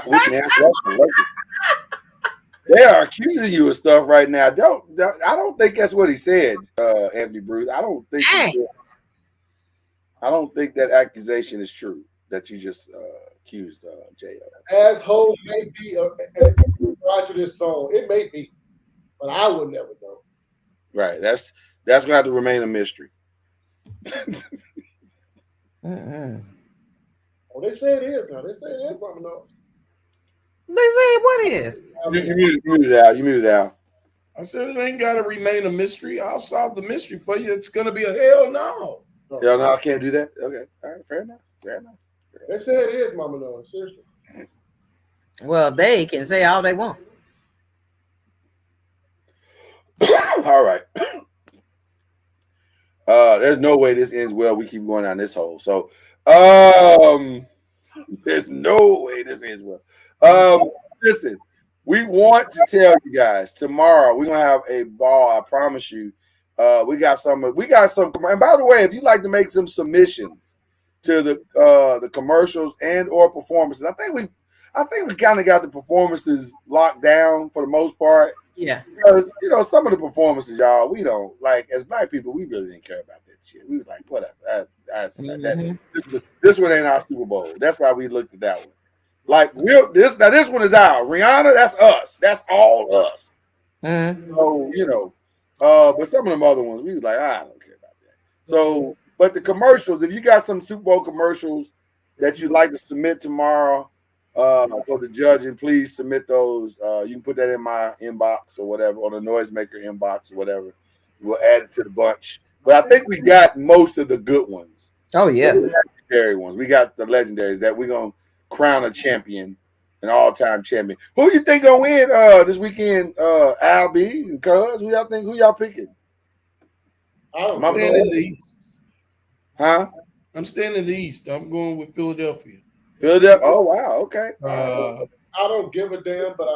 We can answer that. They are accusing you of stuff right now. I don't think that's what he said, Anthony Bruce. I don't think that accusation is true that you just accused J.O. Asshole may be watching this song. It may be, but I will never know. Right. That's gonna have to remain a mystery. Oh, they say it is now. They say it is, Mama knows. They say what is? You muted out. I said it ain't got to remain a mystery. I'll solve the mystery for you. It's going to be a hell no. Hell no, I can't do that. Okay. All right. Fair enough. They say it is, Mama knows. Seriously. Well, they can say all they want. All right. There's no way this ends well. We keep going down this hole. So, there's no way this ends well. Listen, we want to tell you guys tomorrow we're gonna have a ball. I promise you. We got some. And by the way, if you'd like to make some submissions to the commercials and or performances, I think we kind of got the performances locked down for the most part. Yeah. Because some of the performances, y'all, we don't like as black people. We really didn't care about that shit. We was like, whatever. This one ain't our Super Bowl. That's why we looked at that one. Like this one is ours. Rihanna, that's us. That's all us. So but some of them other ones, we was like, I don't care about that. So, but the commercials, if you got some Super Bowl commercials that you'd like to submit tomorrow for the judging, please submit those. You can put that in my inbox or whatever, on the Noisemaker inbox or whatever. We'll add it to the bunch. But I think we got most of the good ones. Oh yeah, the legendary ones. We got the legendaries that we're gonna crown a champion an all-time champion. Who you think gonna win this weekend? Al B and Cuz. Who y'all picking? I'm staying in the East. Huh? I'm staying in the East. I'm going with Philadelphia. Philadelphia. Oh wow. Okay. I don't give a damn, but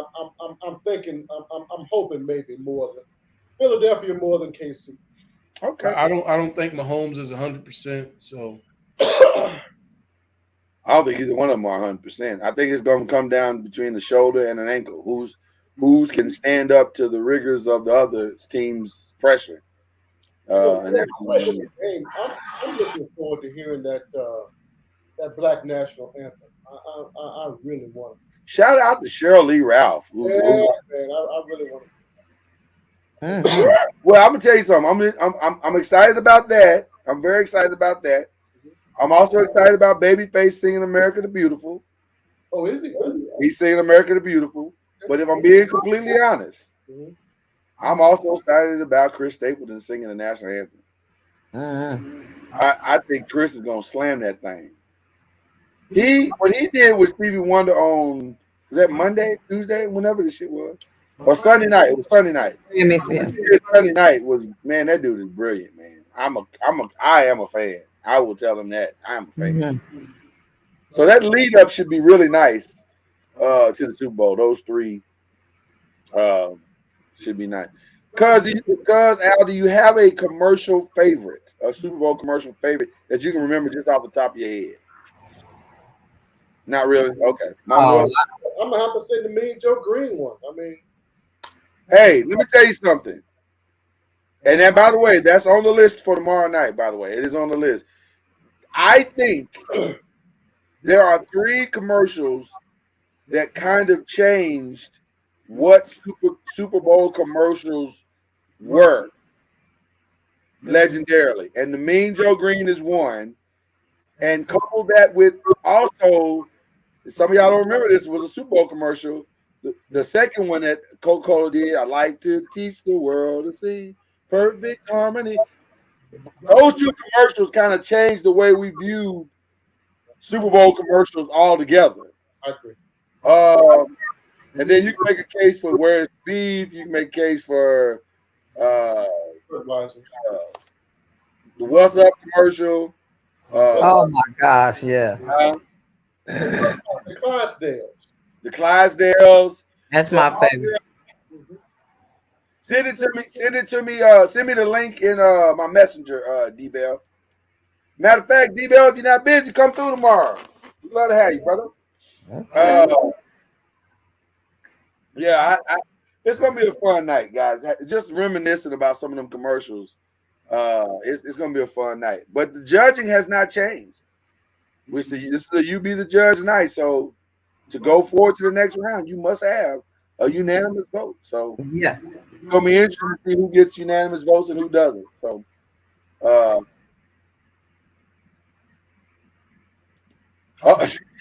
I'm thinking I'm hoping maybe more than Philadelphia more than KC. Okay. I don't think Mahomes is 100%. So I don't think either one of them are 100%. I think it's going to come down between the shoulder and an ankle. Who's can stand up to the rigors of the other team's pressure. And that's I'm looking forward to hearing that Black national anthem. I really want it. Shout out to Cheryl Lee Ralph. Man, I really want it. Well, I'm gonna tell you something. I'm excited about that. I'm very excited about that. I'm also excited about Babyface singing "America the Beautiful." Oh, is he? He's singing "America the Beautiful." But if I'm being completely honest, I'm also excited about Chris Stapleton singing the national anthem. I think Chris is gonna slam that thing. What he did with Stevie Wonder on, was that Monday, Tuesday, whenever this shit was, or Sunday night? It was Sunday night. Let me see. Sunday night was, man, that dude is brilliant, man. I am a fan. I will tell him that I am a fan. So that lead up should be really nice to the Super Bowl. Those three should be nice. Cuz Al, do you have a commercial favorite, a Super Bowl commercial favorite that you can remember just off the top of your head? Not really. Okay. I'm gonna have to say the Mean Joe Green one. I mean, hey, let me tell you something. And then, by the way, that's on the list for tomorrow night. By the way, it is on the list. I think there are 3 commercials that kind of changed what Super Bowl commercials were legendarily, and the Mean Joe Green is one. And couple that with also, some of y'all don't remember this, was a Super Bowl commercial. The second one that Coca-Cola did, I like to teach the world to see perfect harmony. Those 2 commercials kind of changed the way we view Super Bowl commercials altogether. I agree. And then you can make a case for Where's Beef. You can make a case for the What's Up commercial. Oh my gosh, yeah. The Clydesdales. The Clydesdales. That's my favorite. Send it to me. Send me the link in my messenger, D-Bell. Matter of fact, D-Bell, if you're not busy, come through tomorrow. We'd love to have you, brother. Yeah, it's gonna be a fun night, guys. Just reminiscing about some of them commercials. It's gonna be a fun night. But the judging has not changed. We see this is a you be the judge night. So to go forward to the next round, you must have a unanimous vote. So yeah, it's gonna be interesting to see who gets unanimous votes and who doesn't. So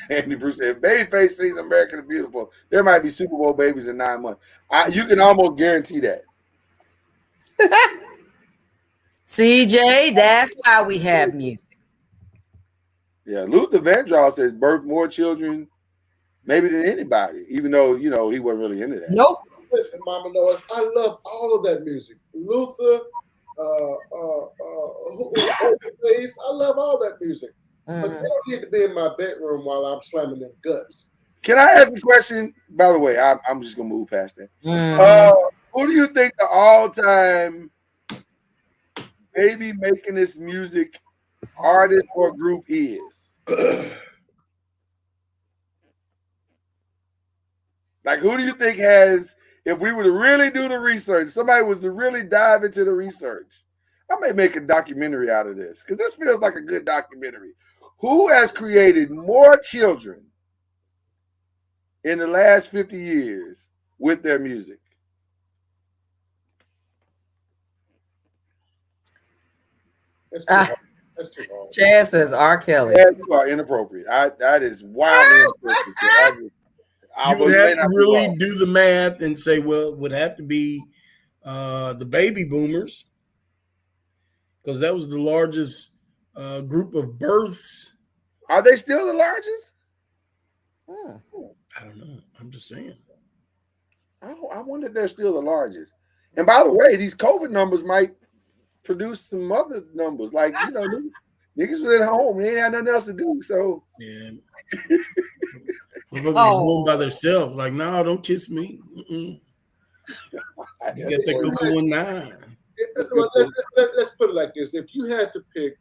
Andy Bruce said, "Babyface sings America the Beautiful. There might be Super Bowl babies in 9 months." You can almost guarantee that. CJ, that's why we have music. Yeah, Luther Vandross says birthed more children maybe than anybody, even though he wasn't really into that. Nope. Listen, Mama Noise, I love all of that music. Luther, Babyface, I love all that music. But they don't need to be in my bedroom while I'm slamming them guts. Can I ask a question? By the way, I'm just gonna move past that. Who do you think the all-time baby making this music artist or group is? Like, who do you think has, if we were to really do the research, somebody was to really dive into the research, I may make a documentary out of this because this feels like a good documentary. Who has created more children in the last 50 years with their music? That's too hard. That's too hard. Chaz says R. Kelly. Yeah, you are inappropriate. That is wildly inappropriate. You would have to really do the math and say, well, it would have to be the baby boomers, because that was the largest group of births. Are they still the largest? I don't know. I'm just saying. I wonder if they're still the largest. And by the way, these COVID numbers might produce some other numbers. Like, you know, niggas was at home. They ain't had nothing else to do. So yeah. Motherfuckers was home by themselves. Like, no, don't kiss me. You got that go 9. Well, let's put it like this. If you had to pick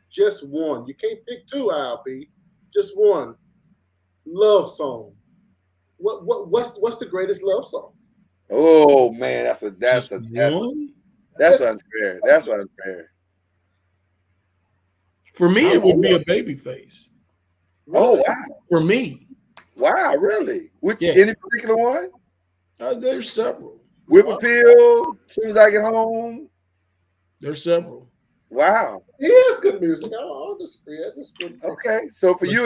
just one, you can't pick two, ILB, just one love song. What's the greatest love song? Oh man, that's unfair. That's unfair. For me, it would be a Babyface. Oh wow. For me. Wow, really? Any particular one? There's several. Whip Appeal, As Soon as I Get Home. There's several. Wow. He has good music. I don't disagree. I just wouldn't. Okay. So for you,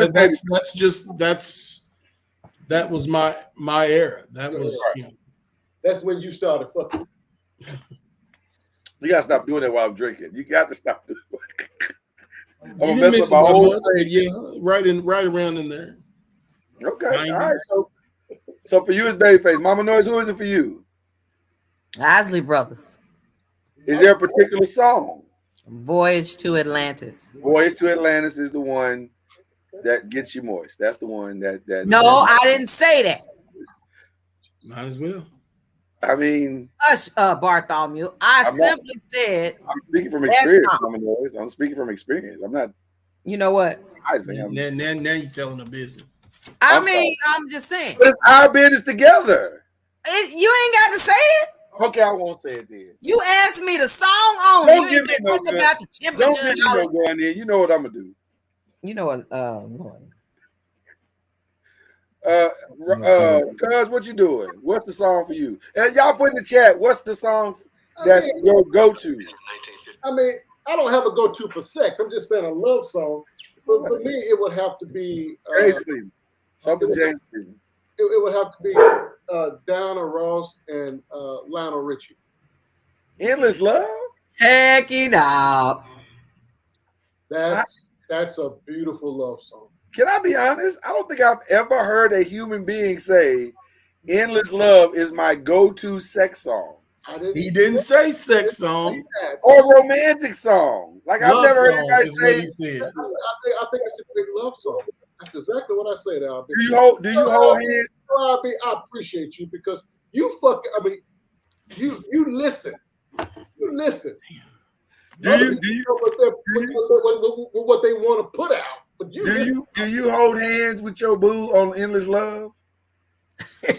that was my era. That was that's when you started fucking. You gotta stop doing that while I'm drinking. You got to stop doing it. I'm gonna mess up my whole thing. Right around in there. Okay. 90s. All right. So for you, it's Babyface. Mama Noise, who is it for you? Isley Brothers. Is there a particular song? Voyage to Atlantis. Voyage to Atlantis is the one that gets you moist. That's the one that. No, I didn't say that. Might as well. I mean, Bartholomew. I simply said. I'm speaking from experience. I'm speaking from experience. I'm not. You know what? Now you're telling the business. I'm just saying. But it's our business together. You ain't got to say it. Okay, I won't say it then. You asked me the song on. Don't You give me no gun. about the temperature. Don't give me no gun in. You know what I'm gonna do. You know what? Cuz, what you doing? What's the song for you? And y'all put in the chat. What's the song that's your go-to? I mean, I don't have a go-to for sex. I'm just saying a love song. For me, it would have to be James Stephen. Something James Stephen. It would have to be Diana Ross and Lionel Richie. Endless Love? Heck it up. That's a beautiful love song. Can I be honest? I don't think I've ever heard a human being say Endless Love is my go-to sex song. He didn't say sex song. Or romantic song. Like I've never heard anybody say. I think it's a great love song. That's exactly what I said, Albie. Do you hold hands? Albie, I appreciate you because you fucking. I mean, you listen. You listen. Do you what they want to put out? But do you hold hands with your boo on Endless Love? My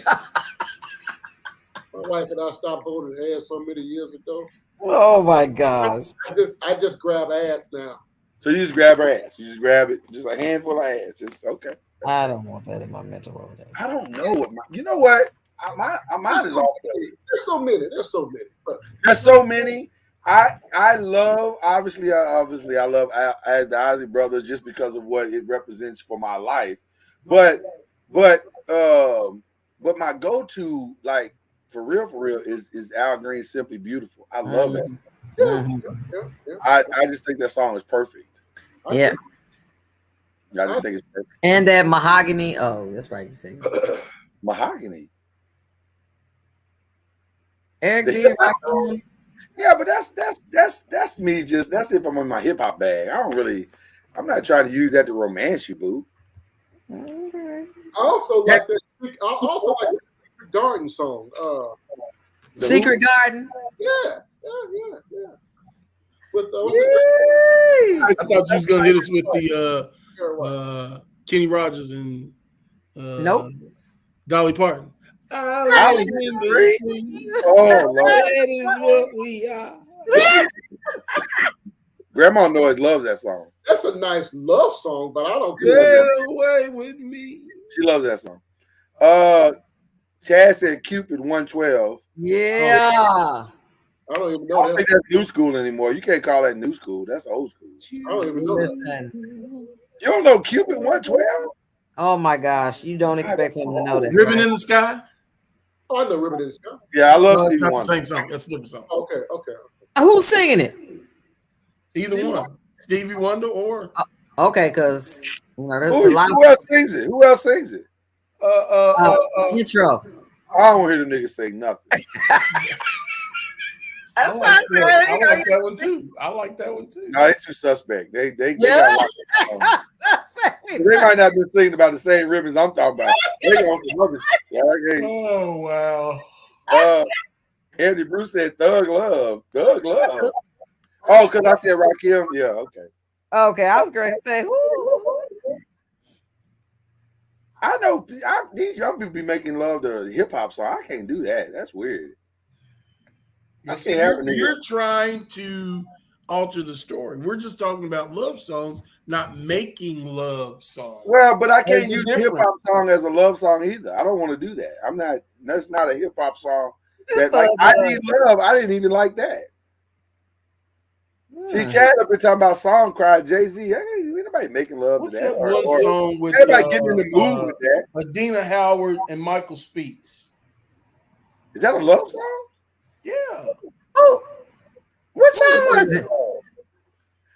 wife and I stopped holding hands so many years ago. Oh my gosh! I just grab ass now. So you just grab her ass. You just grab it, just a handful of ass. Just okay. I don't want that in my mental world. I don't know what you know what. Mine is all day. There's so many. There's so many. I love obviously I love the Isley Brothers just because of what it represents for my life. But my go-to, like for real is Al Green's Simply Beautiful. I love that. I just think that song is perfect. Yeah. I just think it's perfect. And that Mahogany. Oh, that's right. You said Mahogany. Eric B. Yeah, but that's me. That's if I'm in my hip hop bag. I'm not trying to use that to romance you, boo. I also like that. I also like the Secret Garden song. Secret Garden. Yeah. With I thought you was gonna hit us with the Kenny Rogers and nope, Dolly Parton. I was in the street. Oh, Lord. That is what we are. Grandma Noise loves that song. That's a nice love song, but I don't get away with me. She loves that song. Chad said Cupid 112. Yeah. I don't even know. I don't think that's new school anymore. You can't call that new school. That's old school. I don't even know. Listen. You don't know Cupid 112? Oh my gosh, you don't expect him to know that. Ribbon in the Sky? Oh, I know Ribbon in the Sky. Yeah, I love Stevie Wonder. Not the same song. That's a different song. Okay. Who's singing it? Either one. Stevie Wonder or okay, because there's Who else sings it? Intro. I don't hear the niggas sing nothing. I like that one too. I like that one too. No, they too suspect. They Yeah. got they might not be singing about the same ribbons I'm talking about. They on some other shit. Oh wow. Andy Bruce said Thug Love. Thug Love. Oh, because I said Rakim. Yeah, okay. Okay, I was going to say, who? I know these young people be making love to hip hop song. I can't do that. That's weird. You're trying to alter the story. We're just talking about love songs, not making love songs. Well, but I can't use a hip hop song as a love song either. I don't want to do that. That's not a hip hop song. That like I Need Love. I didn't even like that. See, Chad up here talking about song cry, Jay-Z. Hey, ain't nobody making love to that. One song with everybody getting in the mood with that. Adina Howard and Michael Speaks. Is that a love song? Yeah. Oh, what song was it?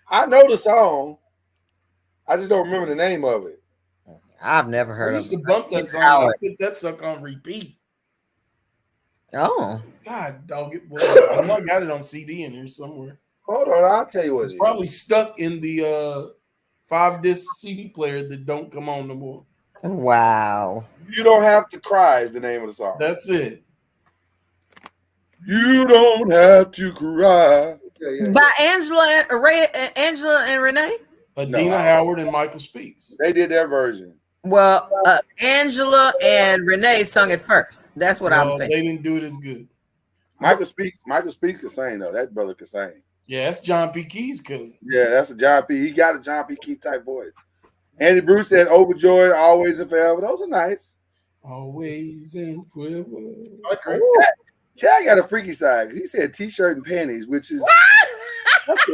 I know the song. I just don't remember the name of it. I've never heard of it. I used to bump that song. I put that sucker on repeat. Oh. God, dog it. Well, I know I got it on CD in here somewhere. Hold on, I'll tell you what it's probably stuck in the 5-disc CD player that don't come on no more. Wow. You Don't Have to Cry is the name of the song. That's it. You don't have to cry. By Angela and Renee? Adina Howard and Michael Speaks. They did their version. Well, Angela and Renee sung it first. That's what I'm saying. They didn't do it as good. Michael Speaks can sing though. That brother can sing. Yeah, that's John P. Key's cousin. Yeah, that's a John P. He got a John P. Key type voice. Andy Bruce said Overjoyed, Always and Forever. Those are nice. Always and forever. Chad got a freaky side because he said T-shirt and panties, which is that's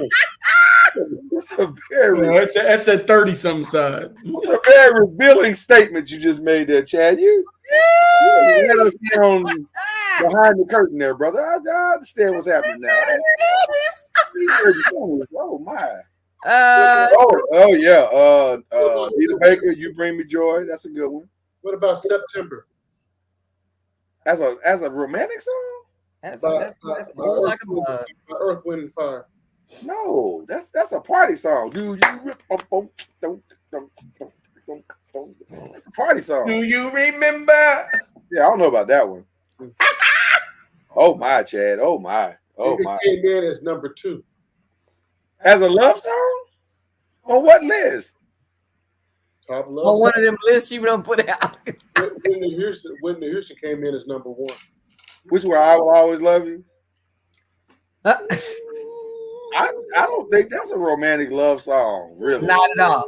a very that's a 30-something side. It's a very revealing statement you just made there, Chad. You let us get on behind the curtain there, brother. I understand what's happening now. Oh my. Oh yeah. Peter Baker, You Bring Me Joy. That's a good one. What about September? As a romantic song? That's more like a blood. Earth, Wind, and Fire. No, that's a party song. Do you rip That's a party song. Do you remember? Yeah, I don't know about that one. Oh my, Chad. Oh my. Oh my. It came in as number 2. As a love song? On what list? Top love. On one of them lists you don't put out. Whitney Houston came in as number 1. Which one? I Will Always Love You. I don't think that's a romantic love song, really. Not at all.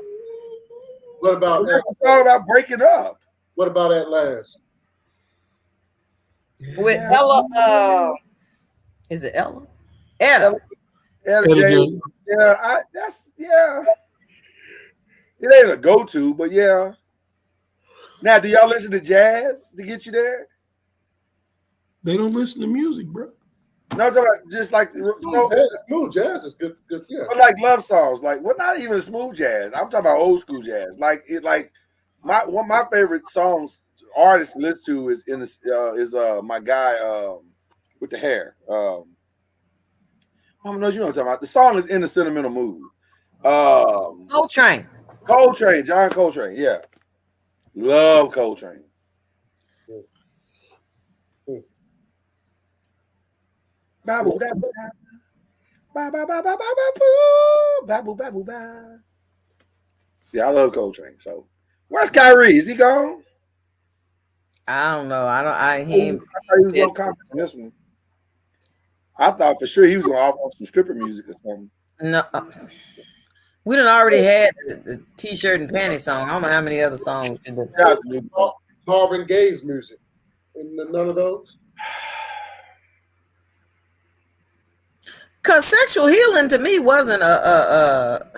What about that's a song about breaking up? What about At Last? With Ella, is it Ella? Etta J. Yeah, it ain't a go-to, but yeah. Now, do y'all listen to jazz to get you there? They don't listen to music, bro. No, I'm talking about just like smooth jazz is good, yeah. But like love songs, like not even smooth jazz. I'm talking about old school jazz. Like one of my favorite songs artists to listen to is my guy with the hair. I don't know you know what I'm talking about. The song is In a Sentimental Mood. Coltrane, John Coltrane, yeah. Love Coltrane. Yeah, I love Coltrane. So, where's Kyrie? Is he gone? I don't know. I thought he was gonna comment on this one. I thought for sure he was gonna offer some stripper music or something. No, we done already had the T-shirt and panty song. I don't know how many other songs. Marvin Gaye's music. None of those. Cause sexual healing to me wasn't a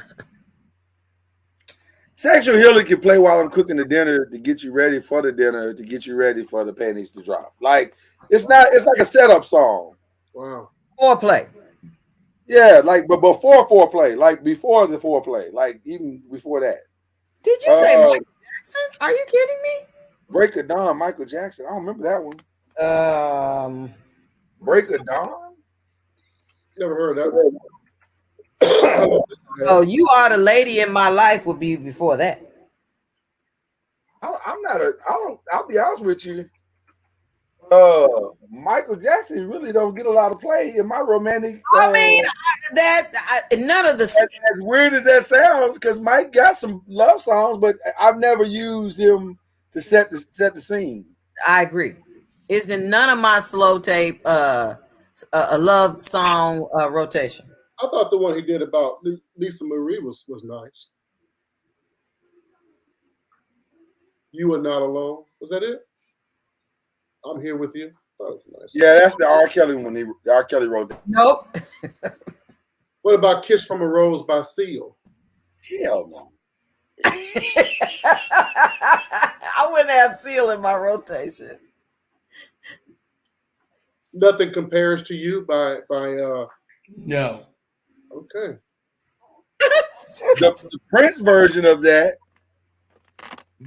Sexual healing can play while I'm cooking the dinner to get you ready for the dinner, to get you ready for the panties to drop. Like it's like a setup song. Wow. Foreplay. Yeah, like but before foreplay, like before the foreplay, like even before that. Did you say Michael Jackson? Are you kidding me? Break of Dawn, Michael Jackson. I don't remember that one. Break of Dawn? Never heard that one. Oh, You Are the Lady in My Life would be before that. I'll be honest with you. Michael Jackson really don't get a lot of play in my romantic. I mean, none of the. As weird as that sounds, because Mike got some love songs, but I've never used him to set the scene. I agree. Is in none of my slow tape a love song rotation. I thought the one he did about Lisa Marie was nice. You Are Not Alone. Was that it? I'm Here With You. That was nice. Yeah, that's the R. Kelly one. R. Kelly wrote that. Nope. What about Kiss from a Rose by Seal? Hell no. I wouldn't have Seal in my rotation. Nothing Compares to You by No. Okay. The Prince version of that,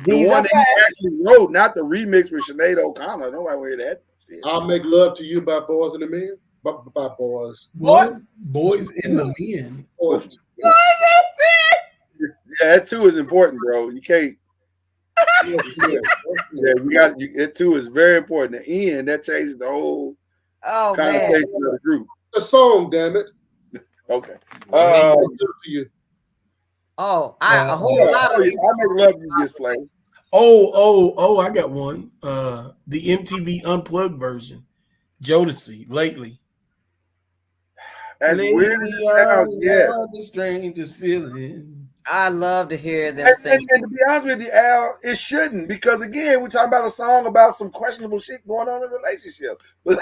the one that he actually wrote, not the remix with Sinead O'Connor. Nobody will hear that. I'll Make Love to You by Boys and the Men. By Boys. What? Boys in the Men. Boys. Yeah, that too is important, bro. You can't. Yeah, we got it too is very important. The end that changes the whole connotation of the group. A song, damn it. Okay. To you. Oh, a whole lot of. I Make Love You just play. Oh, I got one. The MTV Unplugged version. Jodeci, Lately. As weird as it sounds, yeah. The strangest feeling. I love to hear them And sing. to be honest with you, Al, it shouldn't, because again, we're talking about a song about some questionable shit going on in a relationship. But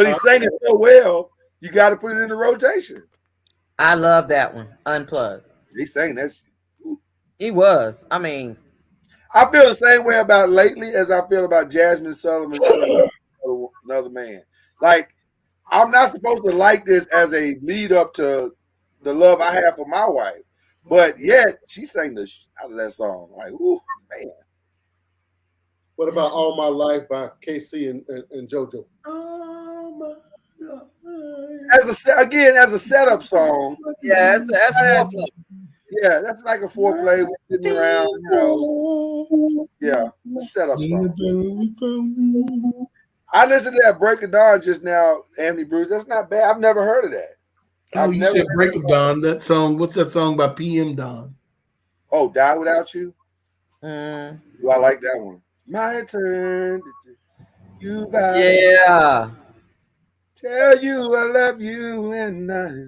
he's singing so well, you got to put it in the rotation. I love that one. Unplugged. He's saying that shit. He was. I mean, I feel the same way about Lately as I feel about Jasmine Sullivan, Another Man. Like, I'm not supposed to like this as a lead up to the love I have for my wife, but yet she sang the shit out of that song. Like, ooh, man. What about All My Life by KC and JoJo? As a setup song. Yeah, that's foreplay. Yeah, that's like a foreplay. We're sitting around, you know. Yeah, setup song. I listened to that Break of Dawn just now, Anthony Bruce. That's not bad. I've never heard of that. Oh, you said Break of Dawn. That song. What's that song by PM Dawn? Oh, Die Without You. Mm. Well, I like that one. My turn. You by yeah. Tell you I love you and I.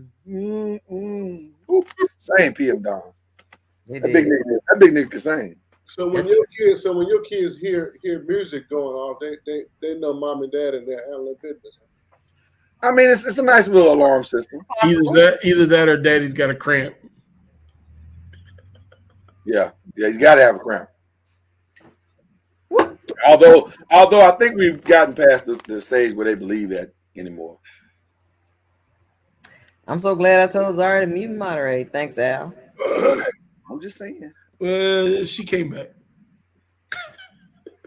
Same PM Dawn. That big nigga can sing. So when your kids hear music going off, they know mom and dad and they're handling business. I mean, it's a nice little alarm system. Either that or daddy's got a cramp. Yeah, he's got to have a cramp. Although I think we've gotten past the stage where they believe that anymore. I'm so glad I told Zara to mute and moderate. Thanks, Al. I'm just saying. Well, she came back.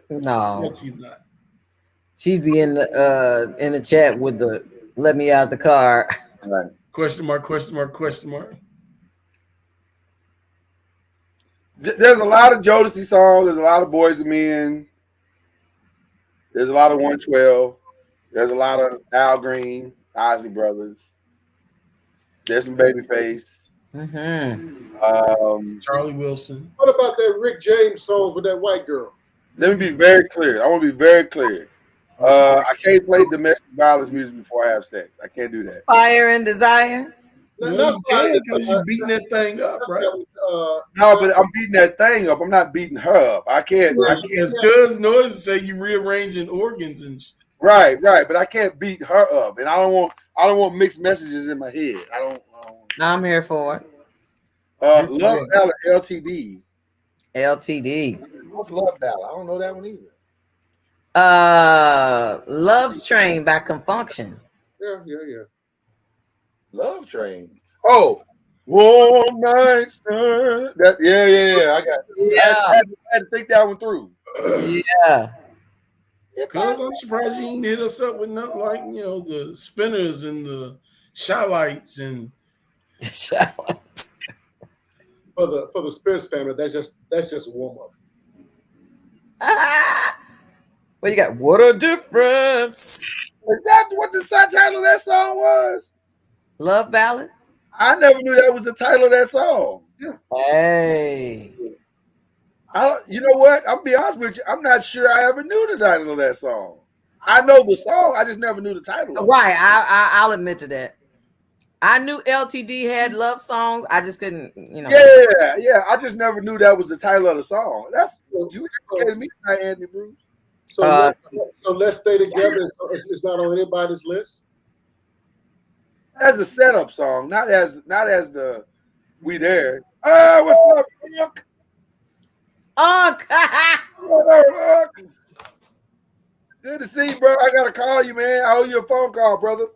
No, no, she's not. She'd be in the chat with the "Let me out the car." Right. Question mark? Question mark? Question mark? There's a lot of Jodeci songs. There's a lot of Boys and Men. There's a lot of 112. There's a lot of Al Green, Isley Brothers. There's some Babyface. Mm-hmm. Charlie Wilson. What about that Rick James song with that white girl? Let me be very clear. I want to be very clear. I can't play domestic violence music before I have sex. I can't do that. Fire and Desire. Well, you can because you're beating that thing up, right? No, but I'm beating that thing up. I'm not beating her up. I can't. Because Noiz say you rearranging organs and shit. Right. But I can't beat her up, and I don't want mixed messages in my head. I don't. I'm here for it. Love Ballad, LTD. LTD. What's Love Ballad? I don't know that one either. Love's Train by Confunction. Yeah. Love Train. Oh, Warm nights. That yeah. I got. I had to think that one through. Yeah. Cuz I'm surprised you didn't hit us up with nothing like, the spinners and the shot lights and For the Spears family, that's just a warm up. Well, you got What a Difference. Is that what the title of that song was? Love Ballad. I never knew that was the title of that song. Yeah. Hey. You know what? I'll be honest with you. I'm not sure I ever knew the title of that song. I know the song. I just never knew the title of it. Right. I'll admit to that. I knew LTD had love songs. I just couldn't, Yeah. I just never knew that was the title of the song. That's you educated me tonight, Andy Bruce. So let's stay together. It's not on anybody's list. As a setup song, not as the we there. What's up, Unc? Good to see you, bro. I gotta call you, man. I owe you a phone call, brother.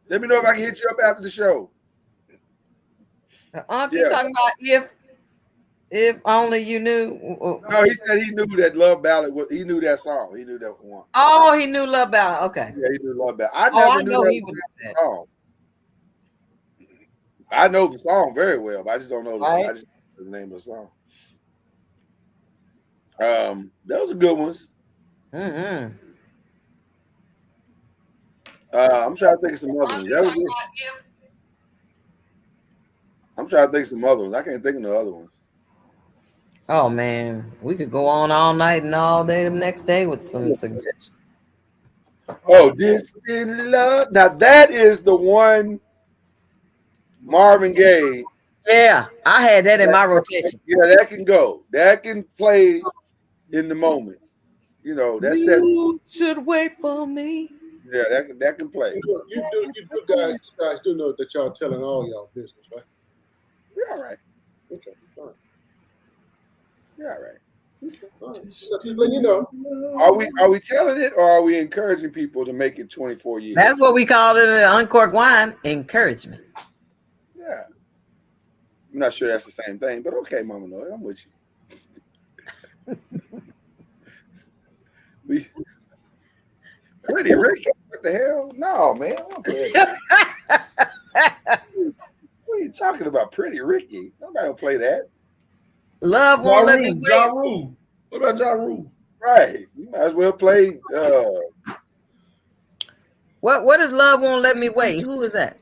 Let me know if I can hit you up after the show. Unc, you talking about if only you knew? No, he said he knew that Love Ballad. He knew that song. He knew that one. Oh, he knew Love Ballad. Okay. Yeah, he knew Love Ballad. I never knew that was that song. I know the song very well, but I just don't know the name of the song. Those are good ones. Mm-hmm. I'm trying to think of some other ones. I'm trying to think of some other ones. I can't think of no other ones. Oh man, we could go on all night and all day the next day with some suggestions. Oh, Distant Love. Now that is the one Marvin Gaye. Yeah, I had that in my rotation. Yeah, that can go. That can play in the moment. That's You should wait for me. Yeah, that can play. You guys do know that y'all telling all y'all business, right? Yeah, all right. Okay, all right. Yeah, all right. All right. Just letting you know. Are we telling it or are we encouraging people to make it 24 years? That's what we called it at Uncorked Wine, encouragement. Yeah. I'm not sure that's the same thing, but okay, Mama Noy, I'm with you. Pretty Ricky? What the hell? No, man. What are you talking about? Pretty Ricky? Nobody will play that. Love won't let me wait. Ja Rule. What about Ja Rule? Right. You might as well play. What is Love Won't Let Me Wait? Who is that?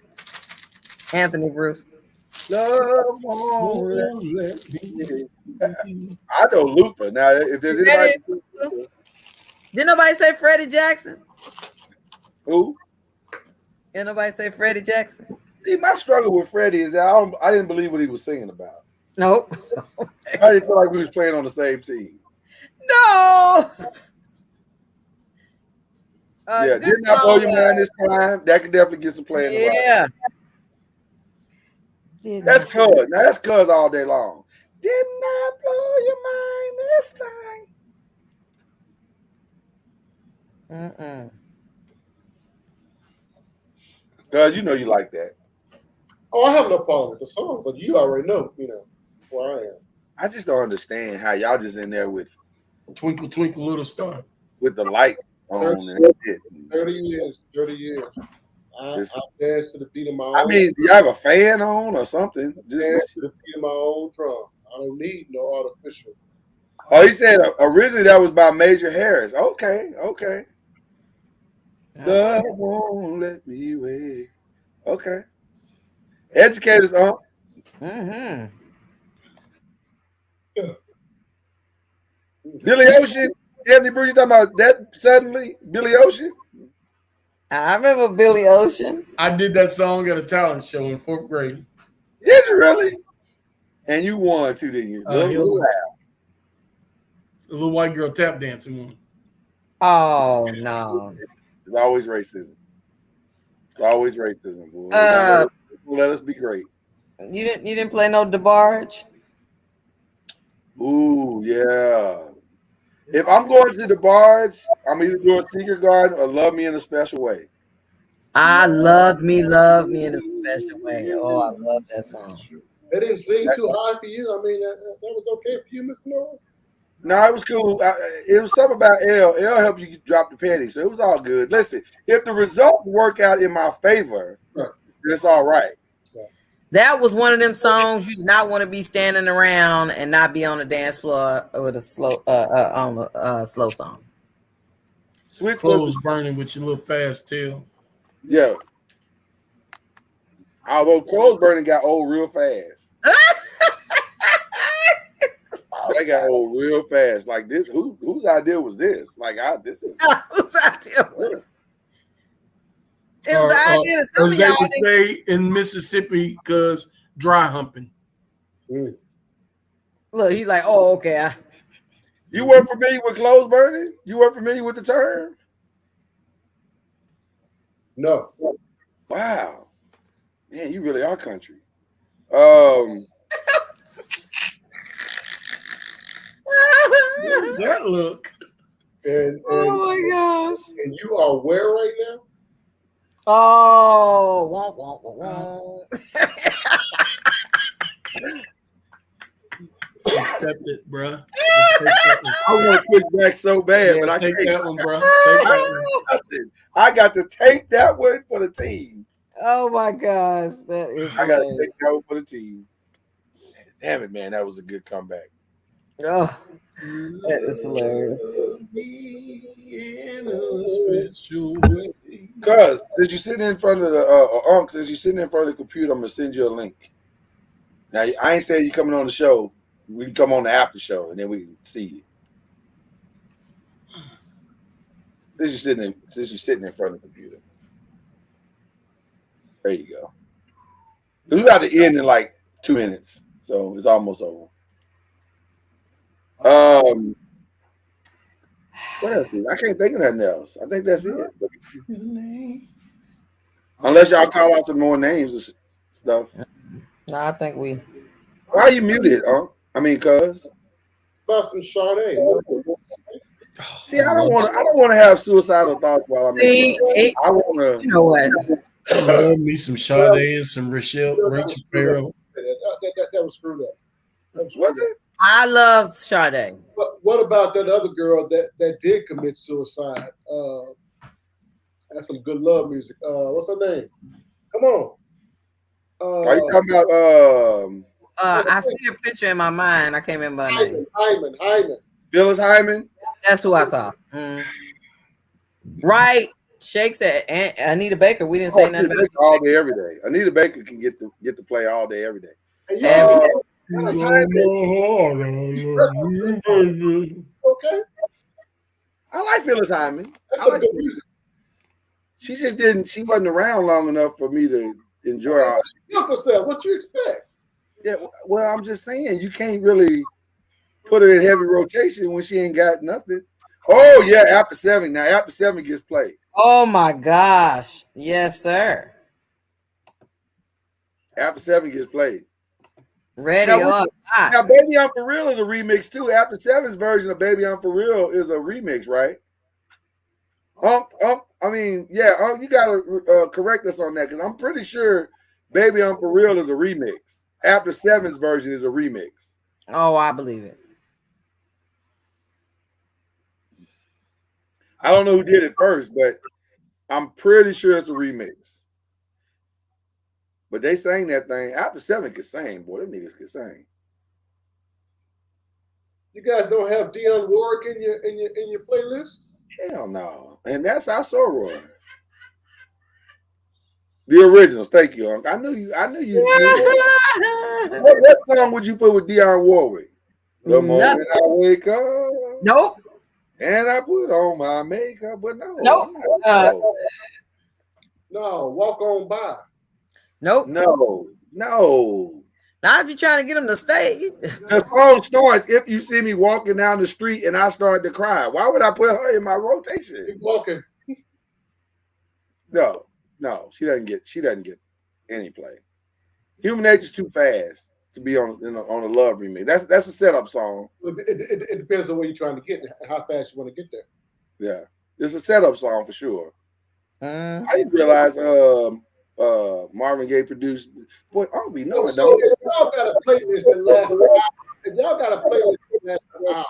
Anthony Bruce. Love won't let me. I know Luther. Now, if there's anybody. Did nobody say Freddie Jackson? Who? Did nobody say Freddie Jackson? See, my struggle with Freddie is that I didn't believe what he was singing about. Nope. I didn't feel like we was playing on the same team. No. Yeah, didn't I blow your mind this time? That could definitely get some play in the Yeah. That's cuz. Now that's cuz all day long. Didn't I blow your mind this time? Cuz you know you like that. Oh, I have no problem with the song, but you already know, where I am. I just don't understand how y'all just in there with Twinkle Twinkle Little Star with the light on 30 and that's it. 30 years. I dance to the beat of my own. I mean, do you have a fan on or something? Dance to the beat of my own drum. I don't need no artificial. Oh, he said originally that was by Major Harris. Okay. Love won't let me wait. Okay. Educators on. Mm-hmm. Billy Ocean. Anthony Bruce, you talking about that suddenly? Billy Ocean? I remember Billy Ocean. I did that song at a talent show in 4th grade. Did you really? And you won too, didn't you? The little white girl tap dancing one. Oh no. It's always racism. It's always racism. Boy. Let us be great. You didn't play no DeBarge? Ooh, yeah. If I'm going to the barge, I'm either doing Secret Garden or Love Me in a Special Way. I love me in a special way. Oh, I love that song. They didn't sing too high for you. I mean, that was okay for you, Mr. Noah? No, it was cool. It was something about L. L helped you drop the panties, so it was all good. Listen, if the results work out in my favor, then it's all right. That was one of them songs you did not want to be standing around and not be on the dance floor with a slow on a slow song. Switch clothes burning with your little fast tail. Yeah. Although clothes burning got old real fast. They got old real fast. Like this, whose idea was this? Like this is whose idea was it? It was Or, the idea that some as of they y'all would say in Mississippi, because dry humping. Look, he's like, oh, okay. You weren't familiar with clothes burning? You weren't familiar with the term? No. Wow. Man, you really are country. That look. And oh my gosh. And you are where right now? Oh, won't. Accept it, bro. I want to push back so bad, but I take can't. that one, bro. I got to take that one for the team. Oh my gosh, that is. I got to take that one for the team. Damn it, man, that was a good comeback. Oh, that is hilarious. Cuz since you're sitting in front of the since you're sitting in front of the computer, I'm gonna send you a link. Now I ain't saying you coming on the show. We can come on the after show and then we can see you. Since you're sitting in front of the computer. There you go. We got to end in like 2 minutes, so it's almost over. What else? I can't think of nothing else. I think that's it. Unless y'all call out some more names and stuff. No, I think we. Why are you muted, I mean, cuz. About some Sade. See, I don't want to have suicidal thoughts while I'm in. I want to. You know what? Love me some Sade and some Rachel Farrell. That was screwed up. Was it? I love Sade. But what about that other girl that did commit suicide? That's some good love music. What's her name? Come on. Are you talking about I see a picture in my mind. I can't remember her name. Hyman. Phyllis Hyman? That's who I saw. Right. Shake said Anita Baker. We didn't say nothing about Baker all day, every day. Anita Baker can get to play all day, every day. Phyllis Hyman. Okay. I like Phyllis Hyman. That's I some like good music. She just didn't. She wasn't around long enough for me to enjoy her. What you expect? Yeah, well, I'm just saying you can't really put her in heavy rotation when she ain't got nothing. Oh yeah, after 7. Now after 7 gets played. Oh my gosh. Yes, sir. After 7 gets played. Ready now, or not. Now, Baby I'm For Real is a remix too. After 7's version of Baby I'm For Real is a remix, right? I mean, yeah, you gotta correct us on that because I'm pretty sure Baby I'm For Real is a remix. After 7's version is a remix. Oh, I believe it. I don't know who did it first, but I'm pretty sure it's a remix. But they sang that thing. After 7 could sing, boy. Them niggas could sing. You guys don't have Dionne Warwick in your playlist? Hell no. And that's our soror. The originals. Thank you, Unc. I knew you. What song would you put with Dionne Warwick? The moment I wake up. Nope. And I put on my makeup, but no. Nope. No, Walk On By. Nope. No. Not if you're trying to get them to stay. The song starts, if you see me walking down the street and I start to cry. Why would I put her in my rotation? Keep walking. No, she doesn't get any play. Human Nature's too fast to be on a love remix. That's a setup song. It depends on where you're trying to get and how fast you want to get there. Yeah, it's a setup song for sure. I didn't realize Marvin Gaye produced. Boy, I'll be knowing. So if y'all got a playlist that lasts an hour, if y'all got a playlist that lasts an hour,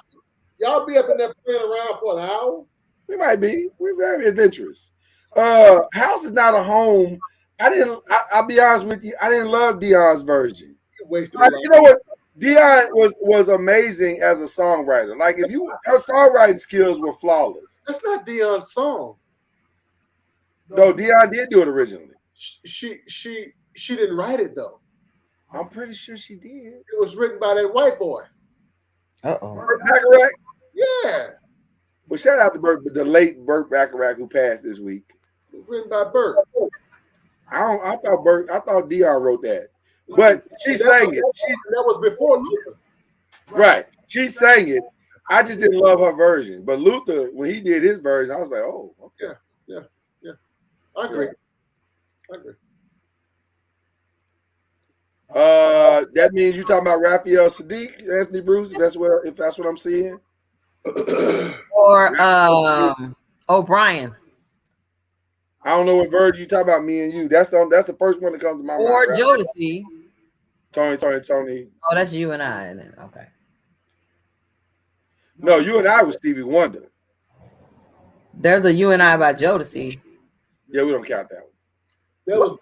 y'all be up in there playing around for an hour? We might be. We're very adventurous. House is not a home. I'll be honest with you. I didn't love Dion's version. You know what? Dion was amazing as a songwriter. Like her songwriting skills were flawless. That's not Dion's song. No, Dion did do it originally. She didn't write it though. I'm pretty sure she did. It was written by that white boy. Burt Bacharach? Yeah. Well, shout out to the late Burt Bacharach who passed this week. It was written by Burt. I thought Dion wrote that. But she sang it. That was before Luther. Right. She sang it. I just didn't love her version. But Luther, when he did his version, I was like, oh, okay. Yeah. I agree. That means you're talking about Raphael Sadiq, Anthony Bruce, if that's what I'm seeing. Or O'Brien. I don't know what version you talking about, me and you. That's the first one that comes to my mind. Or Jodeci. Tony. Oh, that's you and I. And then, okay. No, you and I was Stevie Wonder. There's a You and I by Jodeci. Yeah, we don't count that one. There was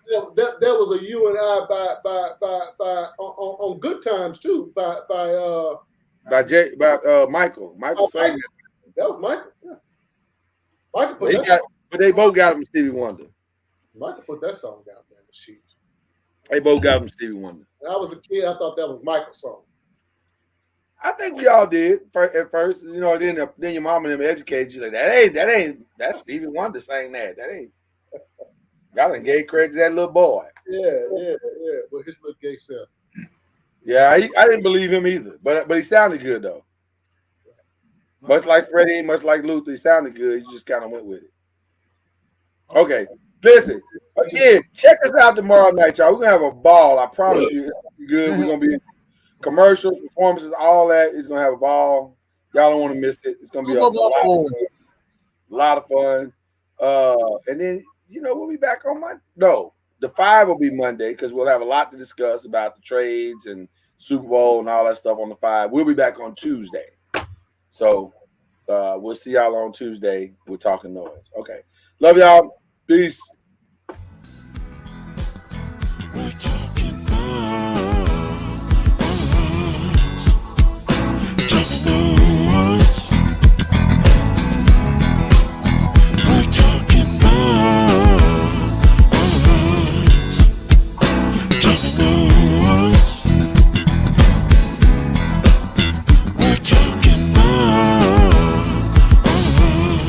a You and I by on Good Times too by Michael. Michael sang that. That was Michael. Yeah. Michael put that song. But they both got it from Stevie Wonder. Michael put that song down there in the sheet. They both got it from Stevie Wonder. When I was a kid, I thought that was Michael's song. I think we all did at first. You know, then your mom and them educated you like that's Stevie Wonder saying that. That ain't. Y'all done gave credit to that little boy. Yeah. But his little gay self. Yeah, I didn't believe him either. But he sounded good though. Much like Freddie, much like Luther, he sounded good. You just kind of went with it. Okay, listen. Again, check us out tomorrow night, y'all. We're gonna have a ball. I promise you, it's gonna be good. We're gonna be commercials, performances, all that. It's gonna have a ball. Y'all don't want to miss it. It's gonna be a lot of fun. And then we'll be back on Monday. No, the 5 will be Monday because we'll have a lot to discuss about the trades and Super Bowl and all that stuff on the 5. We'll be back on Tuesday. So we'll see y'all on Tuesday. We're Talkin Noise. Okay. Love y'all. Peace. We're talking noise. Talking noise. We're talking noise. Talking noise.